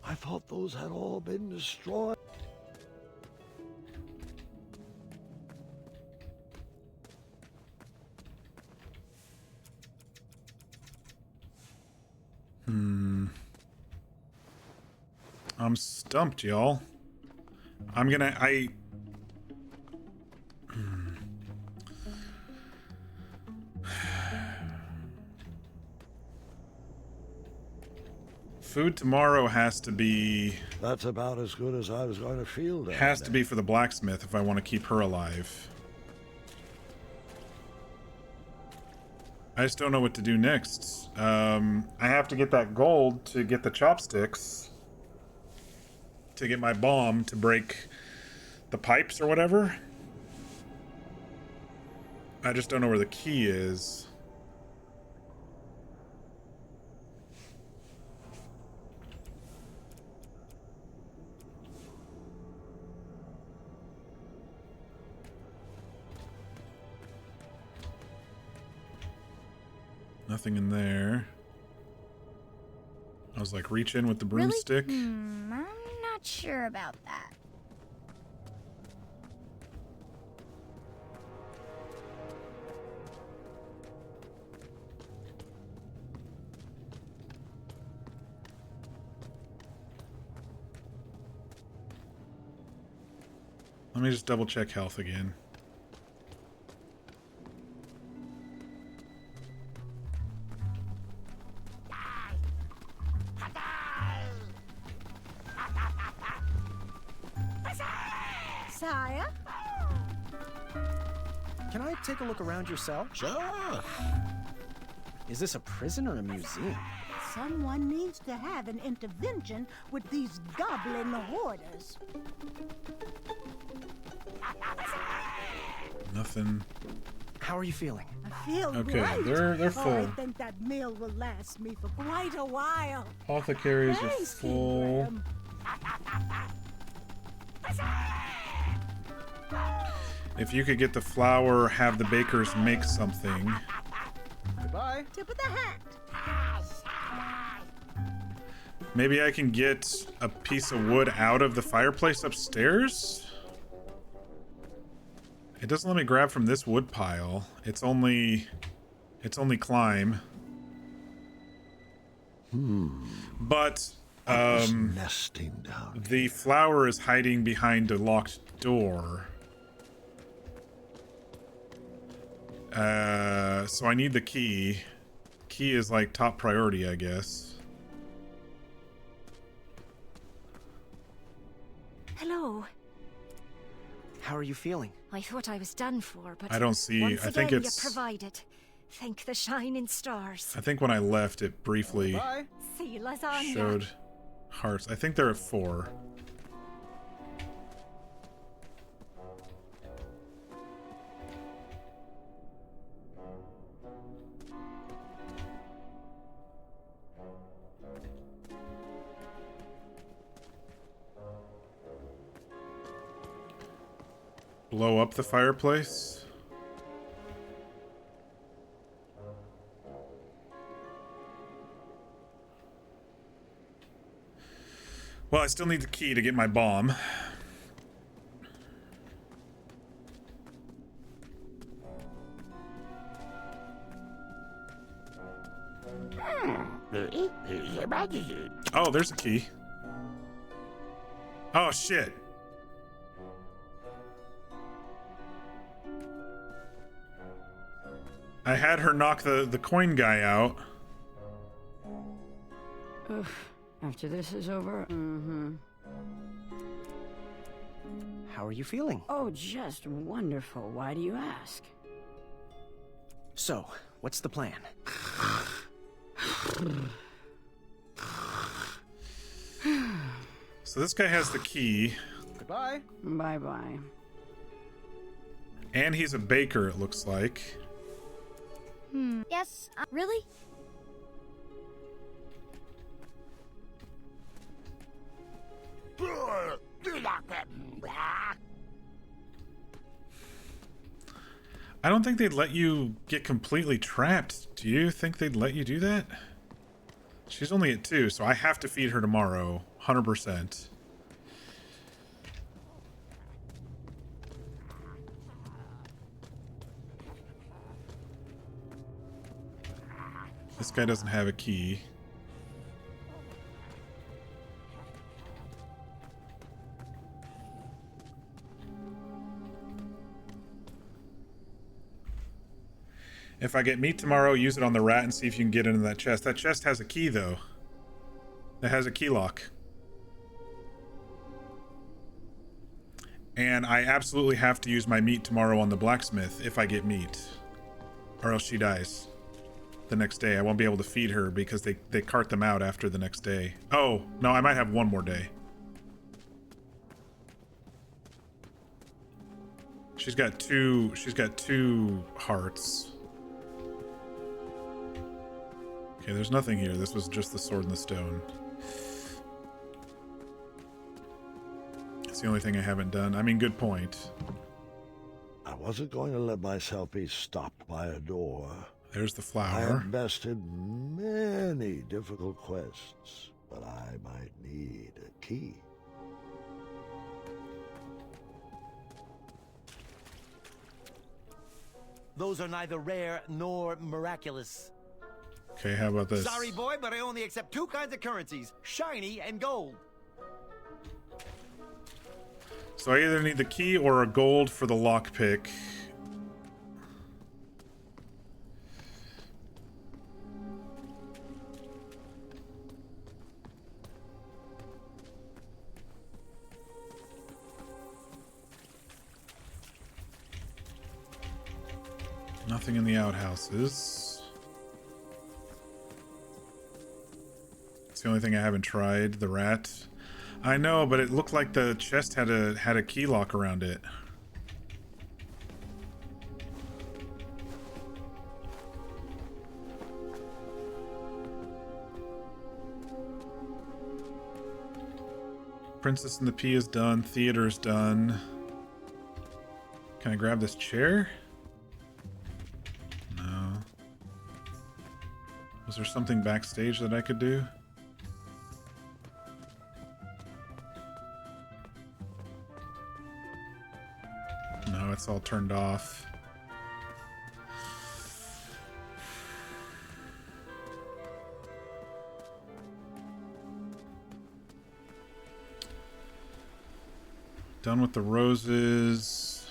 I thought those had all been destroyed. I'm stumped, y'all. I'm gonna... Food tomorrow has to be... That's about as good as I was going to feel that Has to be for the blacksmith if I want to keep her alive. I just don't know what to do next. I have to get that gold to get the chopsticks. To get my bomb to break the pipes or whatever. I just don't know where the key is. Nothing in there. I was like, reach in with the broomstick. Really? I'm not sure about that. Let me just double check health again. Sire? Can I take a look around your cell? Sure. Is this a prison or a museum? Someone needs to have an intervention with these goblin hoarders. Nothing. How are you feeling? I feel Okay, great. they're full. Oh, I think that meal will last me for quite a while. Apothecaries are Thanks, King full. Graham. If you could get the flour, have the bakers make something. Goodbye. Tip of the hat. Maybe I can get a piece of wood out of the fireplace upstairs? It doesn't let me grab from this wood pile. It's only climb. But nesting down. The flower is hiding behind a locked door. So I need the key. Key is like top priority, I guess. Hello. How are you feeling? I thought I was done for, but I don't see. once I think again, it's. you provided. Thank the shining stars. I think when I left, it briefly See lasagna. showed hearts. I think they're at 4. Blow up the fireplace. Well, I still need the key to get my bomb. Oh, there's a key. Oh, shit. I had her knock the coin guy out. Oof. After this is over, How are you feeling? Oh, just wonderful. Why do you ask? So, what's the plan? So this guy has the key. Goodbye. Bye-bye. And he's a baker, it looks like. Yes, really? I don't think they'd let you get completely trapped. Do you think they'd let you do that? She's only at 2, so I have to feed her tomorrow. 100%. This guy doesn't have a key. If I get meat tomorrow, use it on the rat and see if you can get into that chest. That chest has a key, though. It has a key lock. And I absolutely have to use my meat tomorrow on the blacksmith if I get meat. Or else she dies. The next day. I won't be able to feed her because they cart them out after the next day. Oh, no, I might have one more day. She's got two hearts. Okay, there's nothing here. This was just the sword and the stone. It's the only thing I haven't done. I mean, good point. I wasn't going to let myself be stopped by a door. There's the I flower. have bested many difficult quests, but I might need a key. Those are neither rare nor miraculous. Okay, how about this? Sorry, boy, but I only accept 2 kinds of currencies, shiny and gold. So I either need the key or a gold for the lockpick. Nothing in the outhouses. It's the only thing I haven't tried. The rat. I know, but it looked like the chest had a key lock around it. Princess and the Pea is done. Theater's done. Can I grab this chair? No. Was there something backstage that I could do? No, it's all turned off. Done with the roses.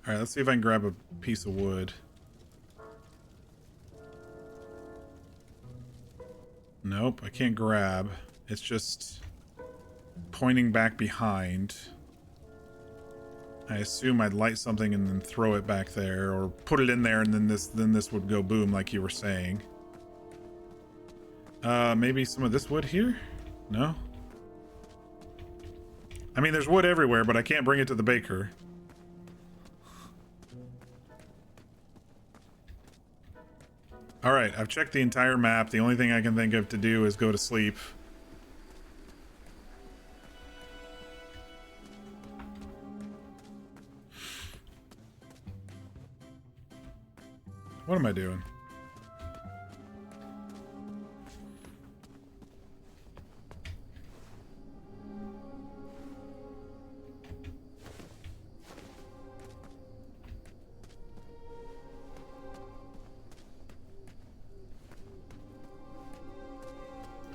All right, let's see if I can grab a piece of wood. Nope, I can't grab. It's just pointing back behind. I assume I'd light something and then throw it back there, or put it in there and then this would go boom like you were saying. Maybe some of this wood here? No? I mean, there's wood everywhere, but I can't bring it to the baker. Alright, I've checked the entire map. The only thing I can think of to do is go to sleep. What am I doing?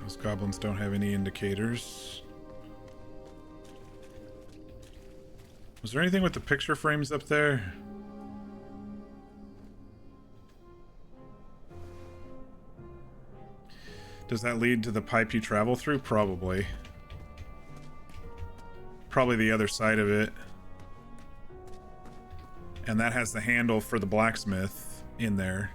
Those goblins don't have any indicators. Was there anything with the picture frames up there? Does that lead to the pipe you travel through? Probably. Probably the other side of it. And that has the handle for the blacksmith in there.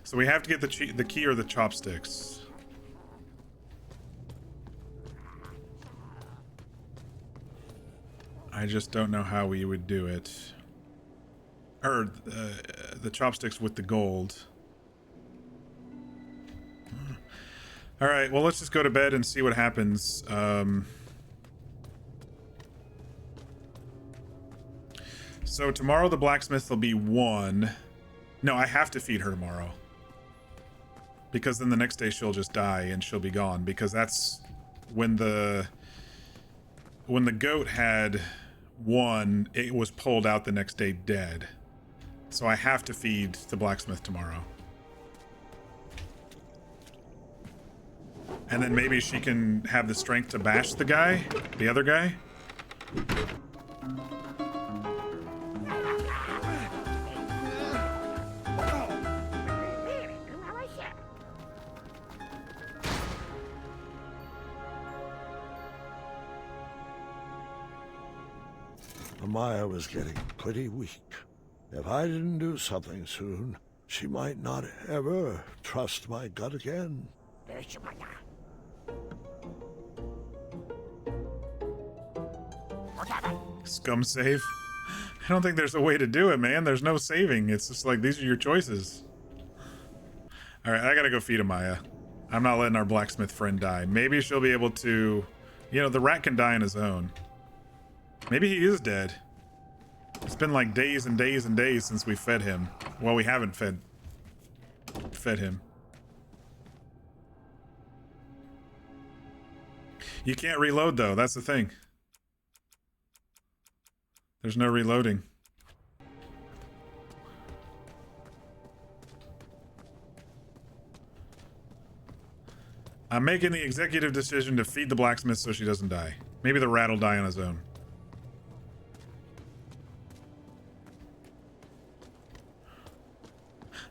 So we have to get the key or the chopsticks. I just don't know how we would do it. Or the chopsticks with the gold. Alright, well, let's just go to bed and see what happens. So tomorrow the blacksmith will be 1. No, I have to feed her tomorrow. Because then the next day she'll just die and she'll be gone. Because that's when the goat had 1, it was pulled out the next day dead. So I have to feed the blacksmith tomorrow. And then maybe she can have the strength to bash the guy, the other guy. Maya was getting pretty weak. If I didn't do something soon, she might not ever trust my gut again. Scum save? I don't think there's a way to do it, man. There's no saving. It's just like, these are your choices. Alright, I gotta go feed Amaya. I'm not letting our blacksmith friend die. Maybe she'll be able to... You know, the rat can die on his own. Maybe he is dead. It's been like days and days and days since we fed him. Well, we haven't fed him. You can't reload, though. That's the thing. There's no reloading. I'm making the executive decision to feed the blacksmith so she doesn't die. Maybe the rat will die on his own.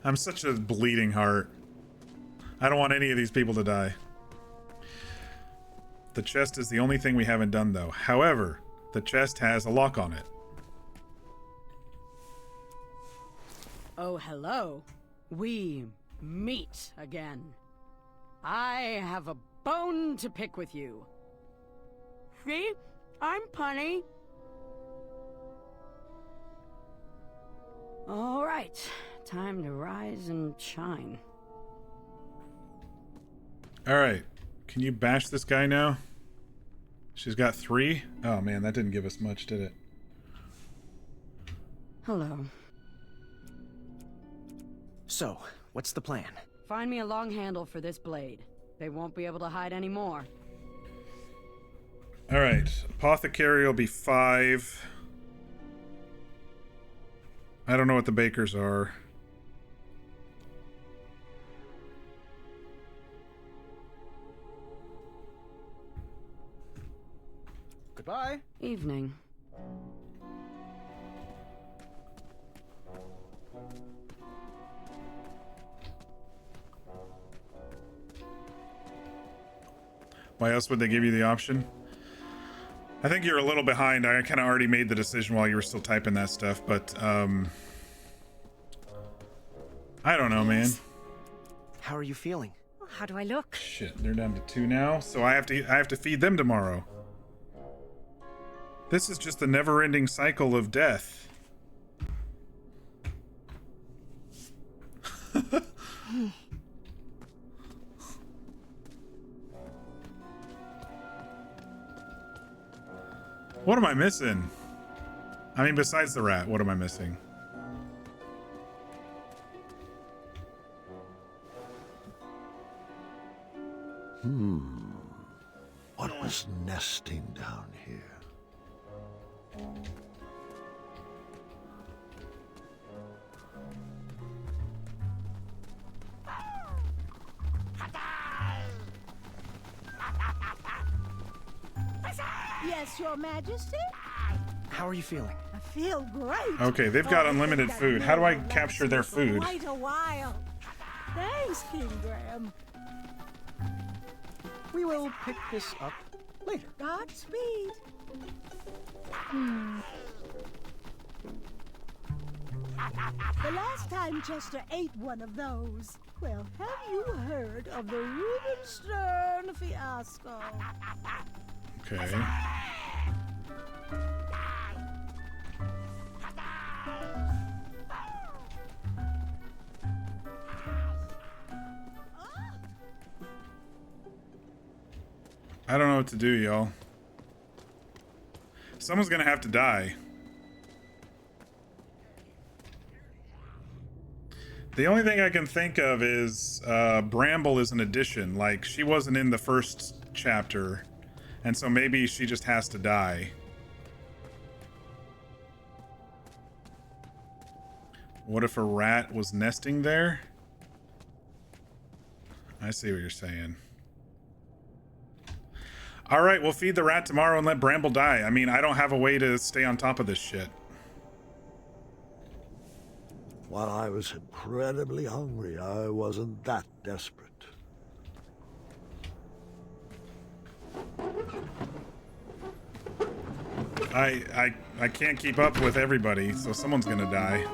I'm such a bleeding heart. I don't want any of these people to die. The chest is the only thing we haven't done, though. However, the chest has a lock on it. Oh, hello. We meet again. I have a bone to pick with you. See? I'm punny. All right. Time to rise and shine. Alright. Can you bash this guy now? She's got 3? Oh man, that didn't give us much, did it? Hello. So, what's the plan? Find me a long handle for this blade. They won't be able to hide anymore. Alright. Apothecary will be 5. I don't know what the bakers are. Goodbye. Evening. Why else would they give you the option? I think you're a little behind. I kind of already made the decision while you were still typing that stuff, but I don't know, man. How are you feeling? How do I look? Shit, they're down to 2 now, so I have to feed them tomorrow. This is just the never-ending cycle of death. What am I missing? I mean, besides the rat, what am I missing? What was nesting down here? Yes, Your Majesty? How are you feeling? I feel great. Okay, they've got unlimited that food. How do I meal capture their lasted for food? Quite a while. Thanks, King Graham. We will pick this up later. Godspeed. The last time Chester ate one of those. Well, have you heard of the Rubenstern fiasco? Okay. I don't know what to do, y'all. Someone's gonna have to die. The only thing I can think of is Bramble is an addition. Like, she wasn't in the first chapter, and so maybe she just has to die. What if a rat was nesting there? I see what you're saying. Alright, we'll feed the rat tomorrow and let Bramble die. I mean, I don't have a way to stay on top of this shit. While I was incredibly hungry, I wasn't that desperate. I can't keep up with everybody, so someone's gonna die.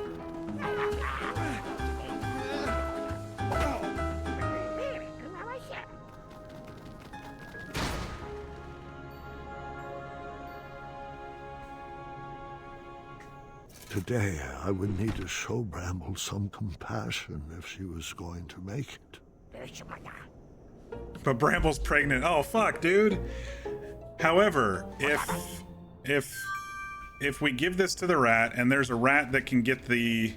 Today, I would need to show Bramble some compassion if she was going to make it. But Bramble's pregnant. Oh fuck, dude. However, if we give this to the rat and there's a rat that can get the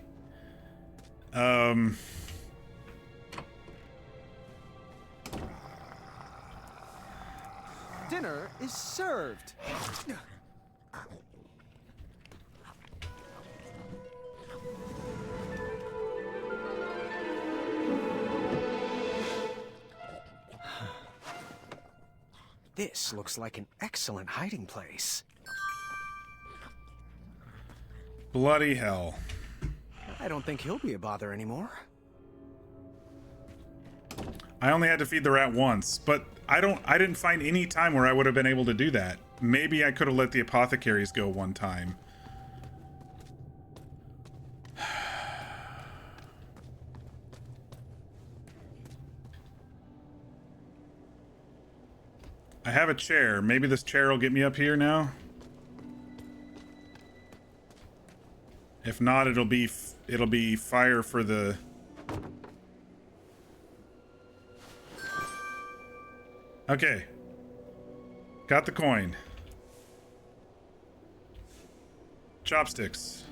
Dinner is served. This looks like an excellent hiding place. bloody hell. I don't think he'll be a bother anymore. I only had to feed the rat once, but I didn't find any time where I would have been able to do that. Maybe I could have let the apothecaries go one time. I have a chair. Maybe this chair will get me up here now. If not, it'll be fire for the... Okay. Got the coin. Chopsticks.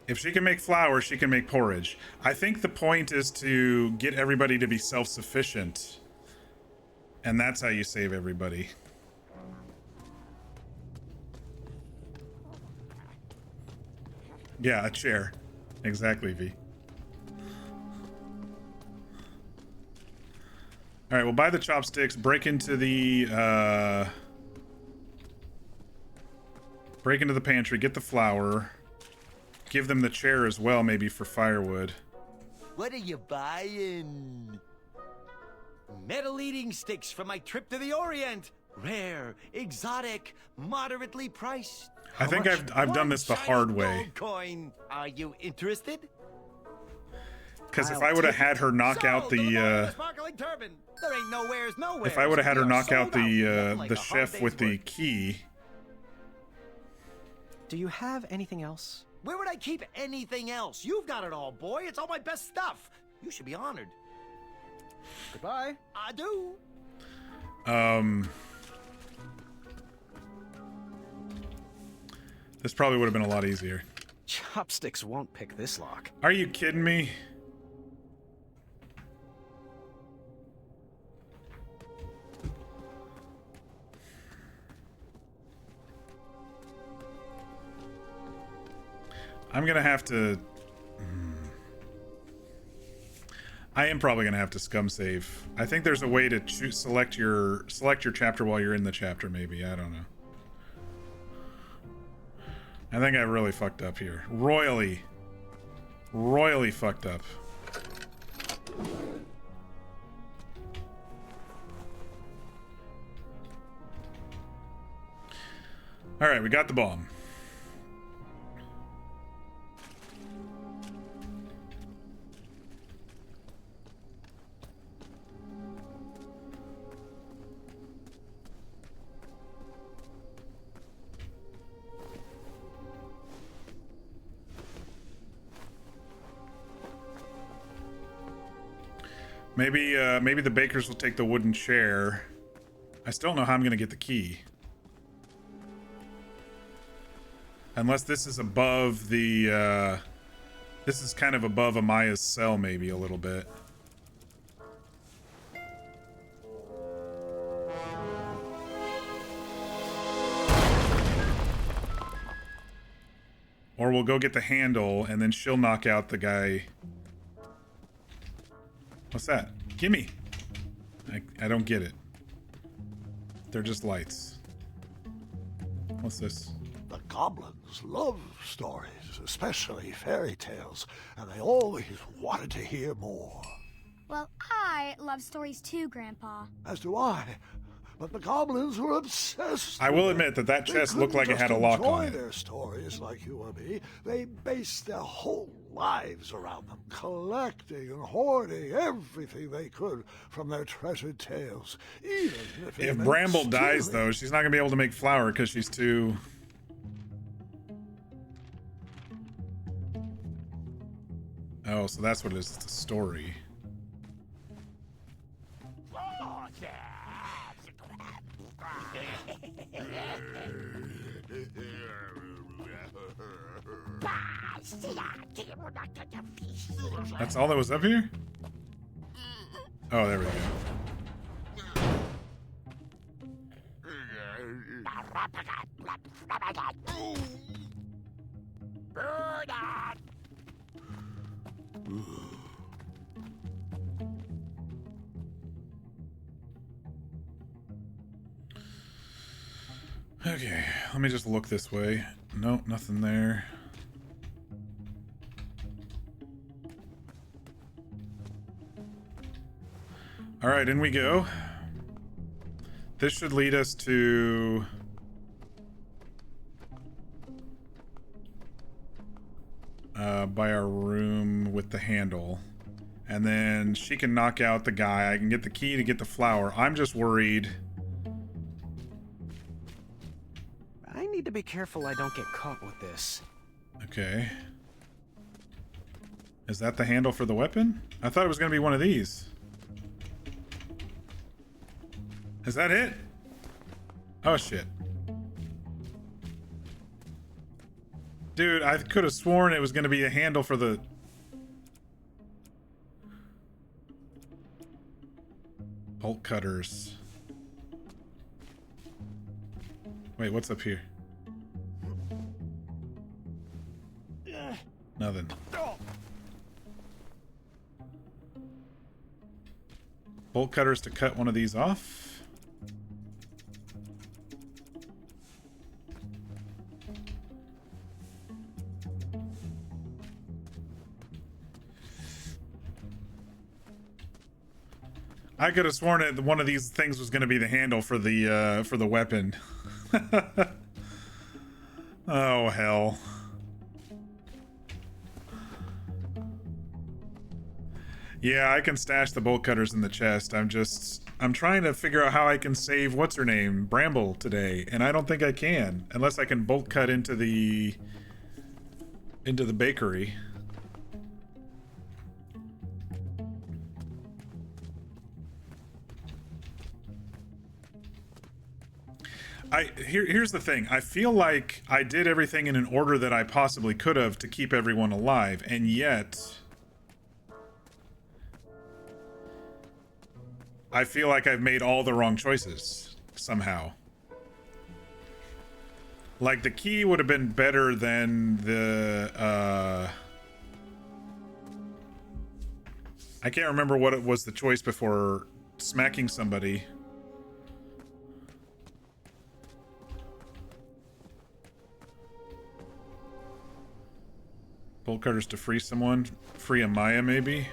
If she can make flour, she can make porridge. I think the point is to get everybody to be self-sufficient. And that's how you save everybody. Yeah, a chair. Exactly, V. Alright, we'll buy the chopsticks, break into the pantry, get the flour. Give them the chair as well, maybe for firewood. What are you buying? Metal eating sticks from my trip to the Orient. Rare, exotic, moderately priced. I think I've done this the hard way. Coin. Are you interested? Because if I would have had her knock out the sparkling turban. There ain't nowheres. if I would have had her knock out the chef with the key. Do you have anything else? Where would I keep anything else? You've got it all, boy. It's all my best stuff. You should be honored. Goodbye. I do. This probably would have been a lot easier. Chopsticks won't pick this lock. Are you kidding me? I'm gonna have to... I am probably gonna have to scum save. I think there's a way to select your chapter while you're in the chapter, maybe. I don't know. I think I really fucked up here. Royally fucked up. Alright, we got the bomb. Maybe the bakers will take the wooden chair. I still don't know how I'm gonna get the key. Unless this is above the, this is kind of above Amaya's cell, maybe a little bit. Or we'll go get the handle, and then she'll knock out the guy. What's that? Gimme! I don't get it. They're just lights. What's this? The goblins love stories, especially fairy tales, and they always wanted to hear more. Well, I love stories too, Grandpa. As do I. But the goblins were obsessed. I will admit that chest looked like it had a lock on it. They couldn't just enjoy their stories like you or me. They based their whole lives around them, collecting and hoarding everything they could from their treasured tales. Even if Bramble dies, though, she's not gonna be able to make flour because she's too... Oh, so that's what it is. It's a story. That's all that was up here? Oh, there we go. Okay, let me just look this way. Nope, nothing there. Alright, in we go. This should lead us to... by our room with the handle. And then she can knock out the guy. I can get the key to get the flour. I'm just worried... need to be careful I don't get caught with this. Okay. Is that the handle for the weapon? I thought it was going to be one of these. Is that it? Oh, shit. Dude, I could have sworn it was going to be a handle for the... bolt cutters. Wait, what's up here? Nothing. Bolt cutters to cut one of these off. I could have sworn that one of these things was going to be the handle for the weapon. Oh hell. Yeah, I can stash the bolt cutters in the chest. I'm trying to figure out how I can save what's her name, Bramble, today, and I don't think I can unless I can bolt cut into the bakery. Here's the thing. I feel like I did everything in an order that I possibly could have to keep everyone alive, and yet I feel like I've made all the wrong choices somehow. Like the key would have been better than the I can't remember what it was the choice before smacking somebody. Bolt cutters to free someone. Free Amaya, maybe?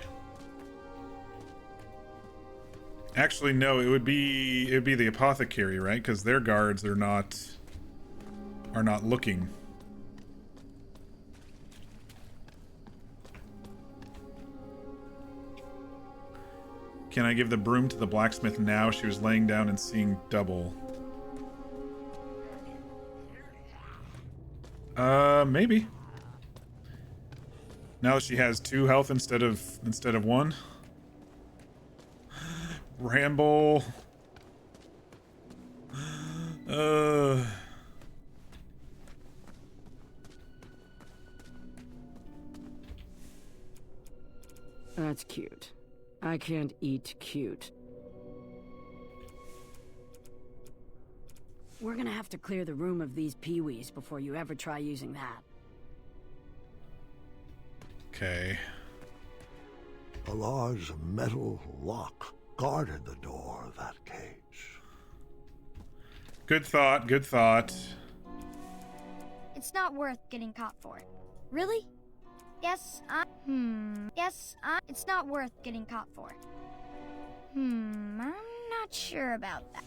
Actually, no, it would be the apothecary, right? Because their guards are not looking. Can I give the broom to the blacksmith now? She was laying down and seeing double. Maybe. Now that she has 2 health instead of 1. Ramble. That's cute. I can't eat cute. We're gonna have to clear the room of these peewees before you ever try using that. Okay. A large metal lock guarded the door of that cage. Good thought, good thought. It's not worth getting caught for. Really? Yes, it's not worth getting caught for. I'm not sure about that.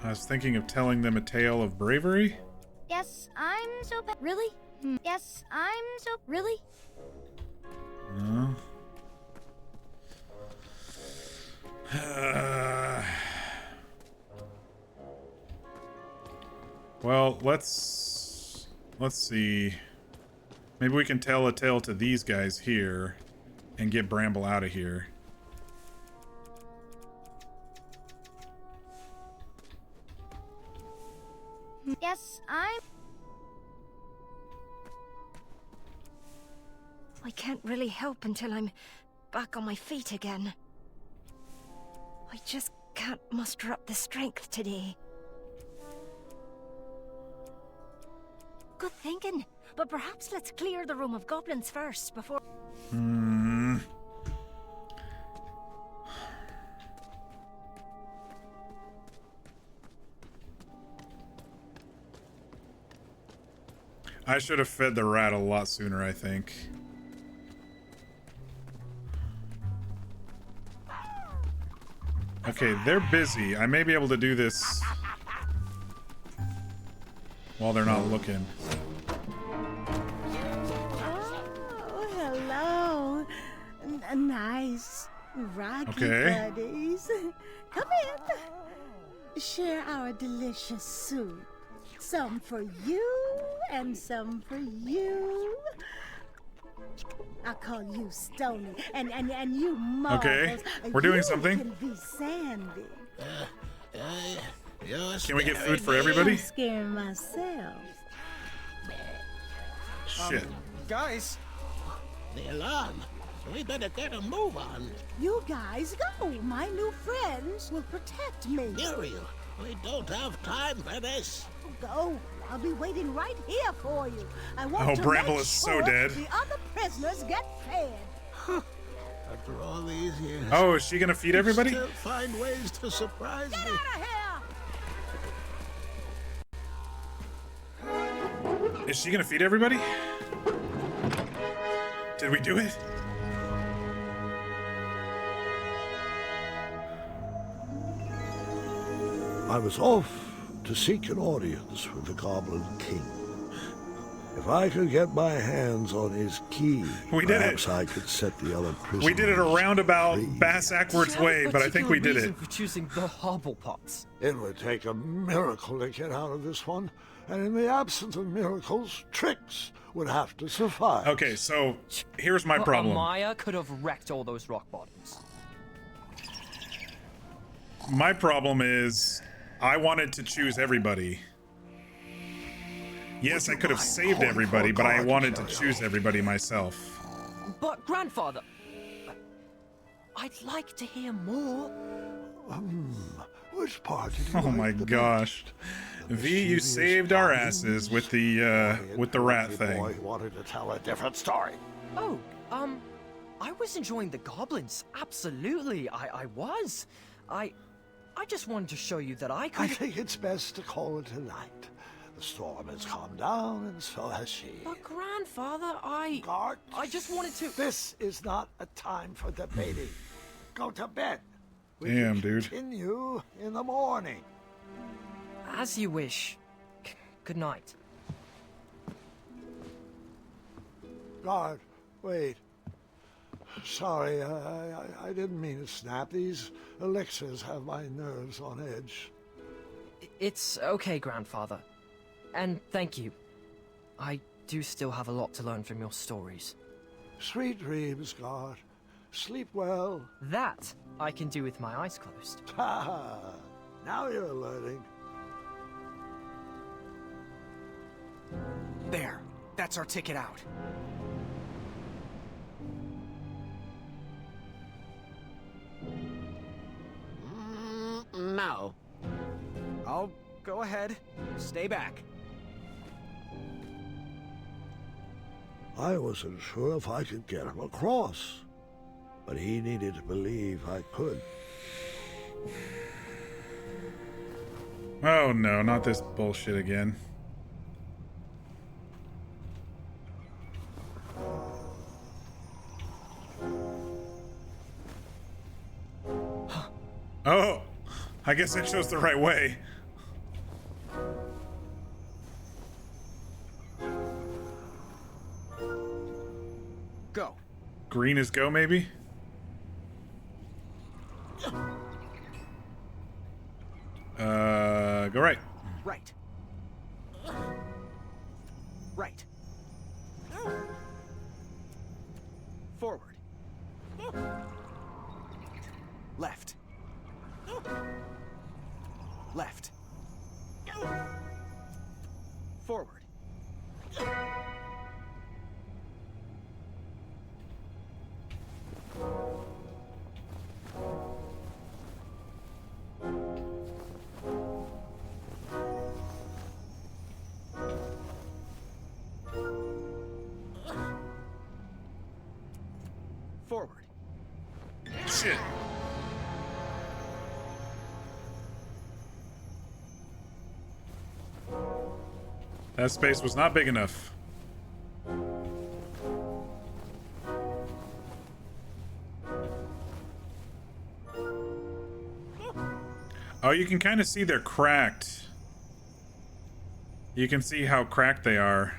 I was thinking of telling them a tale of bravery. Yes, I'm so really? Yes, I'm so really? No. Well, let's see. Maybe we can tell a tale to these guys here and get Bramble out of here. Yes, I can't really help until I'm back on my feet again. I just can't muster up the strength today. Good thinking, but perhaps let's clear the room of goblins first before... I should have fed the rat a lot sooner, I think. Okay, they're busy. I may be able to do this while they're not looking. Oh, hello. Nice rocky Okay. buddies. Come in. Share our delicious soup. Some for you, and some for you. I call you Stony, and you Marbles. Okay, we're doing something. Can be Sandy. Can we get food for everybody? I'm scaring myself. Shit. Guys. The alarm. We better get a move on. You guys go. My new friends will protect me. Muriel, we don't have time for this. Go. I'll be waiting right here for you. I want Oh, to Bramble make is so sure dead. the other prisoners get fed. After all these years. Oh, is she gonna feed everybody? Still find ways to surprise Get me. out of here! Is she gonna feed everybody? Did we do it? I was off to seek an audience with the Goblin King. If I could get my hands on his key, we did perhaps it. I could set the other prisoners We did it a roundabout, bass-ackwards way, but I think we did it. For choosing the Hobblepots. It would take a miracle to get out of this one, and in the absence of miracles, tricks would have to suffice. Okay, so here's my problem. Maya could have wrecked all those rock bottoms. My problem is I wanted to choose everybody. Yes, I could have saved everybody, but I wanted to choose everybody myself. But, Grandfather, I'd like to hear more. Which part did you Oh my gosh. V, you saved our asses with the rat thing. Boy wanted to tell a different story. Oh, I was enjoying the goblins. Absolutely, I was. I just wanted to show you that I could... I think it's best to call it a night. The storm has calmed down, and so has she. But Grandfather, Guard, I just wanted to... This is not a time for debating. Go to bed. We Damn, can dude. Continue in the morning. As you wish. Good night. Guard, wait. Sorry, I didn't mean to snap. These elixirs have my nerves on edge. It's okay, Grandfather. And thank you. I do still have a lot to learn from your stories. Sweet dreams, Guard. Sleep well. That I can do with my eyes closed. Ha! Now you're learning. There. That's our ticket out. No. I'll go ahead. Stay back. I wasn't sure if I could get him across, but he needed to believe I could. Oh no, not this bullshit again. Oh, I guess I chose the right way. Go. Green is go, maybe? Go right. Right. Right. Forward. Left. Left. Forward. Forward. Shit. That space was not big enough. Oh, you can kind of see they're cracked. You can see how cracked they are.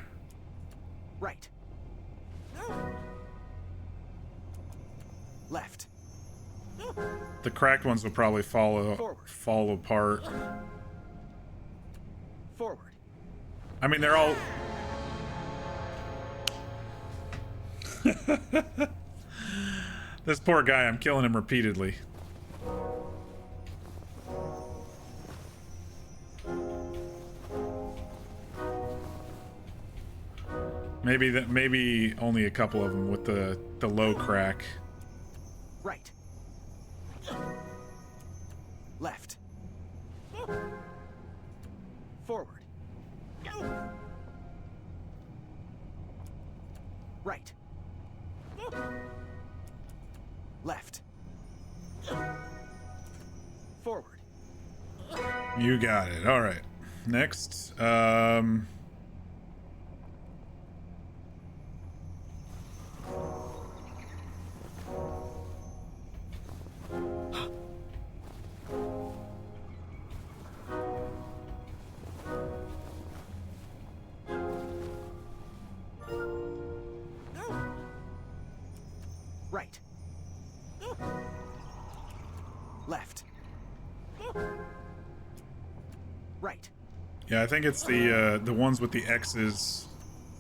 Right. Left. The cracked ones will probably fall apart. Forward. I mean, they're all... This poor guy, I'm killing him repeatedly. Maybe only a couple of them with the low crack. Right. Left. Forward. Right. Left. Forward. You got it. All right. Next, Right. Left. Right. yeah, I think it's the ones with the X's,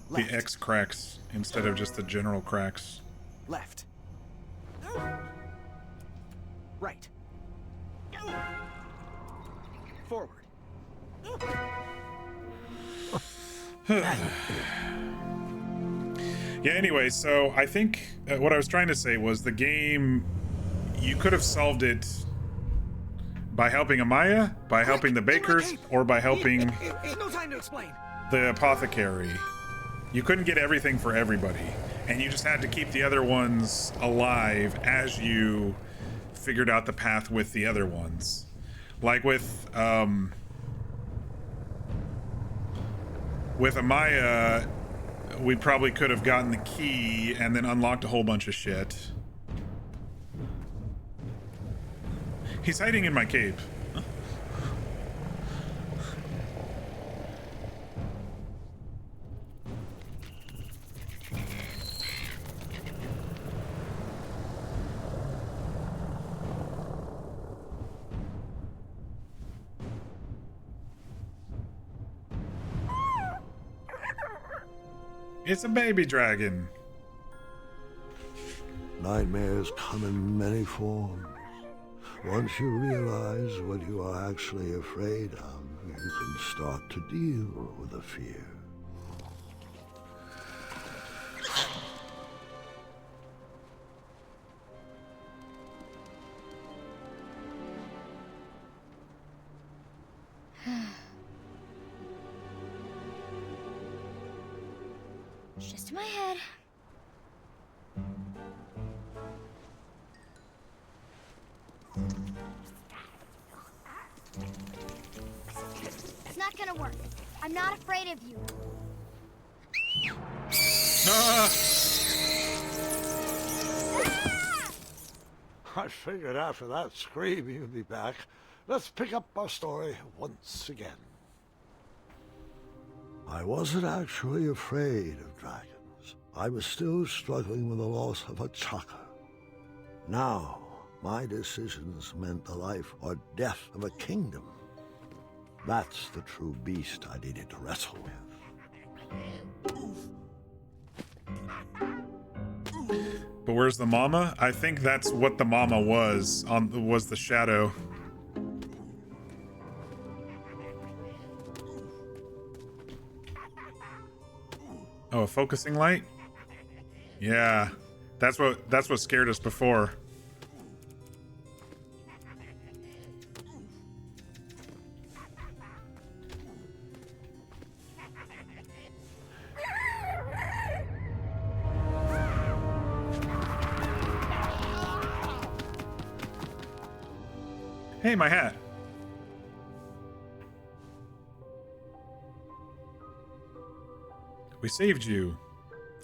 the X cracks instead of just the general cracks. Left. Right. Forward. Yeah, anyway, so I think what I was trying to say was the game, you could have solved it by helping Amaya, by helping the bakers, or by helping No time to explain. the apothecary. You couldn't get everything for everybody, and you just had to keep the other ones alive as you figured out the path with the other ones. Like with Amaya, we probably could have gotten the key and then unlocked a whole bunch of shit. He's hiding in my cape. It's a baby dragon. Nightmares come in many forms. Once you realize what you are actually afraid of, you can start to deal with the fear. It's just in my head. It's not gonna work. I'm not afraid of you. I figured after that scream you'd be back. Let's pick up our story once again. I wasn't actually afraid of dragons. I was still struggling with the loss of a chakra. Now, my decisions meant the life or death of a kingdom. That's the true beast I needed to wrestle with. But where's the mama? I think that's what the mama was the shadow. Oh, a focusing light? Yeah. That's what scared us before. Hey, my hat. We saved you.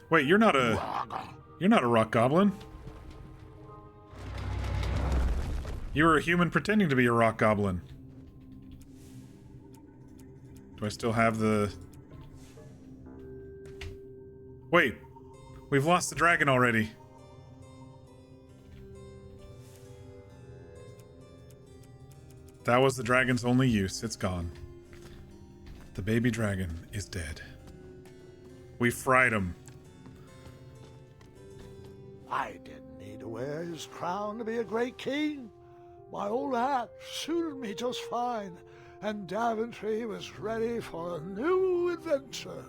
Wait, you're not a rock goblin. You were a human pretending to be a rock goblin. Do I still have the... Wait, we've lost the dragon already. That was the dragon's only use. It's gone. The baby dragon is dead. We fried him. I didn't need to wear his crown to be a great king. My old hat suited me just fine, and Daventry was ready for a new adventure.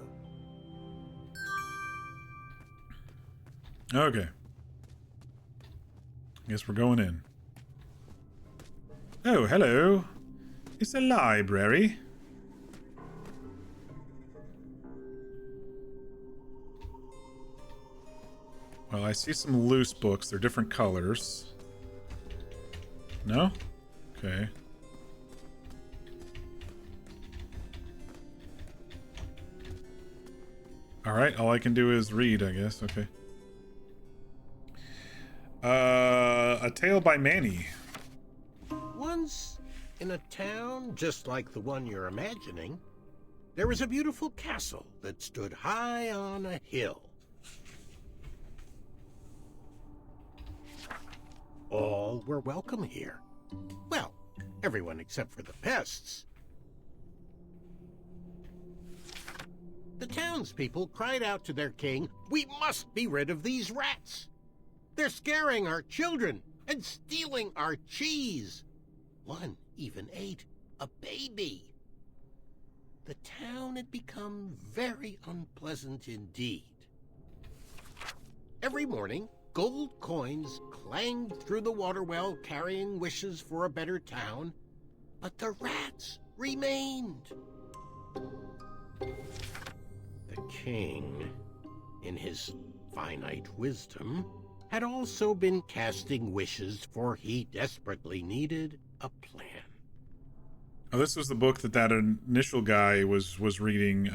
Okay. Guess we're going in. Oh, hello. It's a library. Well, I see some loose books. They're different colors. No? Okay. Alright, all I can do is read, I guess. Okay. A Tale by Manny. Once, in a town just like the one you're imagining, there was a beautiful castle that stood high on a hill. All were welcome here. Well, everyone except for the pests. The townspeople cried out to their king, "We must be rid of these rats! They're scaring our children and stealing our cheese. One even ate a baby." The town had become very unpleasant indeed. Every morning, gold coins clanged through the water well carrying wishes for a better town, but the rats remained. The king, in his finite wisdom, had also been casting wishes, for he desperately needed a plan. Oh, this was the book that initial guy was reading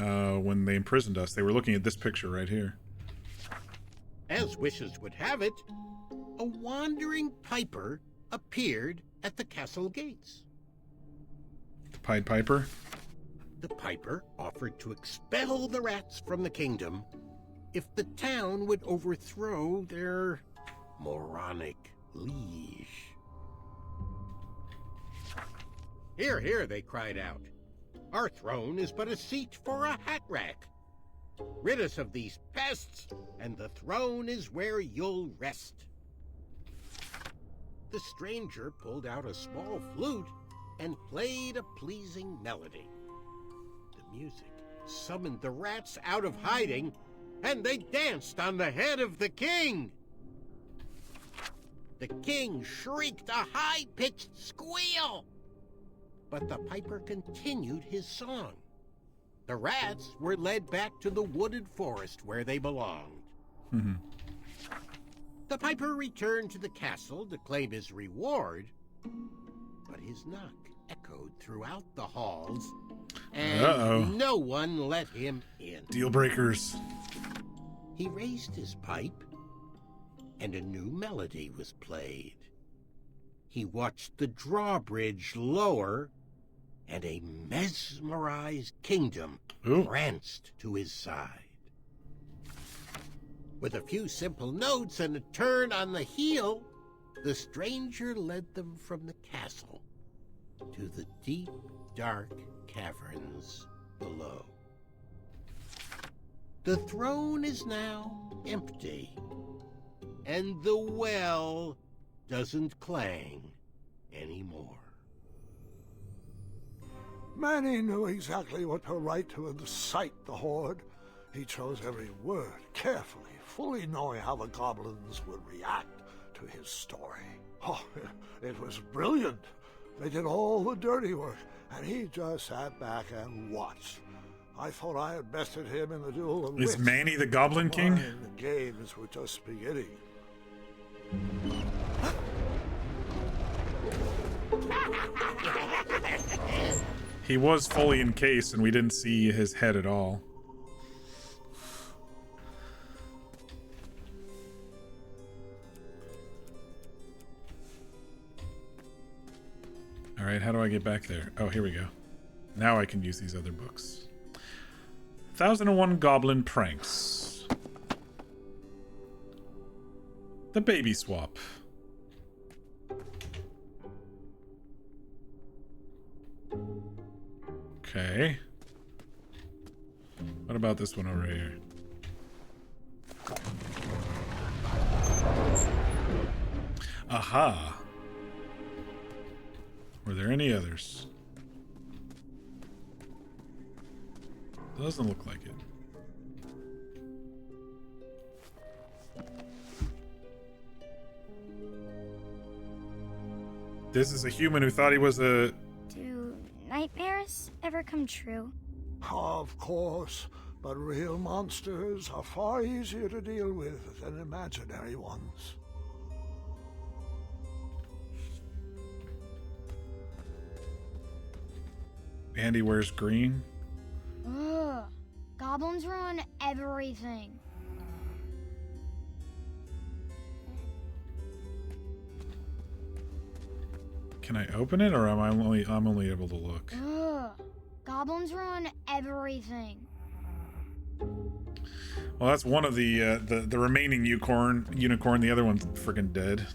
when they imprisoned us. They were looking at this picture right here. As wishes would have it, a wandering piper appeared at the castle gates. The Pied Piper? The piper offered to expel the rats from the kingdom if the town would overthrow their moronic liege. "Here, here," they cried out. "Our throne is but a seat for a hat rack. Rid us of these pests, and the throne is where you'll rest." The stranger pulled out a small flute and played a pleasing melody. The music summoned the rats out of hiding, and they danced on the head of the king. The king shrieked a high-pitched squeal, but the piper continued his song. The rats were led back to the wooded forest where they belonged. Mm-hmm. The piper returned to the castle to claim his reward, but his knock echoed throughout the halls, and no one let him in. Deal breakers. He raised his pipe, and a new melody was played. He watched the drawbridge lower, and a mesmerized kingdom pranced to his side. With a few simple notes and a turn on the heel, the stranger led them from the castle to the deep, dark caverns below. The throne is now empty, and the well doesn't clang anymore. Manny knew exactly what to write to incite the horde. He chose every word carefully, fully knowing how the goblins would react to his story. Oh, it was brilliant. They did all the dirty work, and he just sat back and watched. I thought I had bested him in the Duel of Wits. Is Manny the Goblin King? The games were just beginning. He was fully encased, and we didn't see his head at all. Alright, how do I get back there? Oh, here we go. Now I can use these other books. 1001 Goblin Pranks. The Baby Swap. Okay. What about this one over here? Aha. Were there any others? Doesn't look like it. This is a human who thought he was a... Do nightmares ever come true? Of course, but real monsters are far easier to deal with than imaginary ones. Andy wears green. Ugh. Goblins ruin everything. Can I open it, or am I'm only able to look? Ugh. Goblins ruin everything. Well, that's one of the remaining unicorn. The other one's freaking dead.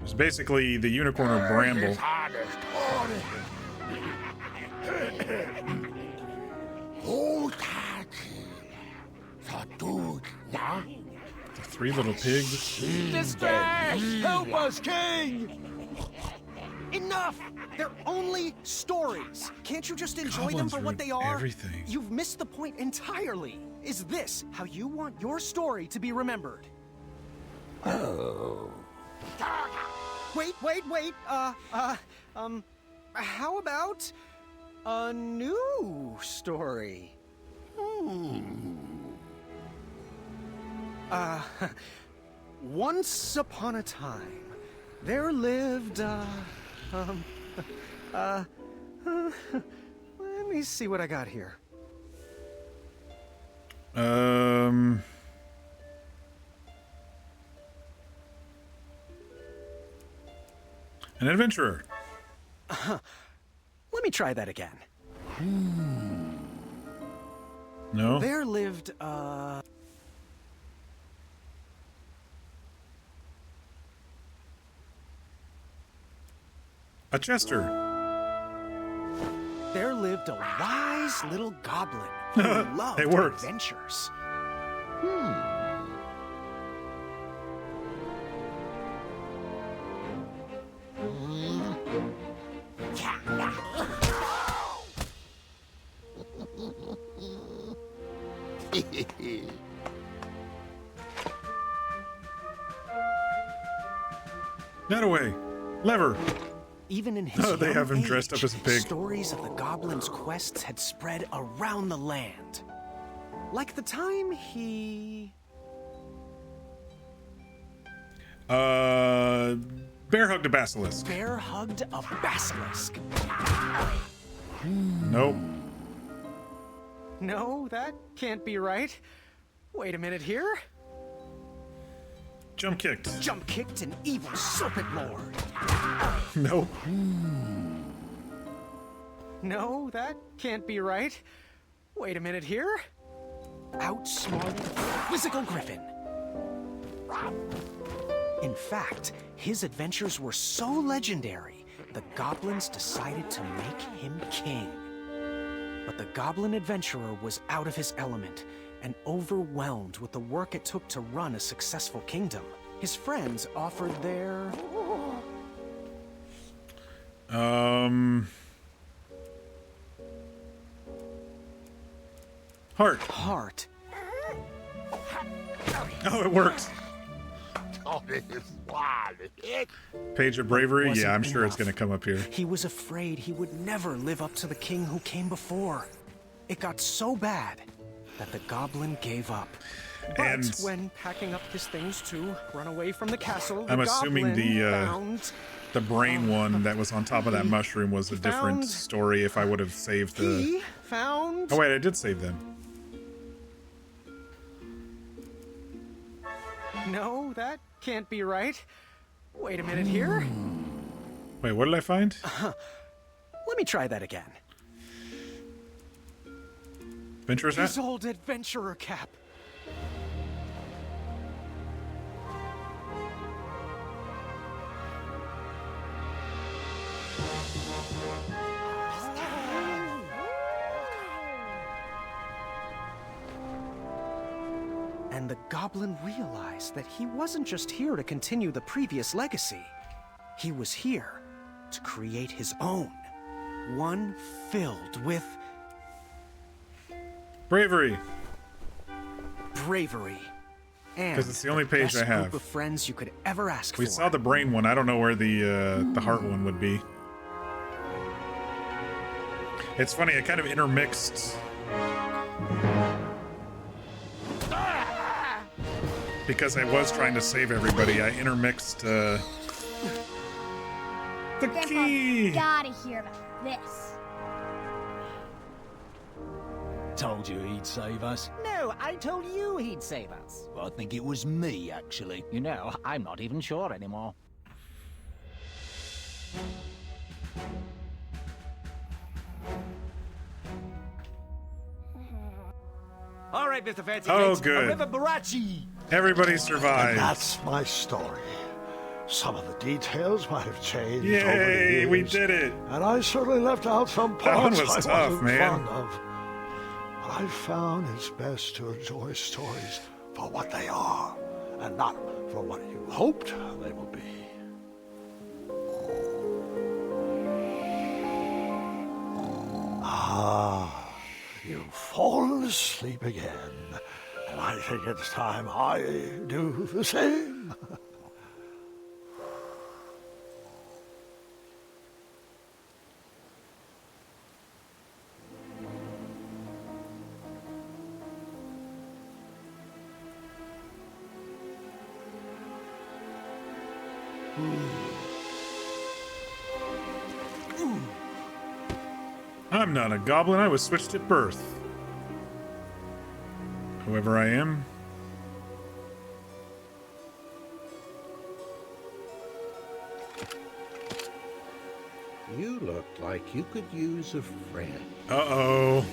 It's basically the unicorn or bramble. The three little pigs. Distress! Help us, King! Enough! They're only stories. Can't you just enjoy them Goblins for what they ruin are? everything. You've missed the point entirely. Is this how you want your story to be remembered? Oh. Wait. How about a new story? Once upon a time, there lived, let me see what I got here. An adventurer. Let me try that again. No. There lived, A Chester. There lived a wise little goblin who loved It works. adventures. That away. Lever. Even in his They young have him age, dressed up as a pig. Stories of the goblin's quests had spread around the land. Like the time he... Bear hugged a basilisk. bear hugged a basilisk. Nope. No, that can't be right. Wait a minute here. Jump kicked. Jump kicked an evil serpent lord. Nope. No, that can't be right. Wait a minute here. Outsmarted a quizzical griffin. In fact, his adventures were so legendary, the goblins decided to make him king. But the goblin adventurer was out of his element and overwhelmed with the work it took to run a successful kingdom. His friends offered their... Heart. Heart. Oh, it worked. Page of bravery? Wasn't Yeah, I'm sure it's enough. going to come up here. He was afraid he would never live up to the king who came before. It got so bad that the goblin gave up. But And- when packing up his things to run away from the castle, I'm the assuming goblin the brain one that was on top of that mushroom was a different found- story if I would have saved the... He found... Oh wait, I did save them. No, that can't be right. Wait a minute here. Wait, what did I find? Let me try that again. Adventurer's hat? His old adventurer cap. the Goblin realized that he wasn't just here to continue the previous legacy. He was here to create his own. One filled with... bravery. Bravery. And because it's the only page I have. Group of friends you could ever ask for. We saw the brain one. I don't know where the heart one would be. It's funny. I kind of intermixed. Because I was trying to save everybody, I intermixed the key. Gotta hear about this. Told you he'd save us. No, I told you he'd save us. Well, I think it was me, actually. You know, I'm not even sure anymore. All right, Mr. Fancy Oh, Cakes, good. a river barachi. Everybody survived. And that's my story. Some of the details might have changed over the Yay, years, we did it. And I certainly left out some That one parts was I tough, wasn't man. fond of. But I found it's best to enjoy stories for what they are, and not for what you hoped they will be. Ah, you've fallen asleep again, and I think it's time I do the same. I'm not a goblin. I was switched at birth. Whoever I am. You look like you could use a friend. Uh-oh.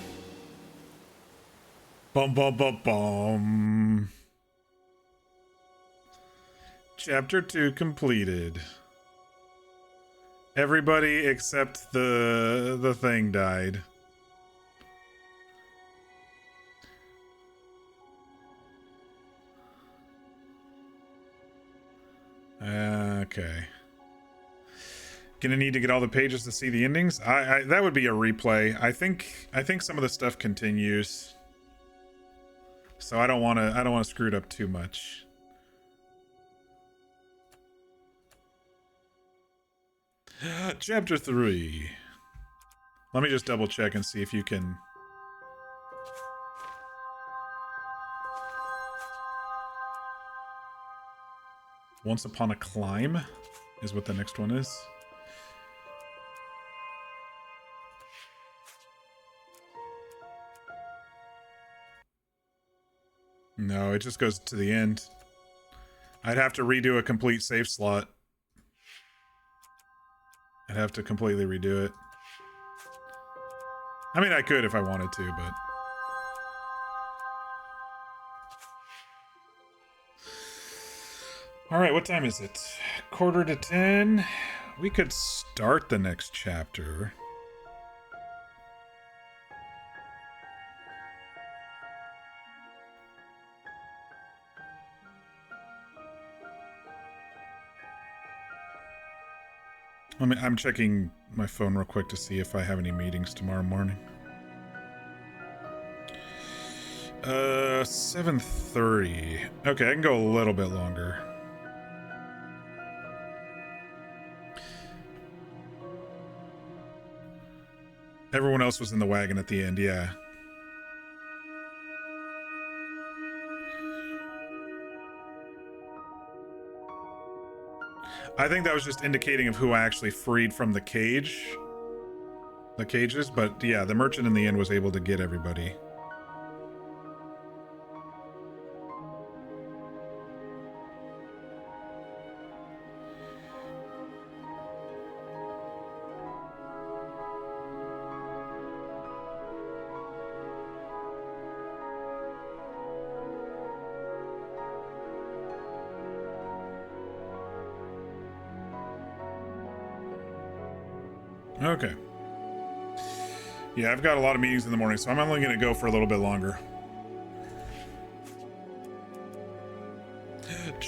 Bum, bum, bum, bum. Chapter 2 completed. Everybody except the thing died. Okay. Gonna need to get all the pages to see the endings. I that would be a replay. I think some of the stuff continues. So I don't want to screw it up too much. Chapter 3. Let me just double check and see if you can. Once Upon a Climb is what the next one is. No, it just goes to the end. I'd have to redo a complete save slot. I'd have to completely redo it. I mean, I could if I wanted to, but... Alright, what time is it? 9:45. We could start the next chapter. I'm checking my phone real quick to see if I have any meetings tomorrow morning. 7:30. Okay, I can go a little bit longer. Everyone else was in the wagon at the end, yeah. I think that was just indicating of who I actually freed from the cages, but yeah, the merchant in the end was able to get everybody. Okay. Yeah, I've got a lot of meetings in the morning, so I'm only going to go for a little bit longer.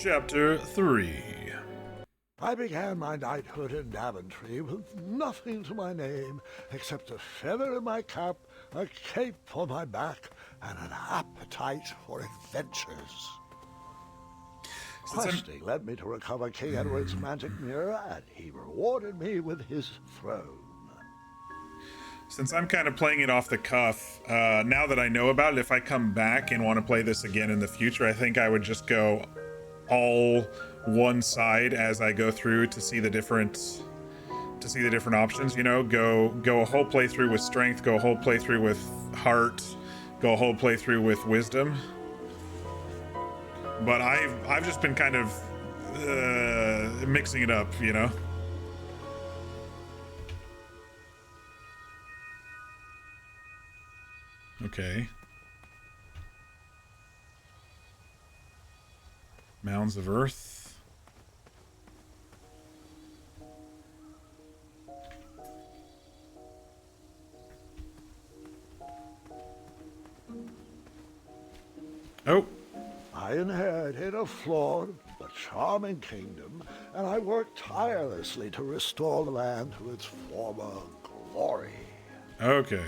Chapter 3. I began my knighthood in Daventry with nothing to my name except a feather in my cap, a cape on my back, and an appetite for adventures. Questing led me to recover King Edward's magic mirror, and he rewarded me with his throne. Since I'm kind of playing it off the cuff, now that I know about it, if I come back and want to play this again in the future, I think I would just go all one side as I go through to see the different options. You know, go a whole playthrough with strength, go a whole playthrough with heart, go a whole playthrough with wisdom. But I've just been kind of mixing it up, you know. Okay. Mounds of Earth. Oh. I inherited a flawed but charming kingdom, and I worked tirelessly to restore the land to its former glory. Okay.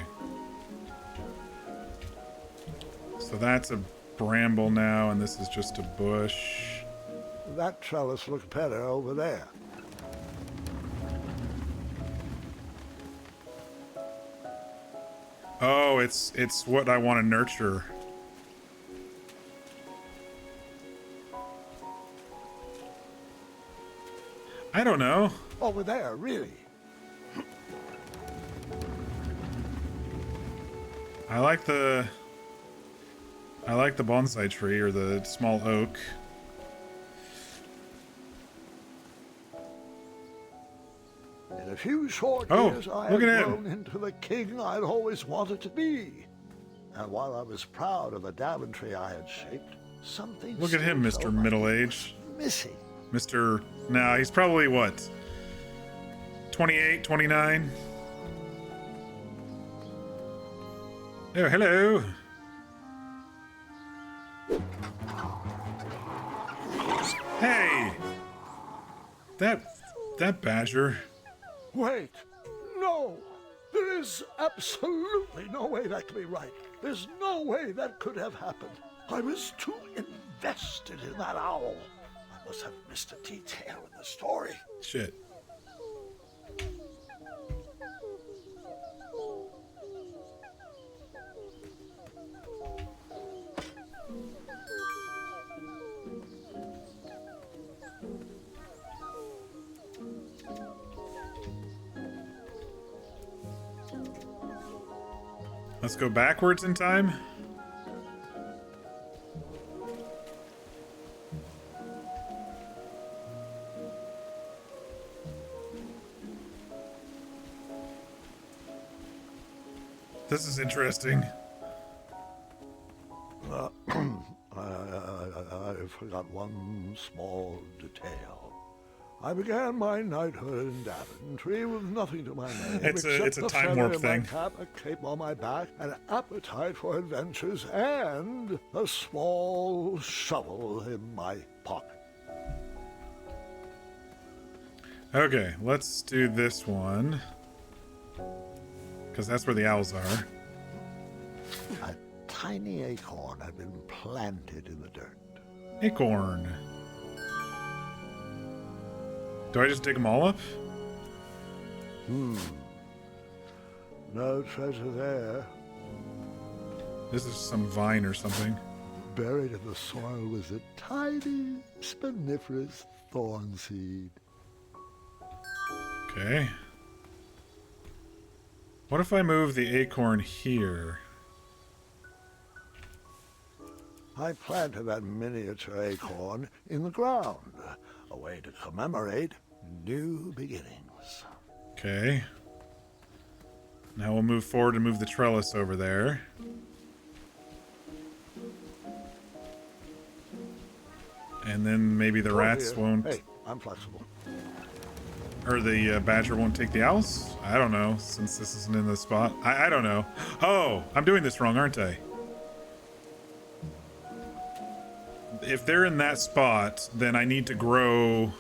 So that's a bramble now, and this is just a bush. That trellis looks better over there. Oh, it's what I want to nurture. I don't know. Over there, really. I like the bonsai tree, or the small oak. In a few short years, I look had at him. grown into the king I'd always wanted to be. And while I was proud of the Daventry I had shaped, something Look at him, still Mr. felt like Middle-aged. missing. Mr. Nah, he's probably what? 28, 29? Oh, hello. Hey! That badger. Wait, no! There is absolutely no way that could be right. There's no way that could have happened. I was too invested in that owl. I must have missed a detail in the story. Shit. Let's go backwards in time. This is interesting. I forgot one small detail. I began my knighthood in Daventry with nothing to my name. It's a except time feather warp in my thing. Cap, a cape on my back, an appetite for adventures, and a small shovel in my pocket. Okay, let's do this one. Because that's where the owls are. A tiny acorn had been planted in the dirt. Acorn. Do I just dig them all up? No treasure there. This is some vine or something. Buried in the soil was a tiny, spiniferous thorn seed. Okay. What if I move the acorn here? I planted that miniature acorn in the ground, a way to commemorate new beginnings. Okay. Now we'll move forward and move the trellis over there. And then maybe the rats won't... Hey, I'm flexible. Or the badger won't take the owls? I don't know, since this isn't in the spot. I don't know. Oh, I'm doing this wrong, aren't I? if they're in that spot, then I need to grow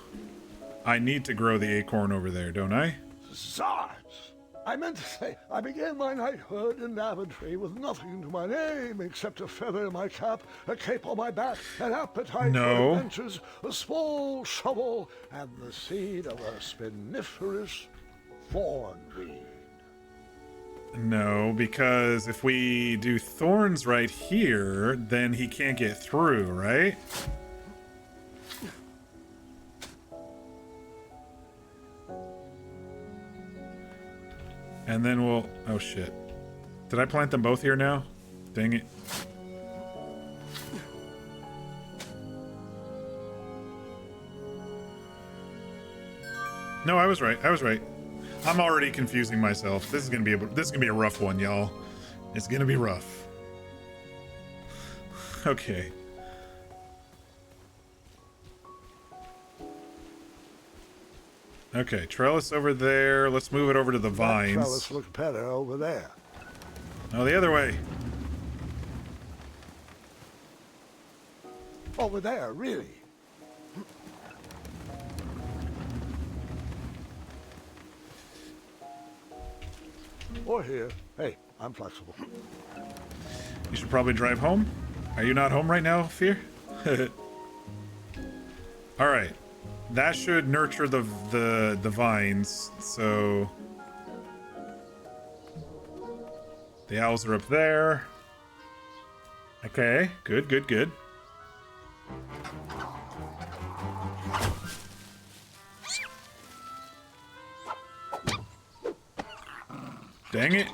the acorn over there, don't I? Zods! I meant to say, I began my knighthood in Daventry with nothing to my name except a feather in my cap, a cape on my back, an appetite for adventures, a small shovel, and the seed of a spiniferous thornweed. No, because if we do thorns right here, then he can't get through, right? And then we'll... Oh, shit. Did I plant them both here now? Dang it. No, I was right. I was right. I'm already confusing myself. This is gonna be a rough one, y'all. It's gonna be rough. Okay. Okay, trellis over there. Let's move it over to the vines. That trellis looks better over there. No, the other way. Over there, really. Or here. Hey, I'm flexible. You should probably drive home. Are you not home right now, Fear? All right. That should nurture the vines, so... The owls are up there. Okay, good, good, good. Dang it.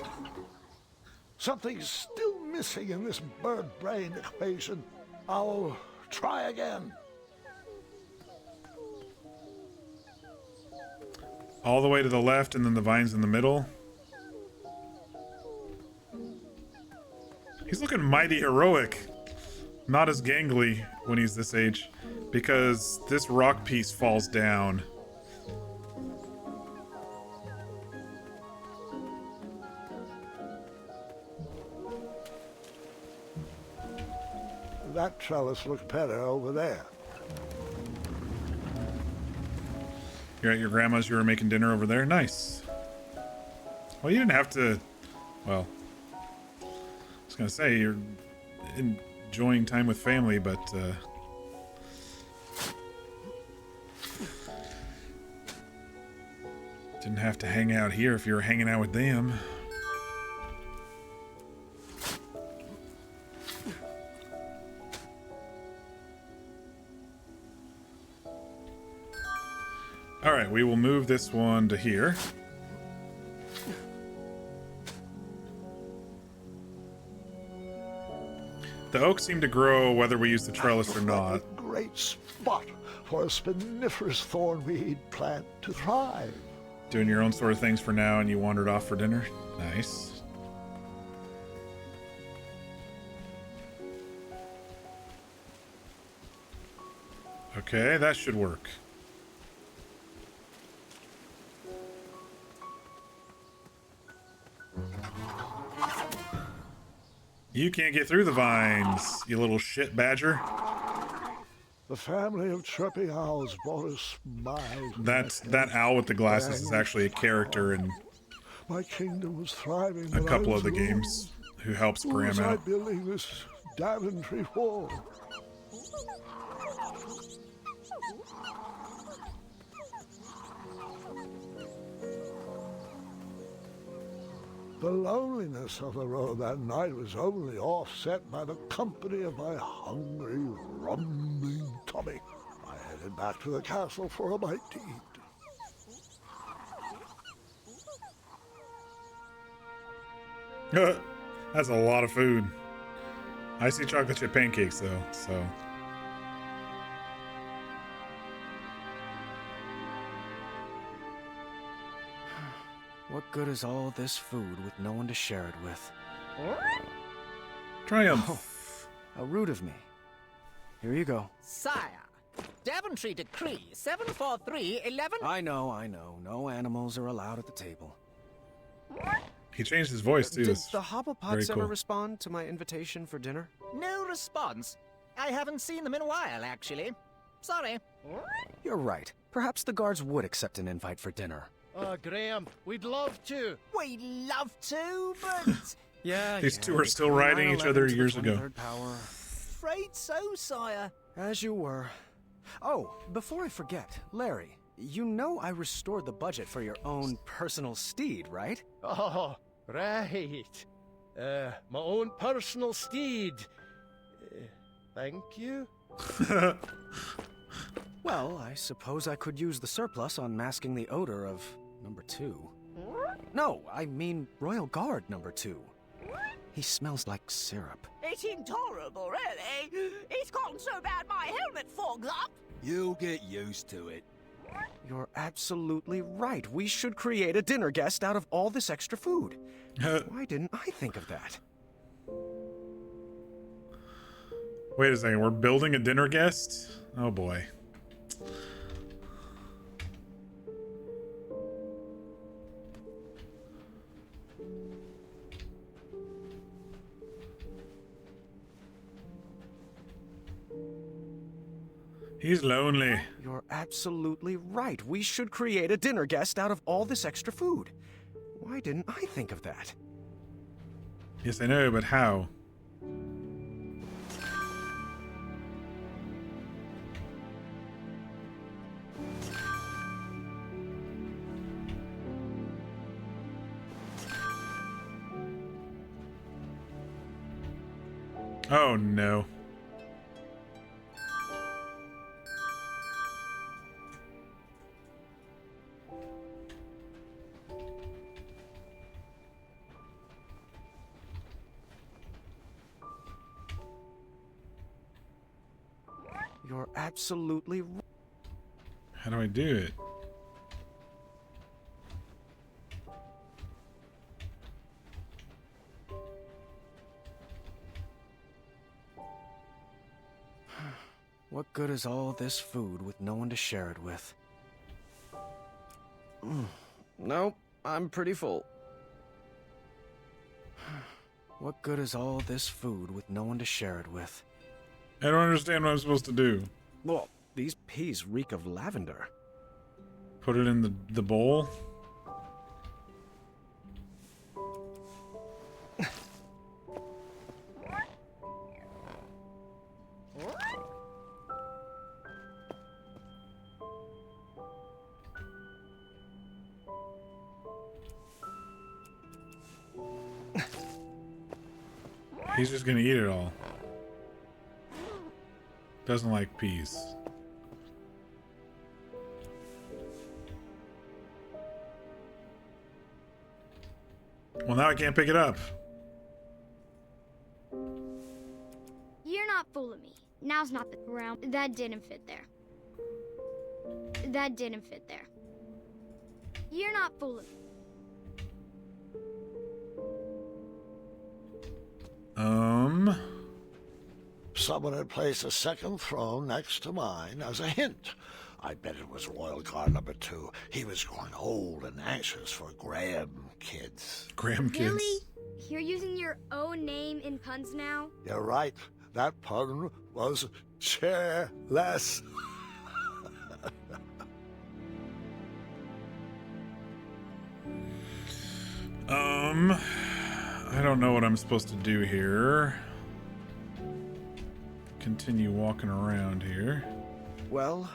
Something's still missing in this bird brain equation. I'll try again. All the way to the left and then the vines in the middle. He's looking mighty heroic. Not as gangly when he's this age. Because this rock piece falls down. That trellis looks better over there. You're at your grandma's, you were making dinner over there? Nice. Well, you didn't have to... Well... I was gonna say, you're enjoying time with family, but, didn't have to hang out here if you were hanging out with them. Alright, we will move this one to here. The oaks seem to grow whether we use the trellis or not. Great spot for a spiniferous thornweed plant to thrive. Doing your own sort of things for now and you wandered off for dinner? Nice. Okay, that should work. You can't get through the vines, you little shit badger. The family of chirping owls brought a smile. That owl with the glasses is actually a character in my kingdom was thriving. A couple of the games who helps Graham out. Building this Daventry wall. The loneliness of the road that night was only offset by the company of my hungry, rumbling tummy. I headed back to the castle for a bite to eat. That's a lot of food. I see chocolate chip pancakes though, so... What good is all this food with no one to share it with? Triumph. Oh, how rude of me. Here you go. Sire, Daventry Decree 74311... I know. No animals are allowed at the table. He changed his voice too. Did the Hobblepots cool. ever respond to my invitation for dinner? No response. I haven't seen them in a while, actually. Sorry. You're right. Perhaps the guards would accept an invite for dinner. Oh, Graham, we'd love to. We'd love to, but... Yeah, These two are still riding each other years ago. Afraid so, sire. As you were. Oh, before I forget, Larry, you know I restored the budget for your own personal steed, right? Oh, right. My own personal steed. Thank you. Well, I suppose I could use the surplus on masking the odor of number 2. No, I mean Royal Guard number 2. He smells like syrup. It's intolerable, really. It's gotten so bad my helmet fogs up. You'll get used to it. You're absolutely right. We should create a dinner guest out of all this extra food. Why didn't I think of that? Wait a second, we're building a dinner guest? Oh boy. He's lonely. You're absolutely right. We should create a dinner guest out of all this extra food. Why didn't I think of that? Yes, I know, but how? Oh no. You're absolutely right. How do I do it? What good is all this food with no one to share it with? Nope, I'm pretty full. What good is all this food with no one to share it with? I don't understand what I'm supposed to do. Well, these peas reek of lavender. Put it in the bowl? He's just gonna eat it all. Doesn't like peas. Well, now I can't pick it up. You're not fooling me. Now's not the round. That didn't fit there. That didn't fit there. You're not fooling me. Someone had placed a second throne next to mine as a hint. I bet it was Royal Guard number 2. He was growing old and anxious for Graham kids. Graham kids? Really? You're using your own name in puns now? You're right. That pun was chairless. I don't know what I'm supposed to do here. Continue walking around here. Well,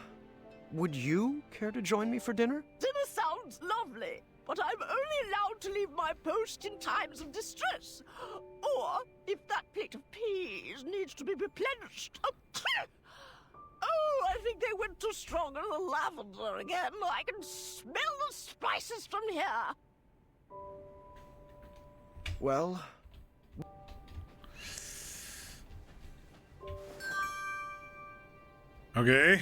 would you care to join me for dinner? Dinner sounds lovely, but I'm only allowed to leave my post in times of distress. Or if that plate of peas needs to be replenished. Oh, I think they went too strong on the lavender again. I can smell the spices from here. Well... Okay.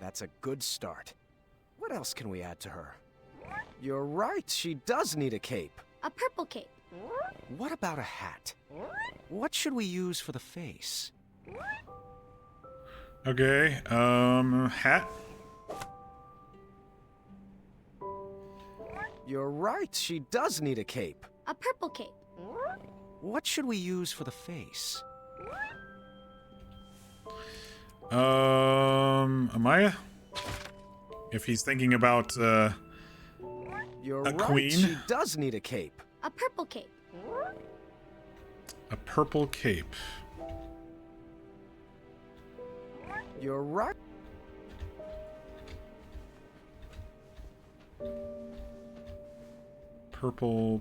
That's a good start. What else can we add to her? You're right, she does need a cape. A purple cape. What about a hat? What should we use for the face? Okay, hat? You're right, she does need a cape. A purple cape. What should we use for the face? Amaya? If he's thinking about, You're a right, queen? she does need a cape. A purple cape. A purple cape. You're right. Purple.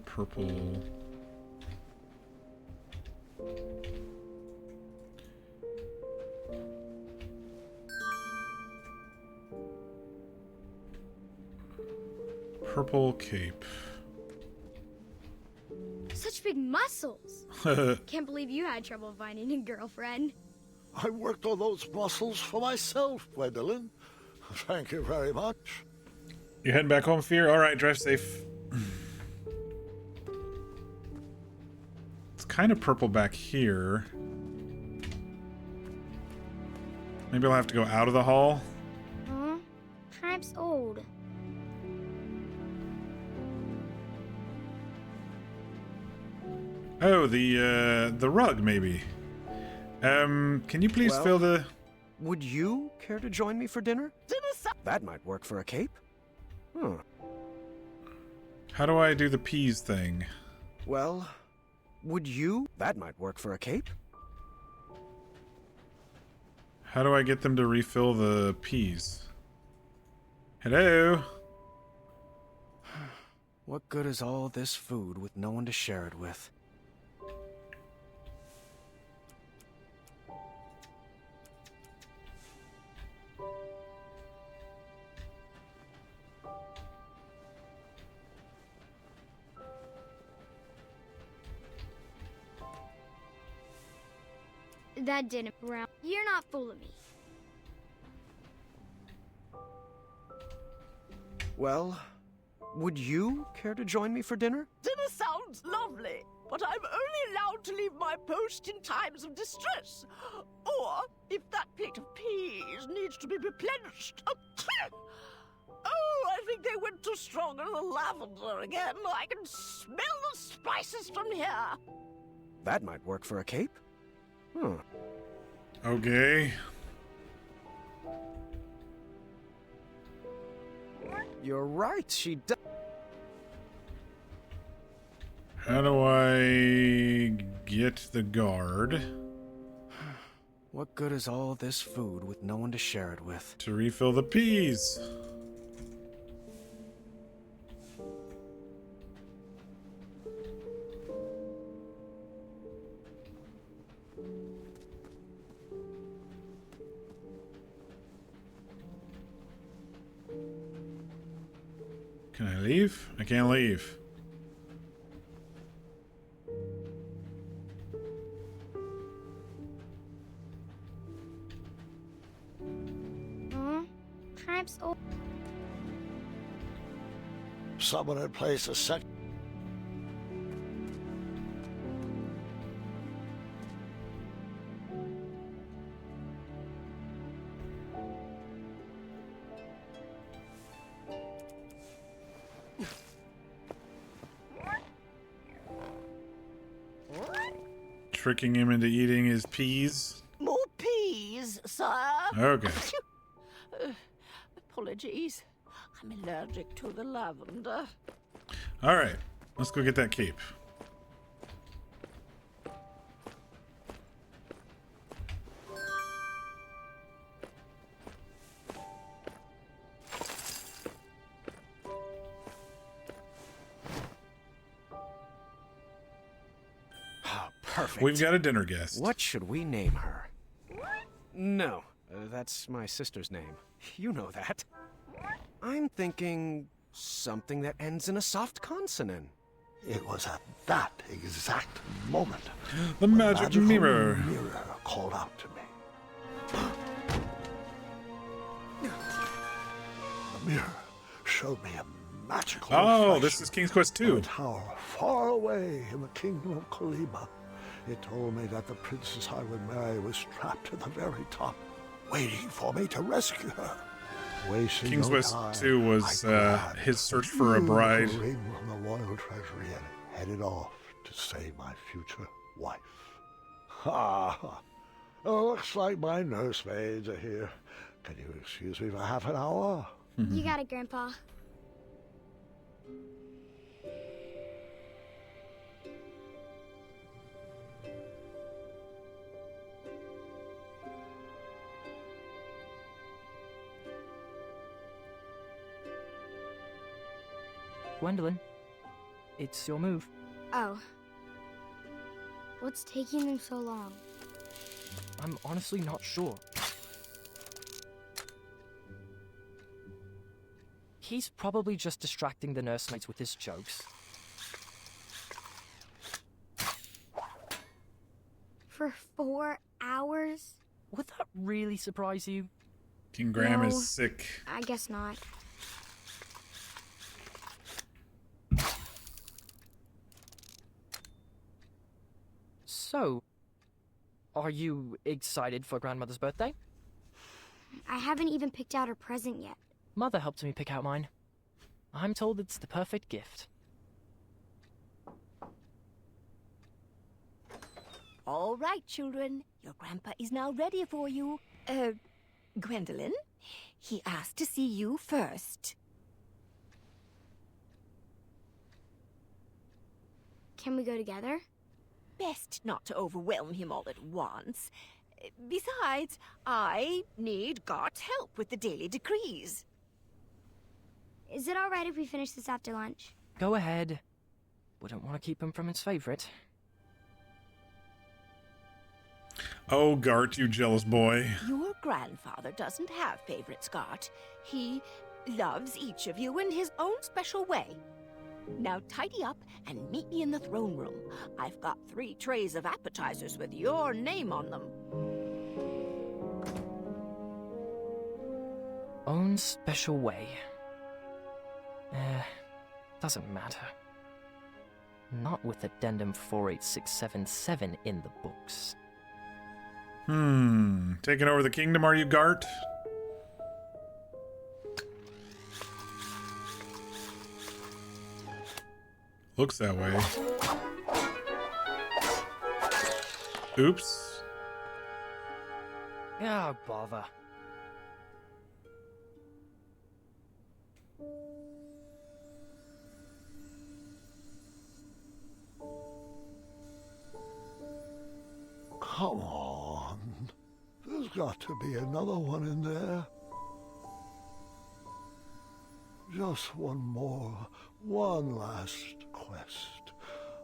Purple cape. Such big muscles. Can't believe you had trouble finding a girlfriend. I worked on those muscles for myself, Gwendolyn. Thank you very much. You heading back home, Fear? Alright, drive safe. It's kind of purple back here. Maybe I'll have to go out of the hall. Huh? Tribe's old. Oh, the rug, maybe. Can you please Well, fill the... Would you care to join me for dinner? That might work for a cape. How do I do the peas thing? Well, would you? That might work for a cape. How do I get them to refill the peas? Hello? What good is all this food with no one to share it with? That didn't round. You're not fooling me. Well, would you care to join me for dinner? Dinner sounds lovely, but I'm only allowed to leave my post in times of distress. Or if that plate of peas needs to be replenished. Oh, I think they went too strong on the lavender again. I can smell the spices from here. That might work for a cape. Okay. You're right, she does. How do I get the guard? What good is all this food with no one to share it with? To refill the peas. Can I leave? I can't leave. Tribe's old. Someone had placed a sec. Tricking him into eating his peas. More peas, sir. Okay. Apologies. I'm allergic to the lavender. All right. Let's go get that cape. Perfect. We've got a dinner guest. What should we name her? No, that's my sister's name. You know that. I'm thinking something that ends in a soft consonant. It was at that exact moment the magic mirror called out to me. The mirror showed me a magical Oh, this is King's Quest 2. a tower far away in the kingdom of Kolima. It told me that the princess I would marry was trapped at the very top, waiting for me to rescue her. Wasting King's no West time, 2 was I his search for a bride. grabbed a ring from the royal treasury and headed off to save my future wife. Ha! Oh, looks like my nursemaids are here. Can you excuse me for half an hour? You got it, Grandpa. Gwendolyn, it's your move. Oh. What's taking them so long? I'm honestly not sure. He's probably just distracting the nursemaids with his jokes. For 4 hours? Would that really surprise you? King Graham No, is sick. I guess not. So, are you excited for Grandmother's birthday? I haven't even picked out her present yet. Mother helped me pick out mine. I'm told it's the perfect gift. All right, children. Your grandpa is now ready for you. Gwendolyn, he asked to see you first. Can we go together? Best not to overwhelm him all at once. Besides, I need God's help with the daily decrees. Is it all right if we finish this after lunch? Go ahead. Wouldn't want to keep him from his favorite. Oh, Gart, you jealous boy. Your grandfather doesn't have favorites, Scott. He loves each of you in his own special way. Now tidy up and meet me in the throne room. I've got 3 trays of appetizers with your name on them. Own special way. Doesn't matter. Not with Addendum 48677 in the books. Taking over the kingdom, are you, Gart? Looks that way. Oops. Oh, bother. Come on. There's got to be another one in there. Just one more. One last quest.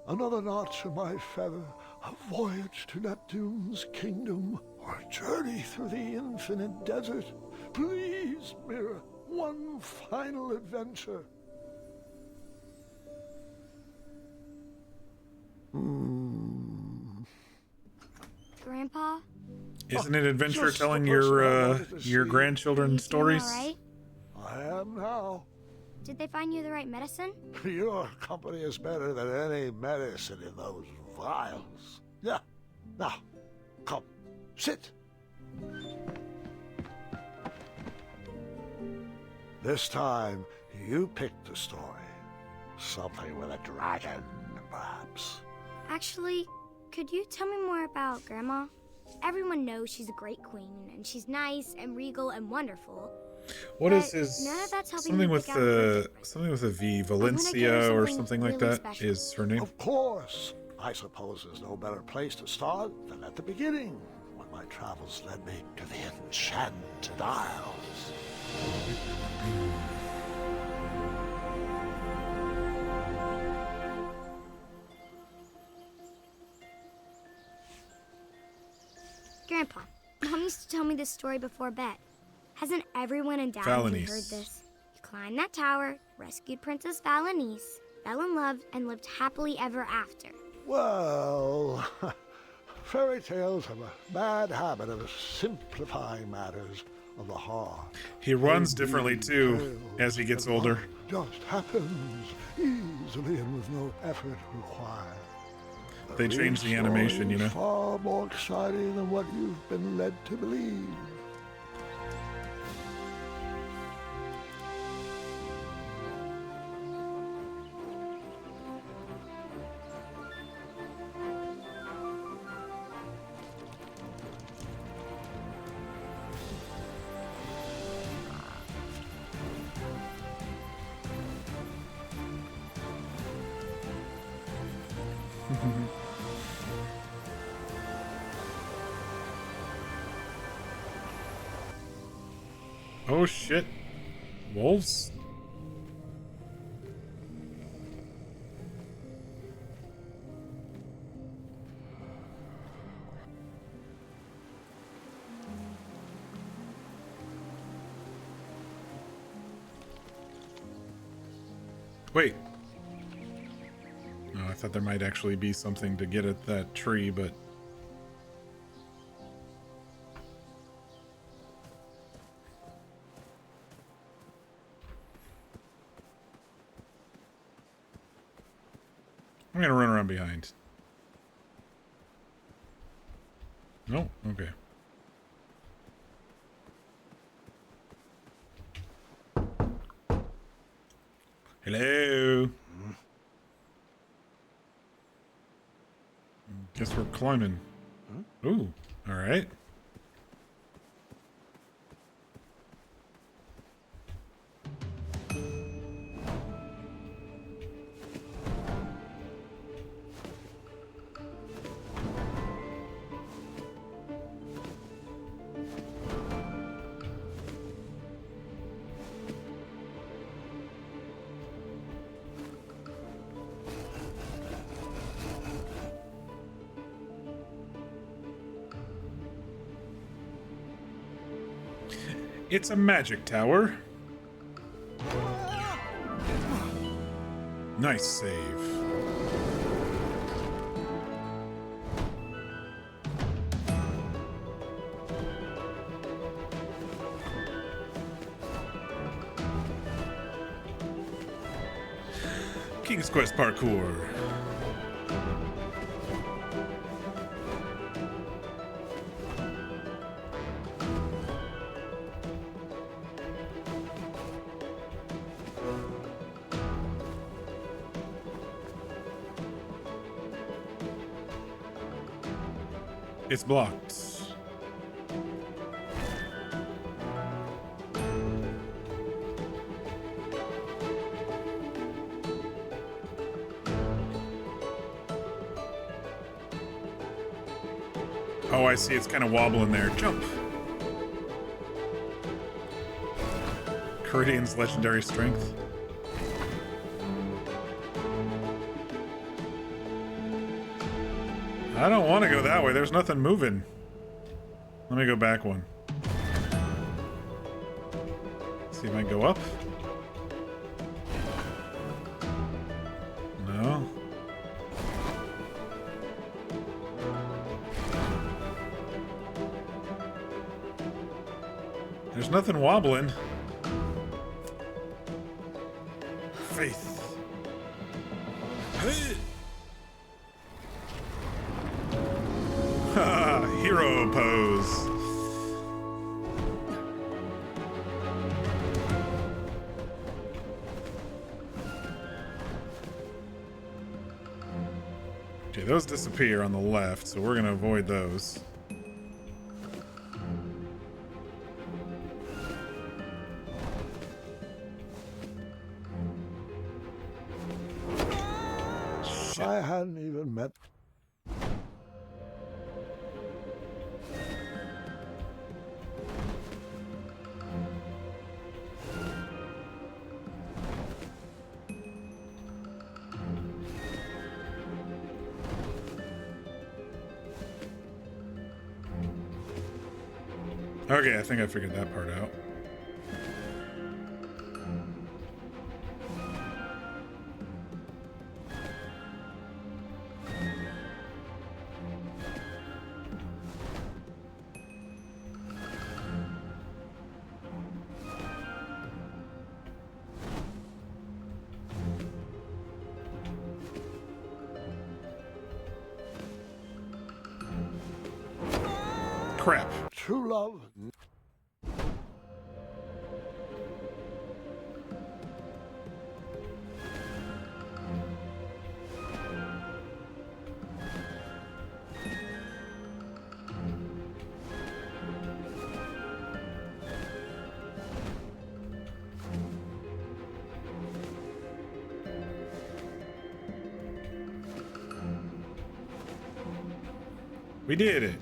Another notch in my feather. A voyage to Neptune's kingdom. Or a journey through the infinite desert. Please, Mira. One final adventure. Grandpa? Isn't it adventure Just the telling person I wanted to your see. grandchildren stories? All right? I am now. Did they find you the right medicine? Your company is better than any medicine in those vials. Yeah. Now, come, sit. This time, you picked the story. Something with a dragon, perhaps. Actually, could you tell me more about Grandma? Everyone knows she's a great queen, and she's nice and regal and wonderful. What But is his none of that's helping something me with pick out the something with a V? her Valencia or something something like really that special. is her name. Of course. I suppose there's no better place to start than at the beginning, when my travels led me to the Enchanted Isles. Grandpa, Mom used to tell me this story before bed. Hasn't everyone in Daventry Valanice. heard this? You climbed that tower, rescued Princess Valanice, fell in love, and lived happily ever after. Well, fairy tales have a bad habit of simplifying matters of the heart. He runs differently too as he gets older. Just happens easily and with no effort required. They changed the animation, you know. Far more exciting than what you've been led to believe. Oh shit. Wolves? Wait. Oh, I thought there might actually be something to get at that tree, but... I'm gonna run around behind. No? Okay. Hello? Guess we're climbing. Ooh, alright. It's a magic tower. Nice save. King's Quest parkour. It's blocked. Oh, I see. It's kind of wobbling there. Jump. Caridian's legendary strength. I don't want to go that way. There's nothing moving. Let me go back one. See if I can go up. No. There's nothing wobbling. Faith. Hero pose. Okay, those disappear on the left, so we're gonna avoid those. I hadn't even met. Okay, I think I figured that part out. Crap. True love. We did it.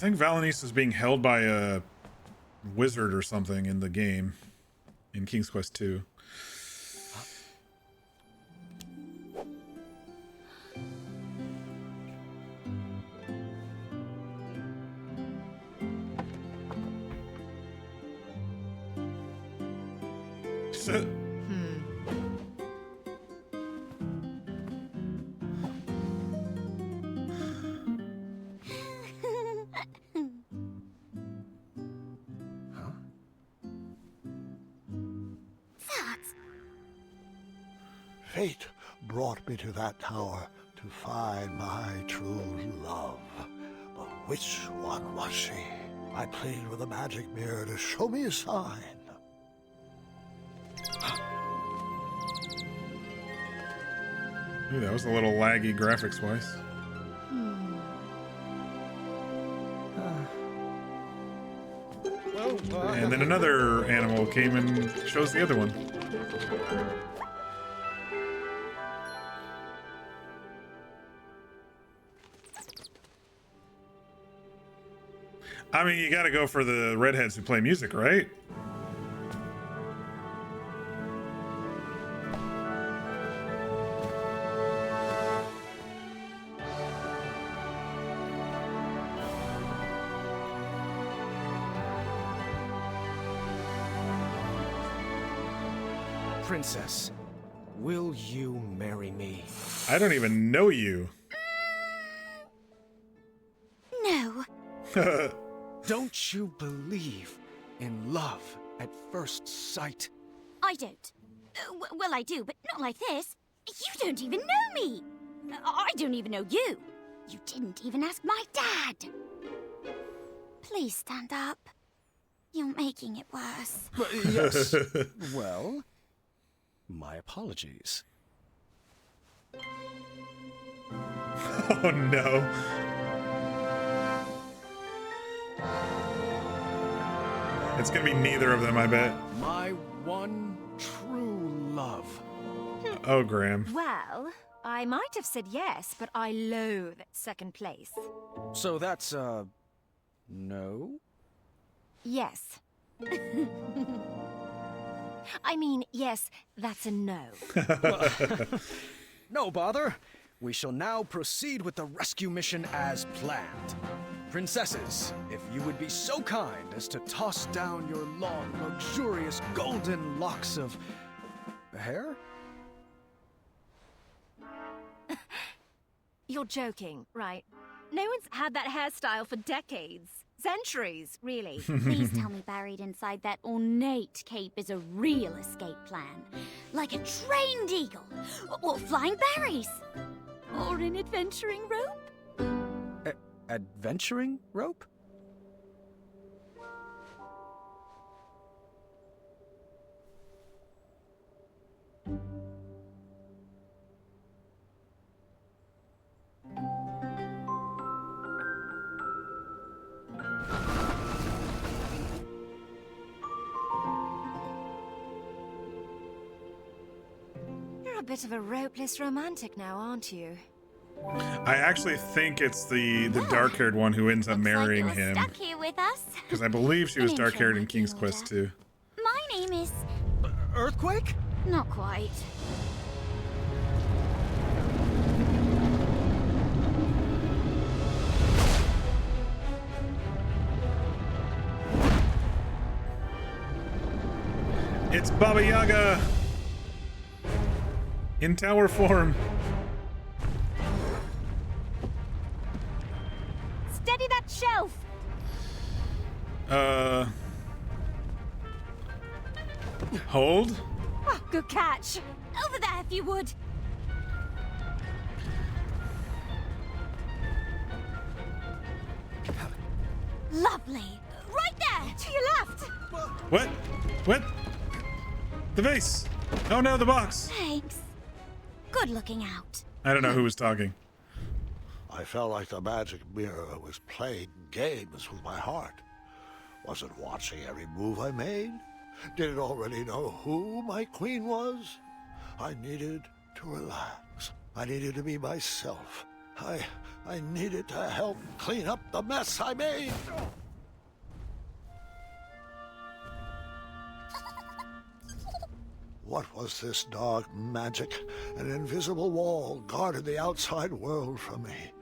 think Valenice is being held by a wizard or something in the game, in King's Quest 2. So, Fate brought me to that tower to find my true love. But which one was she? I pleaded with the magic mirror to show me a sign. Ooh, that was a little laggy graphics-wise. And then another animal came and shows the other one. I mean, you gotta go for the redheads who play music, right? Princess, will you marry me? I don't even know you. No. Don't you believe in love at first sight? I don't. Well, I do, but not like this. You don't even know me. I don't even know you. You didn't even ask my dad. Please stand up. You're making it worse. Yes. Well, my apologies. Oh no. It's gonna be neither of them, I bet. My one true love. Oh, Graham. Well, I might have said yes, but I loathe second place. So that's, no? Yes. I mean, yes, that's a no. No bother. We shall now proceed with the rescue mission as planned. Princesses, if you would be so kind as to toss down your long, luxurious golden locks of hair? You're joking, right? No one's had that hairstyle for decades. Centuries, really. Please tell me buried inside that ornate cape is a real escape plan. Like a trained eagle, or flying berries, or an adventuring rope. Adventuring rope? You're a bit of a ropeless romantic now, aren't you? I actually think it's the dark-haired one who ends up marrying him. Stuck here with us. Because I believe she was dark-haired in King's Quest 2. My name is... Earthquake? Not quite. It's Baba Yaga! In tower form. Steady that shelf! Hold? Oh, good catch. Over there, if you would. Lovely. Right there, to your left. What? What? The vase! Oh no, the box! Thanks. Good looking out. I don't know who was talking. I felt like the magic mirror was playing games with my heart. Was it watching every move I made? Did it already know who my queen was? I needed to relax. I needed to be myself. I needed to help clean up the mess I made. What was this dark magic? An invisible wall guarded the outside world from me.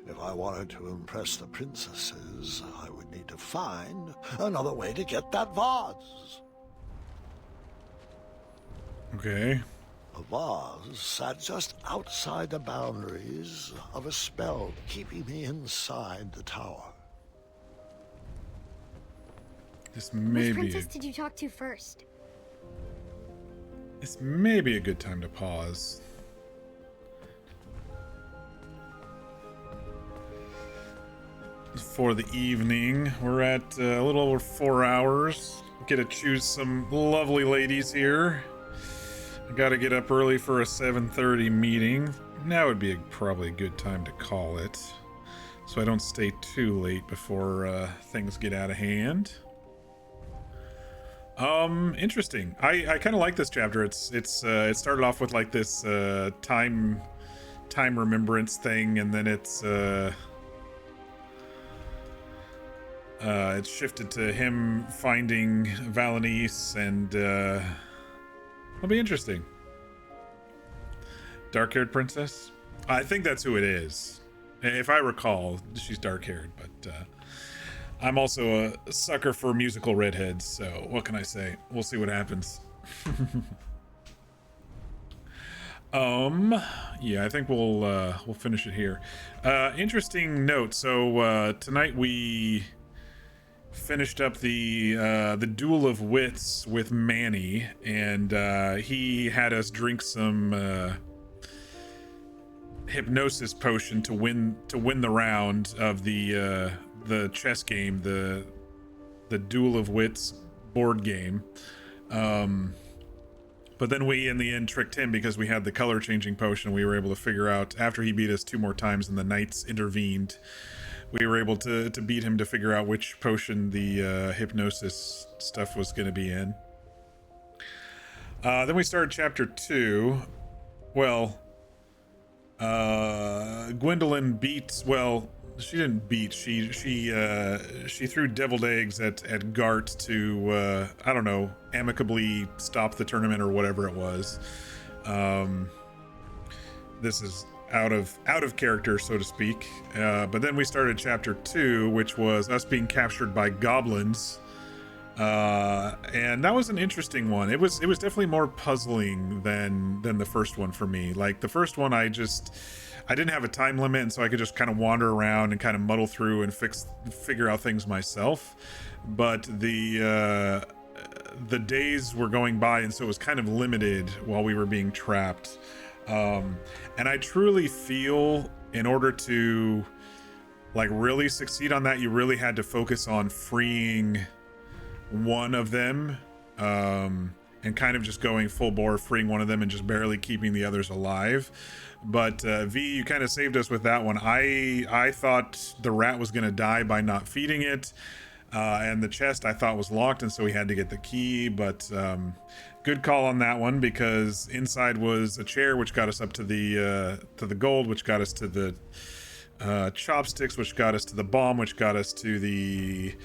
If I wanted to impress the princesses, I would need to find another way to get that vase. Okay. The vase sat just outside the boundaries of a spell keeping me inside the tower. This may Which be princess did you talk to first? this may be a good time to pause. For the evening, we're at a little over 4 hours. Get to choose some lovely ladies here. I gotta get up early for a 7:30 meeting. Now would be probably a good time to call it, so I don't stay too late before things get out of hand. Interesting. I kind of like this chapter. It started off with like this time remembrance thing, and then it's shifted to him finding Valenice, and it'll be interesting. Dark-haired princess? I think that's who it is. If I recall, she's dark-haired, but I'm also a sucker for musical redheads, so what can I say? We'll see what happens. Yeah, I think we'll finish it here. Interesting note. So tonight we finished up the Duel of Wits with Manny, and he had us drink some hypnosis potion to win the round of the chess game, the Duel of Wits board game. But then we in the end tricked him because we had the color changing potion. We were able to figure out, after he beat us 2 more times and the knights intervened, we were able to beat him to figure out which potion the hypnosis stuff was going to be in. Then we started chapter 2. Well, Gwendolyn beat, well, she didn't beat, she threw deviled eggs at Gart to I don't know, amicably stop the tournament or whatever it was. This is out of character, so to speak. But then we started chapter 2, which was us being captured by goblins. And that was an interesting one. It was definitely more puzzling than the first one for me. Like the first one, I didn't have a time limit, and so I could just kind of wander around and kind of muddle through and figure out things myself. But the days were going by, and so it was kind of limited while we were being trapped. And I truly feel in order to like really succeed on that, you really had to focus on freeing one of them, and kind of just going full bore, freeing one of them and just barely keeping the others alive. But V, you kind of saved us with that one. I thought the rat was going to die by not feeding it, and the chest I thought was locked, and so we had to get the key. But good call on that one, because inside was a chair, which got us up to the gold, which got us to the chopsticks, which got us to the bomb, which got us to the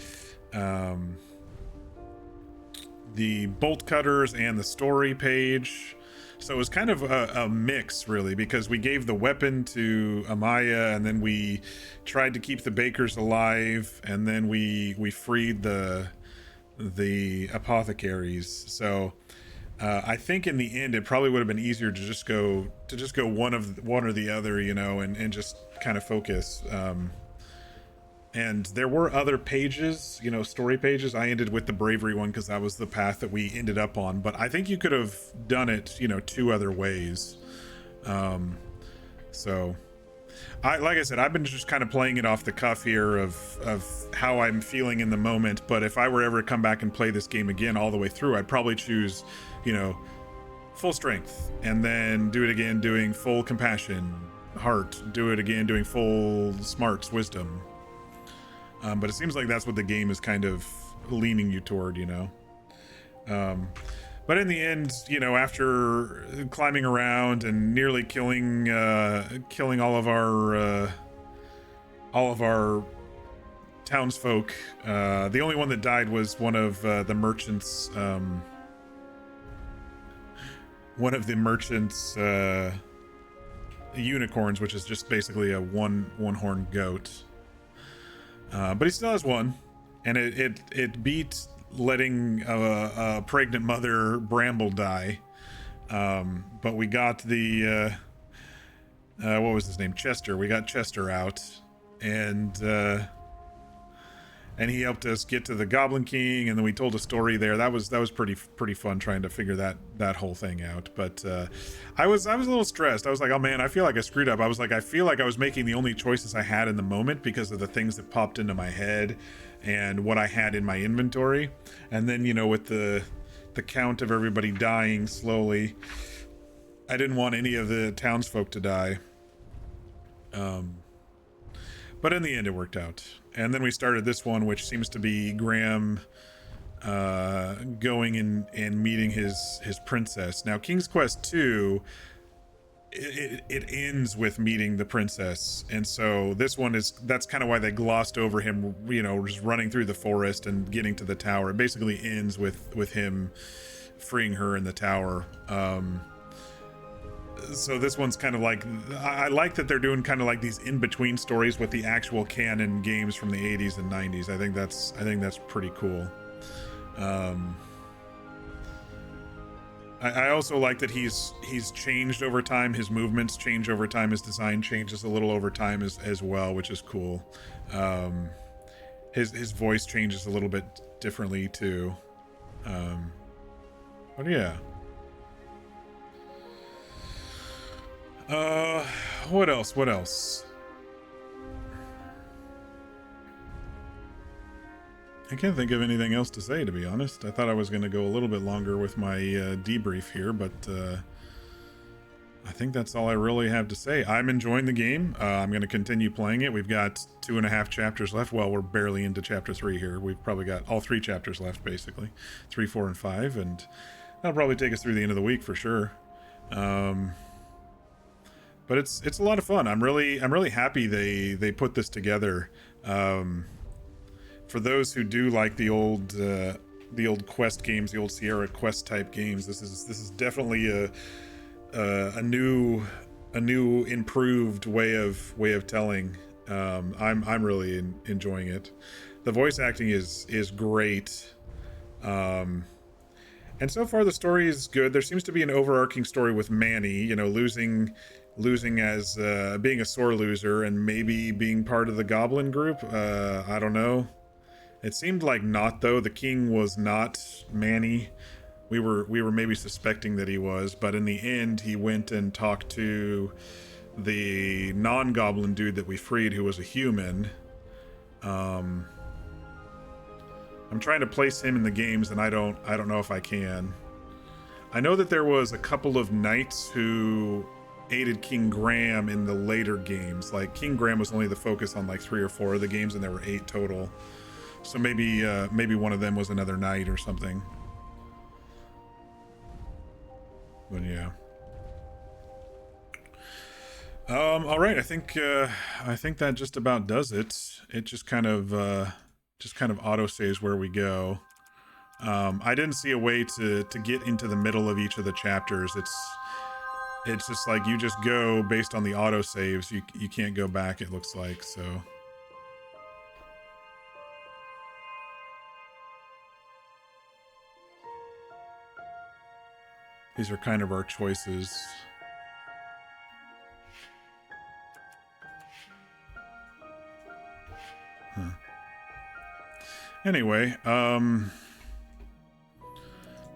bolt cutters and the story page. So it was kind of a mix, really, because we gave the weapon to Amaya, and then we tried to keep the bakers alive, and then we freed the apothecaries. So I think in the end it probably would have been easier to just go one or the other, you know, and just kind of focus. And there were other pages, you know, story pages. I ended with the bravery one because that was the path that we ended up on. But I think you could have done it, you know, 2 other ways. So, like I said, I've been just kind of playing it off the cuff here of how I'm feeling in the moment. But if I were ever to come back and play this game again all the way through, I'd probably choose, you know, full strength, and then do it again doing full compassion, heart, do it again doing full smarts, wisdom. But it seems like that's what the game is kind of leaning you toward, you know. But in the end, you know, after climbing around and nearly killing all of our townsfolk, the only one that died was one of the merchants. One of the merchants' unicorns, which is just basically a one-horned goat. But he still has one, and it beat letting a pregnant mother Bramble die. But we got the what was his name? Chester. We got Chester out, and he helped us get to the Goblin King, and then we told a story there. That was pretty fun trying to figure that whole thing out. But I was a little stressed. I was like, oh man, I feel like I screwed up. I was like, I feel like I was making the only choices I had in the moment because of the things that popped into my head and what I had in my inventory. And then, you know, with the count of everybody dying slowly, I didn't want any of the townsfolk to die. But in the end, it worked out. And then we started this one, which seems to be Graham going and meeting his princess. Now, King's Quest 2, it ends with meeting the princess, and so this one that's kind of why they glossed over him, you know, just running through the forest and getting to the tower. It basically ends with him freeing her in the tower. So this one's kind of like, I like that they're doing kind of like these in-between stories with the actual canon games from the 80s and 90s. I think that's pretty cool. I also like that he's changed over time. His movements change over time. His design changes a little over time as well, which is cool. His voice changes a little bit differently too. But yeah. What else? I can't think of anything else to say, to be honest. I thought I was going to go a little bit longer with my debrief here, but I think that's all I really have to say. I'm enjoying the game. I'm going to continue playing it. We've got 2.5 chapters left. Well, we're barely into chapter 3 here. We've probably got all 3 chapters left, basically. 3, 4, and 5, and that'll probably take us through the end of the week for sure. But it's a lot of fun. I'm really happy they put this together. For those who do like the old Quest games, the old Sierra Quest type games, this is definitely a new improved way of telling. I'm really enjoying it. The voice acting is great. And so far the story is good. There seems to be an overarching story with Manny, you know, losing as being a sore loser and maybe being part of the Goblin group. I don't know. It seemed like not, though. The king was not Manny. We were maybe suspecting that he was, but in the end he went and talked to the non-goblin dude that we freed, who was a human. I'm trying to place him in the games, and I don't know if I can. I know that there was a couple of knights who aided King Graham in the later games. Like, King Graham was only the focus on like 3 or 4 of the games, and there were 8 total. So maybe one of them was another knight or something. But yeah. All right. I think that just about does it. It just kind of auto saves where we go. I didn't see a way to get into the middle of each of the chapters. It's just like you just go based on the auto saves. You can't go back, it looks like, so. These are kind of our choices. Huh. Anyway, I'm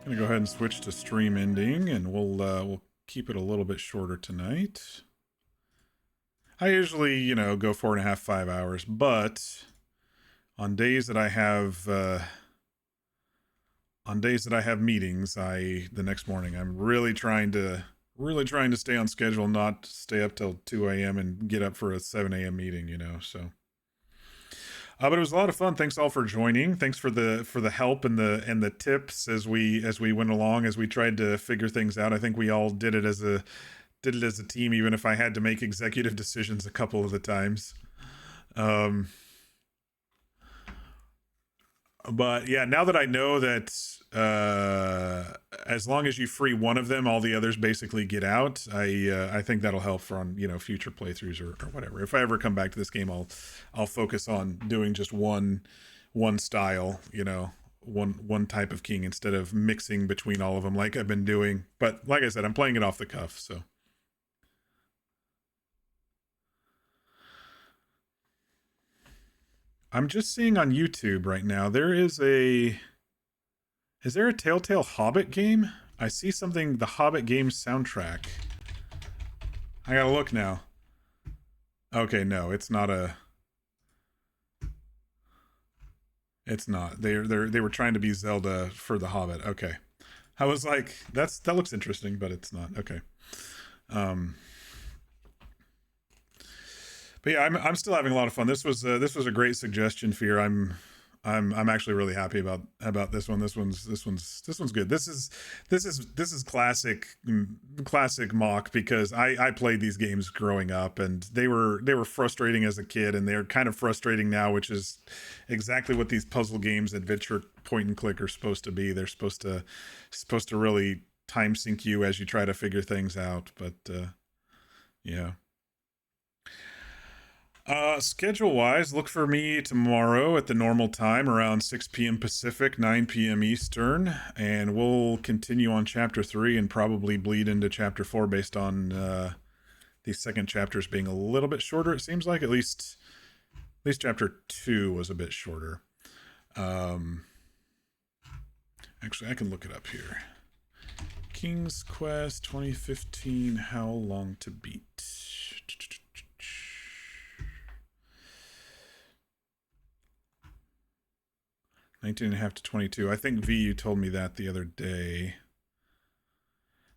gonna go ahead and switch to stream ending, and we'll keep it a little bit shorter tonight. I usually, you know, go 4.5, 5 hours, but on days that I have meetings, the next morning, I'm really trying to stay on schedule, not stay up till 2 a.m. and get up for a 7 a.m. meeting, you know, so. But it was a lot of fun. Thanks all for joining. Thanks for the help and the tips as we went along, as we tried to figure things out. I think we all did it as a team, even if I had to make executive decisions a couple of the times. But yeah, now that I know that as long as you free one of them, all the others basically get out. I think that'll help for on future playthroughs or whatever. If I ever come back to this game, I'll focus on doing just one style, one type of king instead of mixing between all of them like I've been doing. But like I said, I'm playing it off the cuff, so. I'm just seeing on YouTube right now, is there a Telltale Hobbit game? I see something, the Hobbit game soundtrack. I gotta look now. Okay, no, it's not a... It's not. They were trying to be Zelda for the Hobbit. Okay. I was like, that looks interesting, but it's not. Okay. But yeah, I'm still having a lot of fun. This was a great suggestion, Fear. I'm actually really happy about this one. This one's good. This is classic mock, because I played these games growing up, and they were frustrating as a kid, and they're kind of frustrating now, which is exactly what these puzzle games, adventure point and click, are supposed to be. They're supposed to really time sink you as you try to figure things out. But yeah. Schedule wise, look for me tomorrow at the normal time around 6 p.m. Pacific, 9 p.m. Eastern, and we'll continue on chapter 3 and probably bleed into chapter 4 based on the second chapters being a little bit shorter. It seems like at least chapter 2 was a bit shorter. Actually, I can look it up here. King's Quest 2015, How Long to Beat. 19.5 to 22. I think V, you told me that the other day.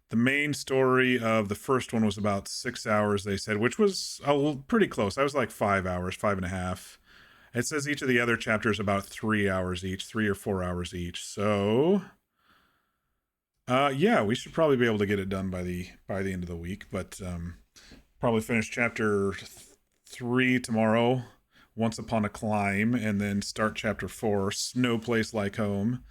The main story of the first one was about 6 hours, they said, which was pretty close. I was like 5 hours, 5.5. It says each of the other chapters about 3 hours each, 3 or 4 hours each. So, yeah, we should probably be able to get it done by the end of the week. But probably finish chapter 3 tomorrow, Once Upon a Climb, and then start chapter 4, No Place Like Home.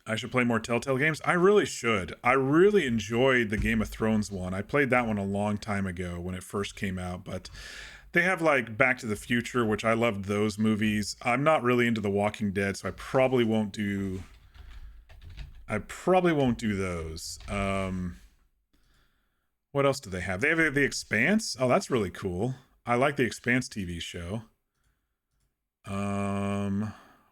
I should play more Telltale games. I really should. I really enjoyed the Game of Thrones one. I played that one a long time ago when it first came out, but they have like Back to the Future, which I loved those movies. I'm not really into The Walking Dead, so I probably won't do those. What else do they have? They have The Expanse. Oh, that's really cool. I like the Expanse TV show.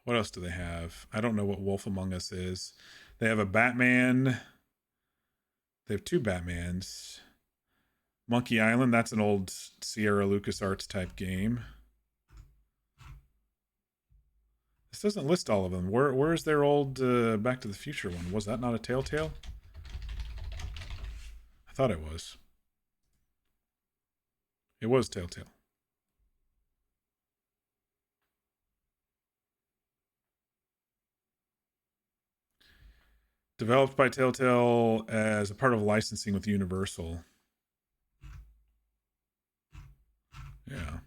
What else do they have? I don't know what Wolf Among Us is. They have a Batman. They have 2 Batmans. Monkey Island, that's an old Sierra LucasArts type game. This doesn't list all of them. Where is their old Back to the Future one? Was that not a Telltale? I thought it was. It was Telltale. Developed by Telltale as a part of licensing with Universal. Yeah.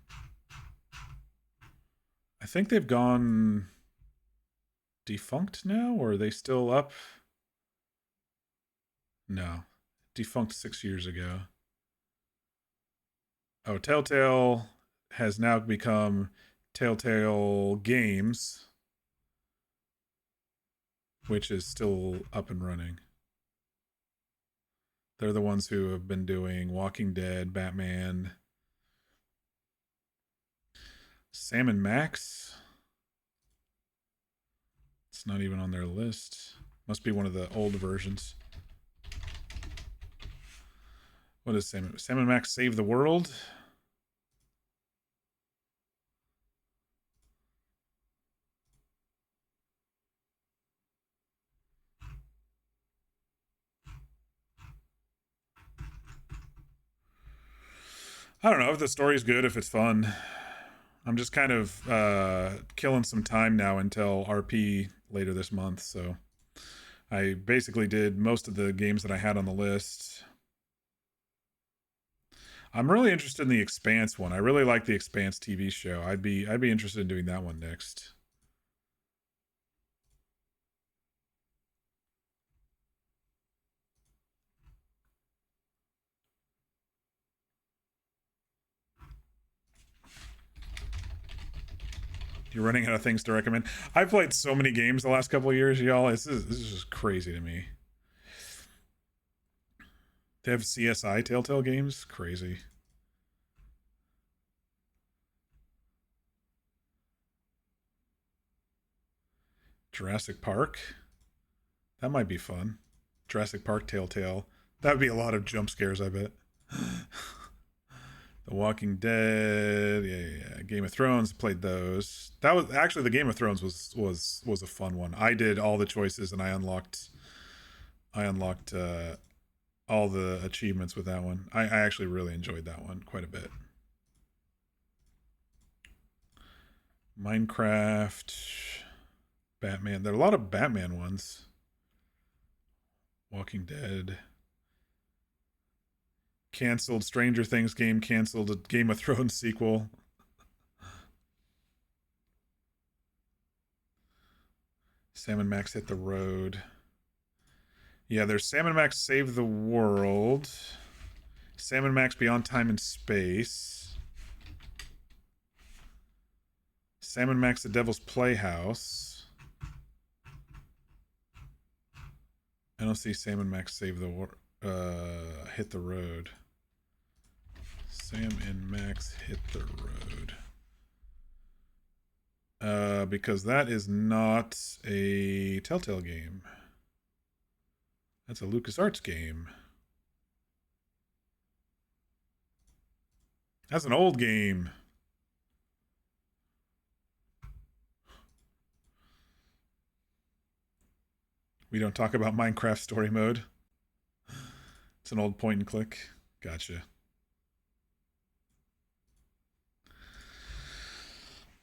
I think they've gone defunct now, or are they still up? No. Defunct 6 years ago. Oh, Telltale has now become Telltale Games, which is still up and running. They're the ones who have been doing Walking Dead, Batman, Sam and Max. It's not even on their list. Must be one of the old versions. What is Sam and Max Save the World? I don't know if the story's good, if it's fun. I'm just kind of killing some time now until RP later this month, so I basically did most of the games that I had on the list. I'm really interested in the Expanse one. I really like the Expanse TV show. I'd be interested in doing that one next. You're running out of things to recommend. I've played so many games the last couple of years, y'all. This is just crazy to me. They have CSI Telltale games? Crazy. Jurassic Park? That might be fun. Jurassic Park Telltale. That would be a lot of jump scares, I bet. The Walking Dead, yeah. Game of Thrones, played those. That was actually, the Game of Thrones was a fun one. I did all the choices and I unlocked all the achievements with that one. I actually really enjoyed that one quite a bit. Minecraft, Batman. There are a lot of Batman ones. Walking Dead. Canceled. Stranger Things game canceled. A Game of Thrones sequel. Sam and Max Hit the Road. Yeah, there's Sam and Max Save the World. Sam and Max Beyond Time and Space. Sam and Max The Devil's Playhouse. I don't see Sam and Max Save the Hit the Road. Sam and Max Hit the Road. Because that is not a Telltale game. That's a LucasArts game. That's an old game. We don't talk about Minecraft story mode. It's an old point and click. Gotcha.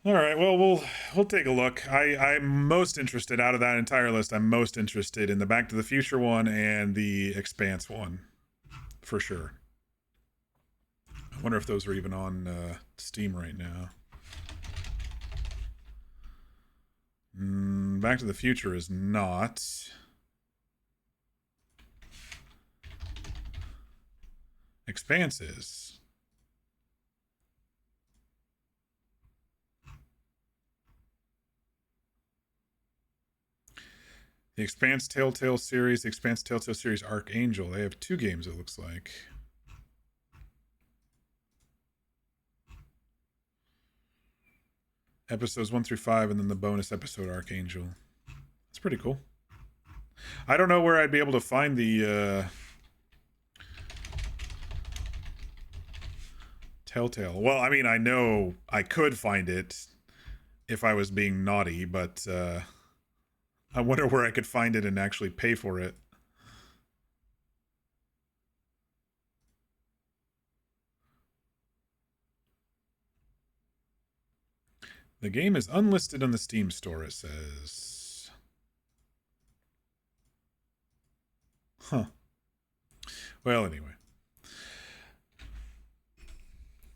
All right, well, we'll take a look. I'm most interested out of that entire list. I'm most interested in the Back to the Future one and the Expanse one, for sure. I wonder if those are even on Steam right now. Back to the Future is not. Expanse is. The Expanse Telltale series, the Expanse Telltale series Archangel. They have 2 games, it looks like. Episodes 1 through 5, and then the bonus episode Archangel. That's pretty cool. I don't know where I'd be able to find the Telltale. Well, I mean, I know I could find it if I was being naughty, but I wonder where I could find it and actually pay for it. The game is unlisted on the Steam store, it says. Huh. Well, anyway.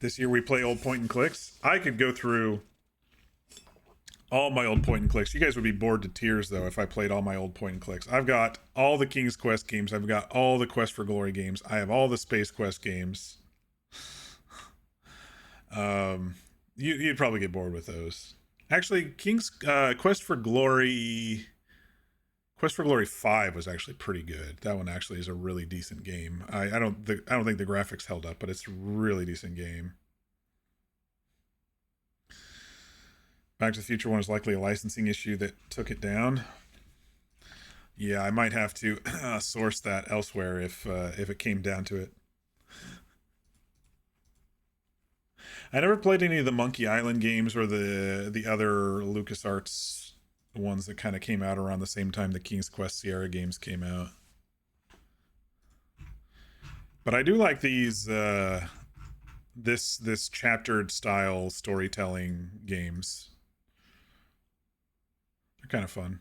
This year we play old point and clicks. I could go through all my old point and clicks. You guys would be bored to tears, though, if I played all my old point and clicks. I've got all the King's Quest games. I've got all the Quest for Glory games. I have all the Space Quest games. You'd probably get bored with those. Actually, King's Quest for Glory 5 was actually pretty good. That one actually is a really decent game. I don't think the graphics held up, but it's a really decent game. Back to the Future one is likely a licensing issue that took it down. Yeah, I might have to source that elsewhere if it came down to it. I never played any of the Monkey Island games or the other LucasArts ones that kind of came out around the same time the King's Quest Sierra games came out. But I do like these this chaptered style storytelling games. They're kind of fun.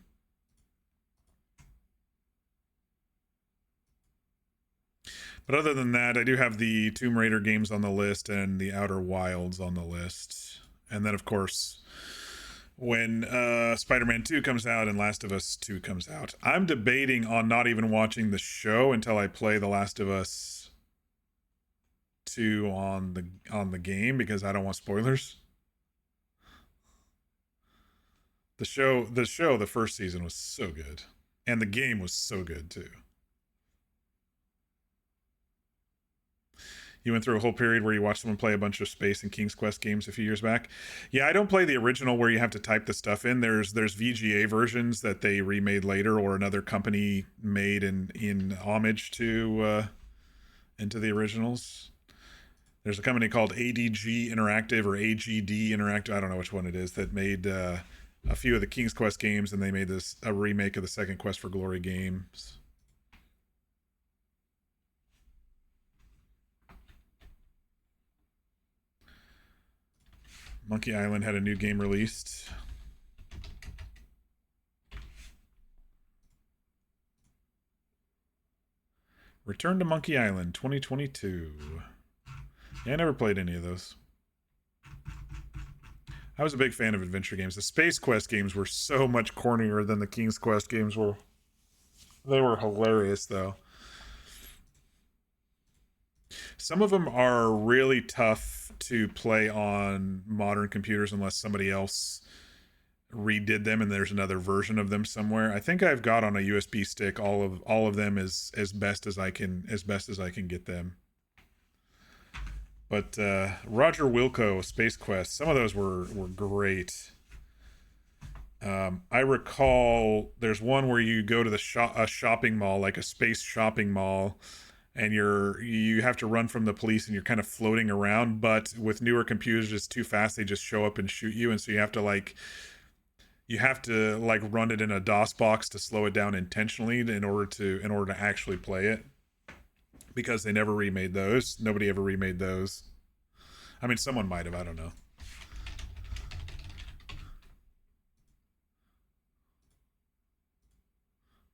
But other than that, I do have the Tomb Raider games on the list and the Outer Wilds on the list. And then, of course, when Spider-Man 2 comes out and Last of Us 2 comes out. I'm debating on not even watching the show until I play The Last of Us 2 on the game, because I don't want spoilers. The first season was so good. And the game was so good too. You went through a whole period where you watched someone play a bunch of Space and King's Quest games a few years back. Yeah, I don't play the original where you have to type the stuff in. There's VGA versions that they remade later, or another company made in homage to into the originals. There's a company called ADG Interactive or AGD Interactive, I don't know which one it is, that made a few of the King's Quest games, and they made a remake of the second Quest for Glory games. Monkey Island had a new game released. Return to Monkey Island 2022. Yeah, I never played any of those. I was a big fan of adventure games. The Space Quest games were so much cornier than the King's Quest games were. They were hilarious, though. Some of them are really tough to play on modern computers unless somebody else redid them and there's another version of them somewhere. I think I've got on a USB stick all of them as best as I can get them. But Roger Wilco, Space Quest, some of those were great. I recall there's one where you go to a shopping mall, like a space shopping mall, and you have to run from the police and you're kind of floating around, but with newer computers it's too fast, they just show up and shoot you, and so you have to run it in a DOS box to slow it down intentionally in order to actually play it, because they never remade those. Nobody ever remade those. I mean, someone might have, I don't know.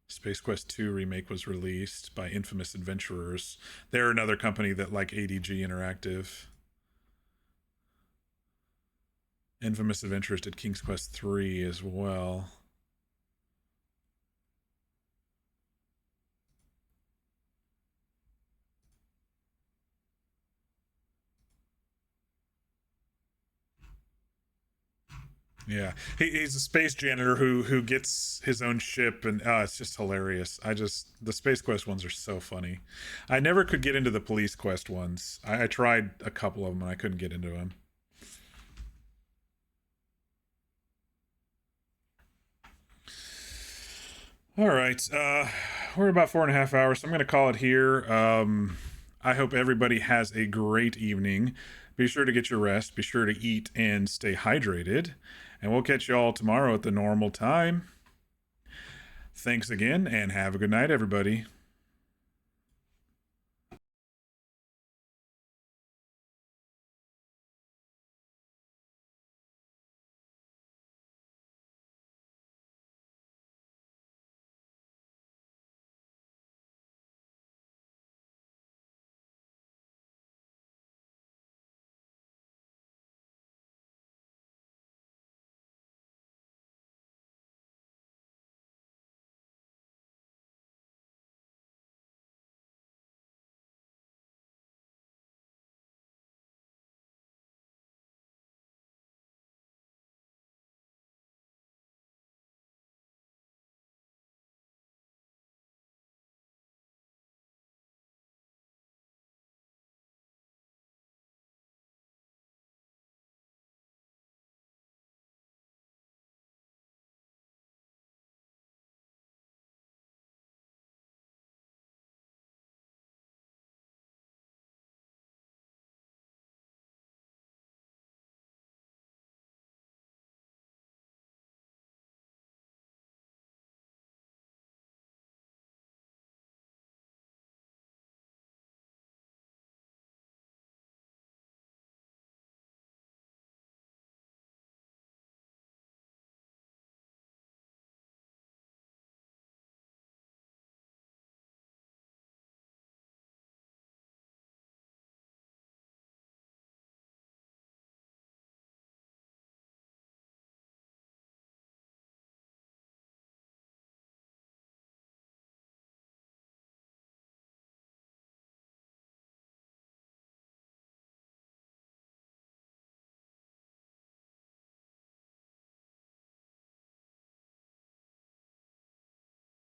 Space Quest 2 remake was released by Infamous Adventurers. They're another company that like ADG Interactive. Infamous Adventurers did King's Quest 3 as well. Yeah, he's a space janitor who gets his own ship, and it's just hilarious. The Space Quest ones are so funny. I never could get into the Police Quest ones. I tried a couple of them and I couldn't get into them. All right, we're about 4.5 hours, so I'm going to call it here. I hope everybody has a great evening. Be sure to get your rest. Be sure to eat and stay hydrated. And we'll catch you all tomorrow at the normal time. Thanks again, and have a good night, everybody.